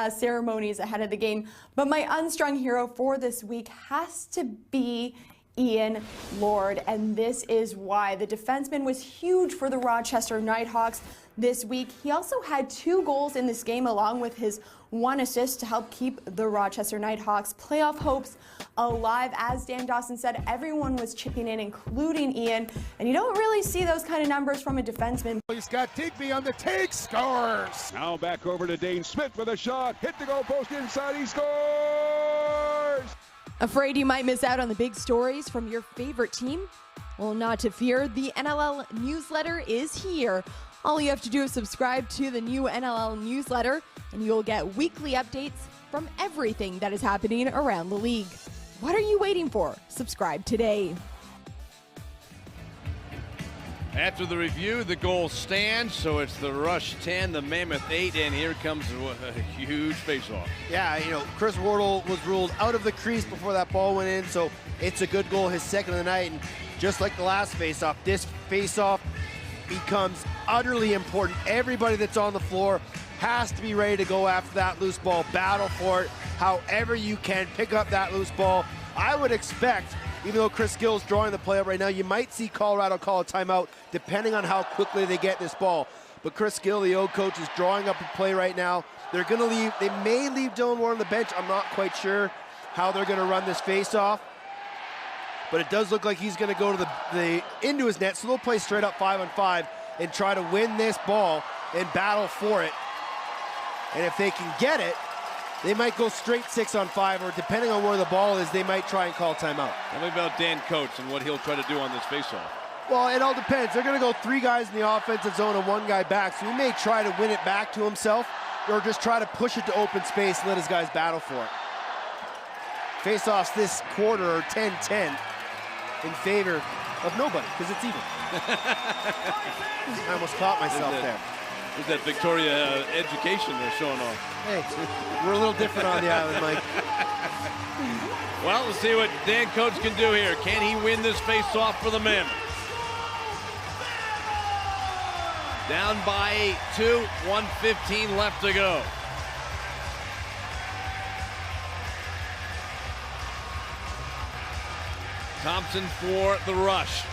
Speaker 4: ceremonies ahead of the game. But my unsung hero for this week has to be Ian Lord, and this is why. The defenseman was huge for the Rochester Nighthawks this week. He also had 2 goals in this game along with his 1 assist to help keep the Rochester Nighthawks playoff hopes alive. As Dan Dawson said, everyone was chipping in, including Ian, and you don't really see those kind of numbers from a defenseman.
Speaker 5: He's got Digby on the take, scores! Now back over to Dane Smith with a shot, hit the goal post inside, he scores!
Speaker 4: Afraid you might miss out on the big stories from your favorite team? Well, not to fear, the NLL newsletter is here. All you have to do is subscribe to the new NLL newsletter, and you'll get weekly updates from everything that is happening around the league. What are you waiting for? Subscribe today.
Speaker 1: After the review, the goal stands, so it's the Rush 10, the Mammoth 8, and here comes a huge faceoff.
Speaker 2: Yeah, you know, Chris Wardle was ruled out of the crease before that ball went in, so it's a good goal, his second of the night. And just like the last faceoff, this faceoff becomes utterly important. Everybody that's on the floor has to be ready to go after that loose ball, battle for it, however you can pick up that loose ball. I would expect, even though Chris Gill's drawing the play up right now, you might see Colorado call a timeout depending on how quickly they get this ball. But Chris Gill, the O coach, is drawing up a play right now. They're going to leave. They may leave Dylan Ward on the bench. I'm not quite sure how they're going to run this face-off. But it does look like he's going to go to the into his net, so they'll play straight up 5-on-5 and try to win this ball and battle for it. And if they can get it, they might go straight 6-on-5, or depending on where the ball is, they might try and call timeout.
Speaker 1: Tell me about Dan Coates and what he'll try to do on this faceoff.
Speaker 2: Well, it all depends. They're going to go 3 guys in the offensive zone and 1 guy back, so he may try to win it back to himself or just try to push it to open space and let his guys battle for it. Faceoffs this quarter are 10-10 in favor of nobody, because it's even. I almost caught myself there.
Speaker 1: Is that Victoria education they're showing off?
Speaker 2: Hey, we're a little different on the island, Mike.
Speaker 1: Well, let's see what Dan Coates can do here. Can he win this face-off for the Mammoth? Down by 2, 1:15 left to go. Thompson for the Rush.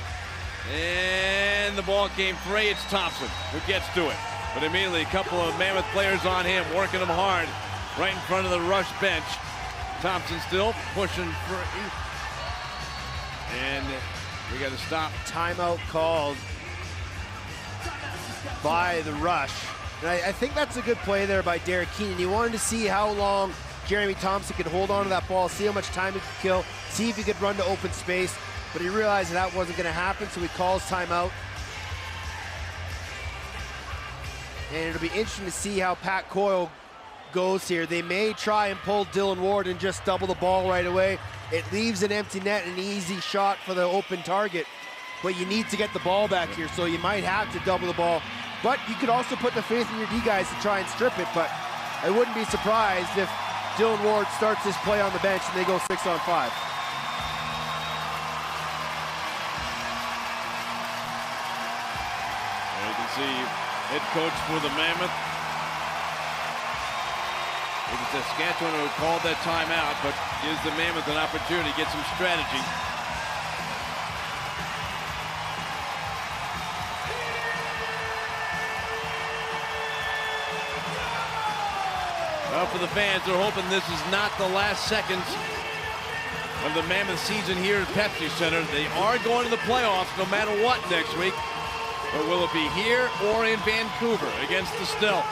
Speaker 1: And the ball came free. It's Thompson who gets to it. But immediately a couple of Mammoth players on him, working him hard right in front of the Rush bench. Thompson still pushing free. And we got to stop.
Speaker 2: Timeout called by the Rush. And I think that's a good play there by Derek Keenan. He wanted to see how long Jeremy Thompson could hold on to that ball, see how much time he could kill, see if he could run to open space. But he realized that wasn't going to happen, so he calls timeout. And it'll be interesting to see how Pat Coyle goes here. They may try and pull Dylan Ward and just double the ball right away. It leaves an empty net, an easy shot for the open target. But you need to get the ball back here, so you might have to double the ball. But you could also put the faith in your D guys to try and strip it. But I wouldn't be surprised if Dylan Ward starts his play on the bench and they go 6-on-5.
Speaker 1: You can see head coach for the Mammoth. It was Saskatchewan who called that timeout, but gives the Mammoth an opportunity to get some strategy. Well, for the fans, they're hoping this is not the last seconds of the Mammoth season here at Pepsi Center. They are going to the playoffs no matter what next week. But will it be here or in Vancouver against the Stealth?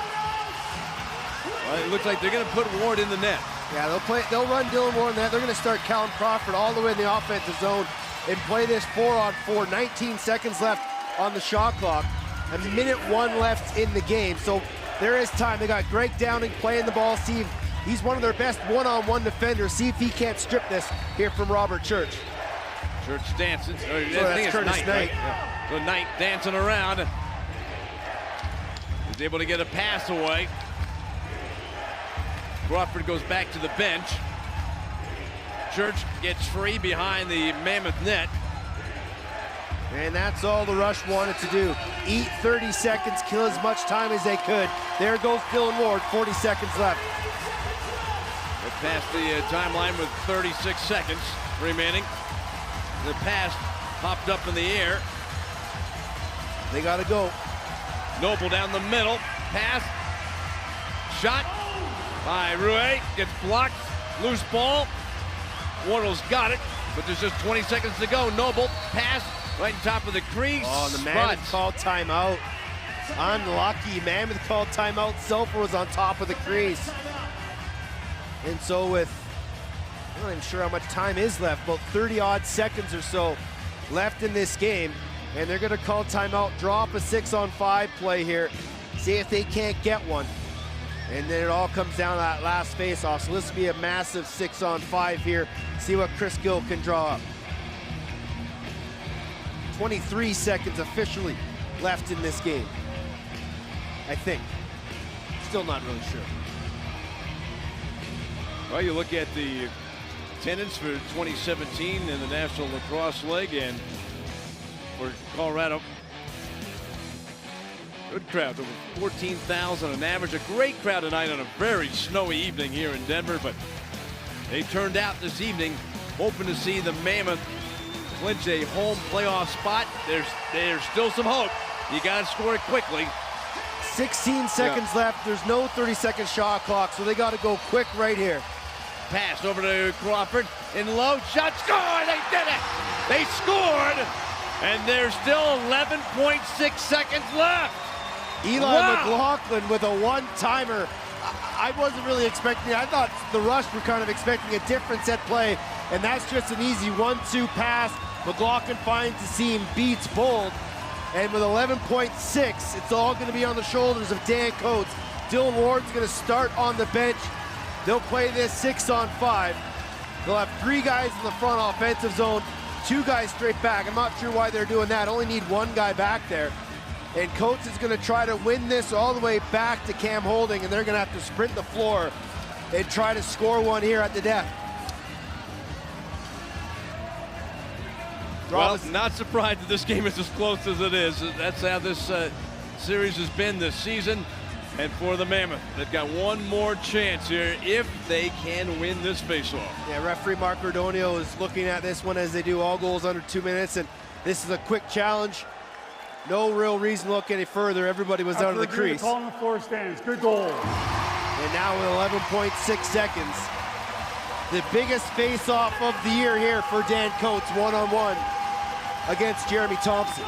Speaker 1: Well, it looks like they're going to put Ward in the net.
Speaker 2: Yeah, they'll run Dylan Ward in the net. They're going to start Callum Crawford all the way in the offensive zone and play this 4-on-4. 19 seconds left on the shot clock. A minute 1 left in the game. So there is time. They got Greg Downing playing the ball. See if he's one of their best one-on-one defenders. See if he can't strip this here from Robert Church.
Speaker 1: Church dancing. I think
Speaker 2: that's Curtis
Speaker 1: Knight.
Speaker 2: Knight.
Speaker 1: Right? Yeah. So Knight dancing around. He's able to get a pass away. Crawford goes back to the bench. Church gets free behind the Mammoth net.
Speaker 2: And that's all the Rush wanted to do. Eat 30 seconds, kill as much time as they could. There goes Dylan Ward, 40 seconds left.
Speaker 1: They passed the timeline with 36 seconds remaining. The pass popped up in the air.
Speaker 2: They gotta go.
Speaker 1: Noble down the middle. Pass. Shot by Rue. Gets blocked. Loose ball. Wardle's got it, but there's just 20 seconds to go. Noble. Pass. Right on top of the crease.
Speaker 2: Oh, the Mammoth called timeout. Unlucky. Mammoth called timeout. Selfer was on top of the crease. And so with, I'm not even sure how much time is left, about 30-odd seconds or so left in this game. And they're going to call timeout, drop a 6-on-5 play here, see if they can't get one. And then it all comes down to that last face-off. So this will be a massive 6-on-5 here. See what Chris Gill can draw up. 23 seconds officially left in this game, I think. Still not really sure.
Speaker 1: Well, you look at the attendance for 2017 in the National Lacrosse League, and for Colorado, good crowd, over 14,000 on average. A great crowd tonight on a very snowy evening here in Denver, but they turned out this evening hoping to see the Mammoth clinch a home playoff spot. There's still some hope. You got to score it quickly.
Speaker 2: 16 seconds left. There's no 30-second shot clock, so they got to go quick right here.
Speaker 1: Pass over to Crawford in low shot. Score! They did it! They scored! And there's still 11.6 seconds left.
Speaker 2: Eli McLaughlin with a one-timer. I wasn't really expecting it. I thought the Rush were kind of expecting a different set play, and that's just an easy 1-2 pass. McLaughlin finds the seam, beats Bold, and with 11.6, it's all going to be on the shoulders of Dan Coates. Dylan Ward's going to start on the bench. They'll play this 6-on-5. They'll have 3 guys in the front offensive zone, 2 guys straight back. I'm not sure why they're doing that. Only need 1 guy back there. And Coates is going to try to win this all the way back to Cam Holding, and they're going to have to sprint the floor and try to score one here at the death.
Speaker 1: Well, not surprised that this game is as close as it is. That's how this series has been this season. And for the Mammoth, they've got one more chance here if they can win this faceoff.
Speaker 2: Yeah, referee Mark Rodonio is looking at this one as they do all goals under 2 minutes, and this is a quick challenge. No real reason to look any further. Everybody was out of the crease.
Speaker 5: Call on the floor stands. Good goal.
Speaker 2: And now with 11.6 seconds, the biggest face-off of the year here for Dan Coates, one-on-one against Jeremy Thompson.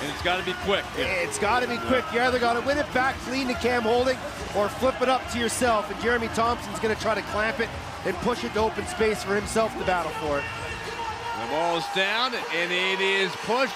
Speaker 1: And it's got to be quick.
Speaker 2: Yeah. It's got to be quick. You either got to win it back clean to Cam Holding or flip it up to yourself. And Jeremy Thompson's going to try to clamp it and push it to open space for himself to battle for it.
Speaker 1: The ball is down, and it is pushed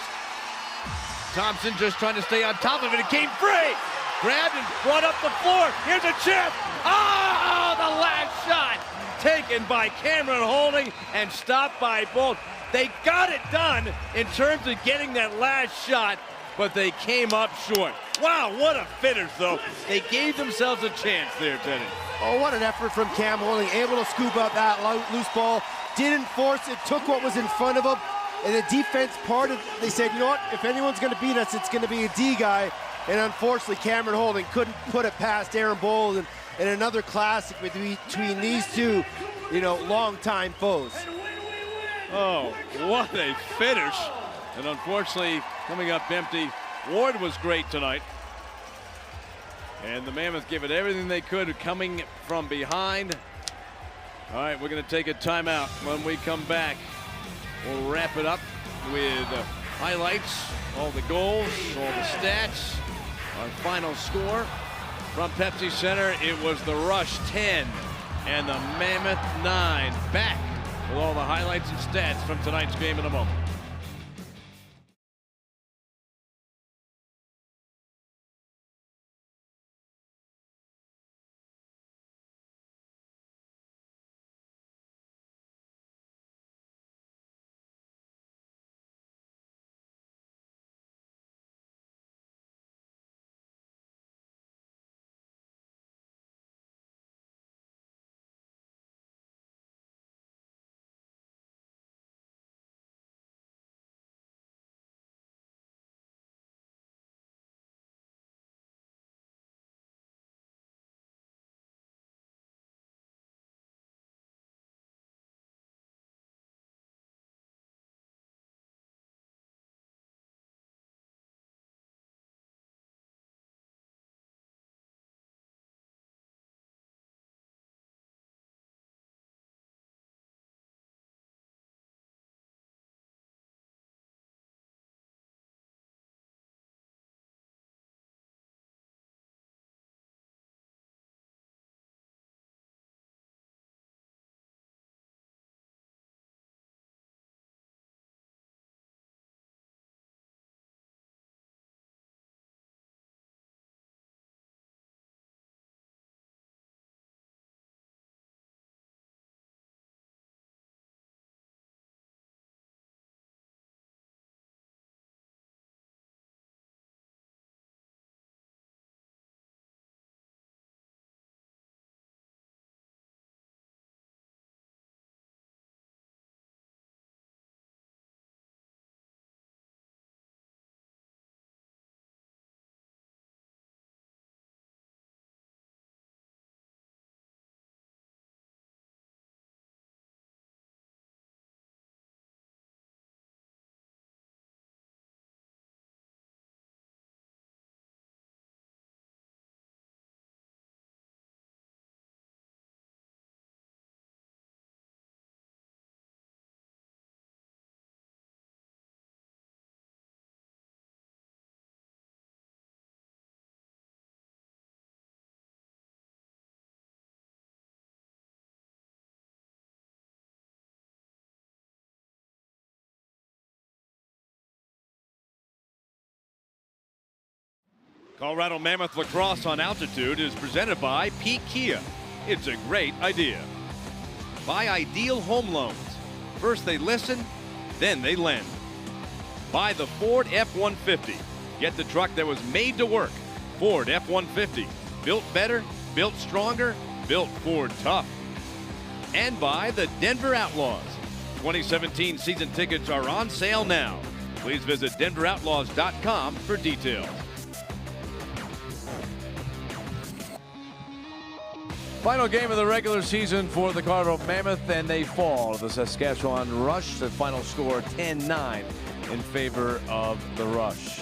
Speaker 1: Thompson just trying to stay on top of it. It came free. Grabbed and brought up the floor. Here's a chip. Oh, the last shot taken by Cameron Holding and stopped by Bolt. They got it done in terms of getting that last shot, but they came up short. Wow, what a finish, though. They gave themselves a chance there, Teddy.
Speaker 2: Oh, what an effort from Cam Holding. Able to scoop out that loose ball. Didn't force it, took what was in front of him. And the defense parted. They said, you know what, if anyone's going to beat us, it's going to be a D guy. And unfortunately, Cameron Holding couldn't put it past Aaron Bowles. And another classic between these two, longtime foes.
Speaker 1: Oh, what a finish. And unfortunately, coming up empty. Ward was great tonight. And the Mammoth gave it everything they could coming from behind. All right, we're going to take a timeout. When we come back, we'll wrap it up with highlights, all the goals, all the stats. Our final score from Pepsi Center, it was the Rush 10 and the Mammoth 9. Back with all the highlights and stats from tonight's game in a moment. Colorado Mammoth Lacrosse on Altitude is presented by Peak Kia. It's a great idea. By Ideal Home Loans. First they listen, then they lend. By the Ford F-150. Get the truck that was made to work. Ford F-150. Built better, built stronger, built Ford tough. And by the Denver Outlaws. 2017 season tickets are on sale now. Please visit denveroutlaws.com for details. Final game of the regular season for the Colorado Mammoth, and they fall to the Saskatchewan Rush. The final score 10-9 in favor of the Rush.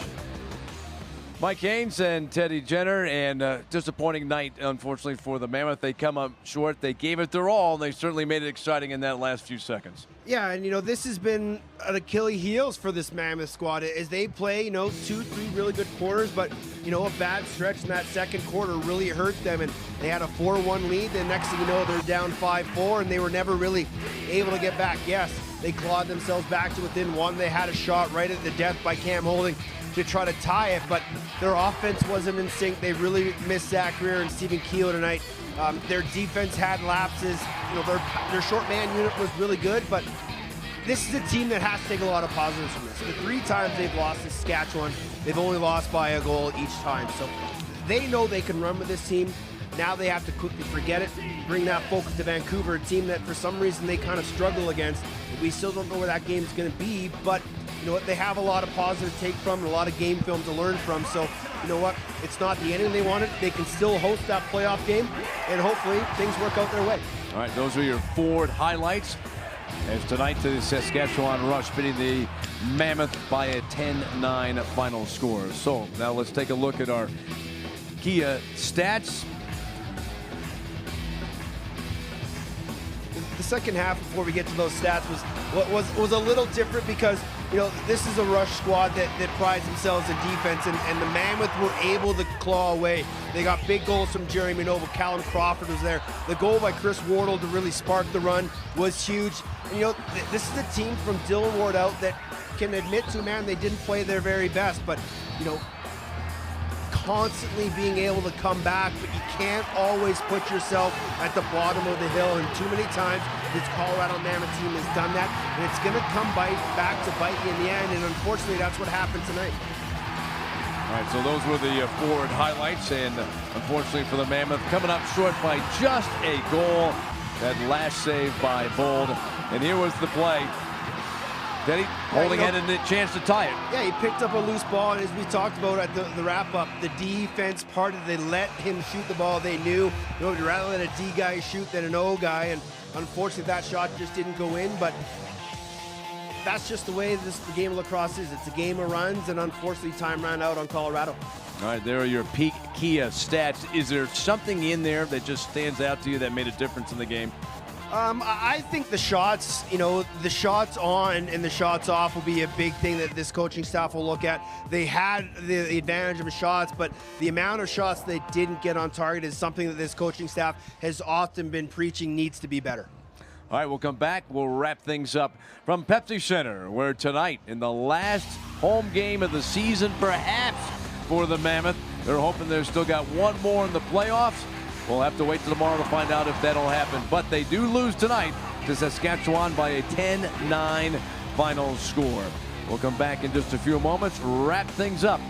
Speaker 1: Mike Haynes and Teddy Jenner, and disappointing night, unfortunately, for the Mammoth. They come up short. They gave it their all, and they certainly made it exciting in that last few seconds.
Speaker 2: Yeah, and this has been an Achilles heels for this Mammoth squad as they play, 2-3 really good quarters, but a bad stretch in that second quarter really hurt them, and they had a 4-1 lead. Then next thing you know, they're down 5-4, and they were never really able to get back. Yes, They clawed themselves back to within one. They had a shot right at the death by Cam Holding to try to tie it, but their offense wasn't in sync. They really missed Zach Greer and Stephen Keogh tonight. Their defense had lapses. You know, their short man unit was really good, but this is a team that has to take a lot of positives from this. The 3 times they've lost to Saskatchewan, they've only lost by a goal each time. So they know they can run with this team. Now they have to quickly forget it, bring that focus to Vancouver, a team that for some reason they kind of struggle against. We still don't know where that game's going to be, but you know what? They have a lot of positive to take from and a lot of game film to learn from. So you know what? It's not the ending they wanted. They can still host that playoff game, and hopefully things work out their way.
Speaker 1: All right, those are your forward highlights. As tonight the Saskatchewan Rush beating the Mammoth by a 10-9 final score. So now let's take a look at our Kia stats.
Speaker 2: The second half, before we get to those stats, was a little different because you know this is a Rush squad that prides themselves in defense, and the Mammoth were able to claw away. They got big goals from Jeremy Noble. Callum Crawford was there. The goal by Chris Wardle to really spark the run was huge. And, you know, this is a team from Dylan Ward out that can admit to, man, they didn't play their very best, but you know, constantly being able to come back, but you can't always put yourself at the bottom of the hill, and too many times this Colorado Mammoth team has done that, and it's going to come back to bite you in the end, and unfortunately that's what happened tonight.
Speaker 1: All right, so those were the forward highlights, and unfortunately for the Mammoth, coming up short by just a goal. That last save by Bold, and here was the play. Teddy Holding had a chance to tie it.
Speaker 2: Yeah, he picked up a loose ball, and as we talked about at the wrap-up, the defense parted. They let him shoot the ball. They knew, you know, you'd rather let a D guy shoot than an O guy, and unfortunately that shot just didn't go in, but that's just the way the game of lacrosse is. It's a game of runs, and unfortunately time ran out on Colorado.
Speaker 1: All right, there are your peak Kia stats. Is there something in there that just stands out to you that made a difference in the game?
Speaker 2: I think the shots, you know, the shots on and the shots off will be a big thing that this coaching staff will look at. They had the advantage of the shots, but the amount of shots they didn't get on target is something that this coaching staff has often been preaching needs to be better.
Speaker 1: All right, we'll come back. We'll wrap things up from Pepsi Center, where tonight, in the last home game of the season, perhaps for the Mammoth, they're hoping they've still got one more in the playoffs. We'll have to wait till tomorrow to find out if that'll happen. But they do lose tonight to Saskatchewan by a 10-9 final score. We'll come back in just a few moments, wrap things up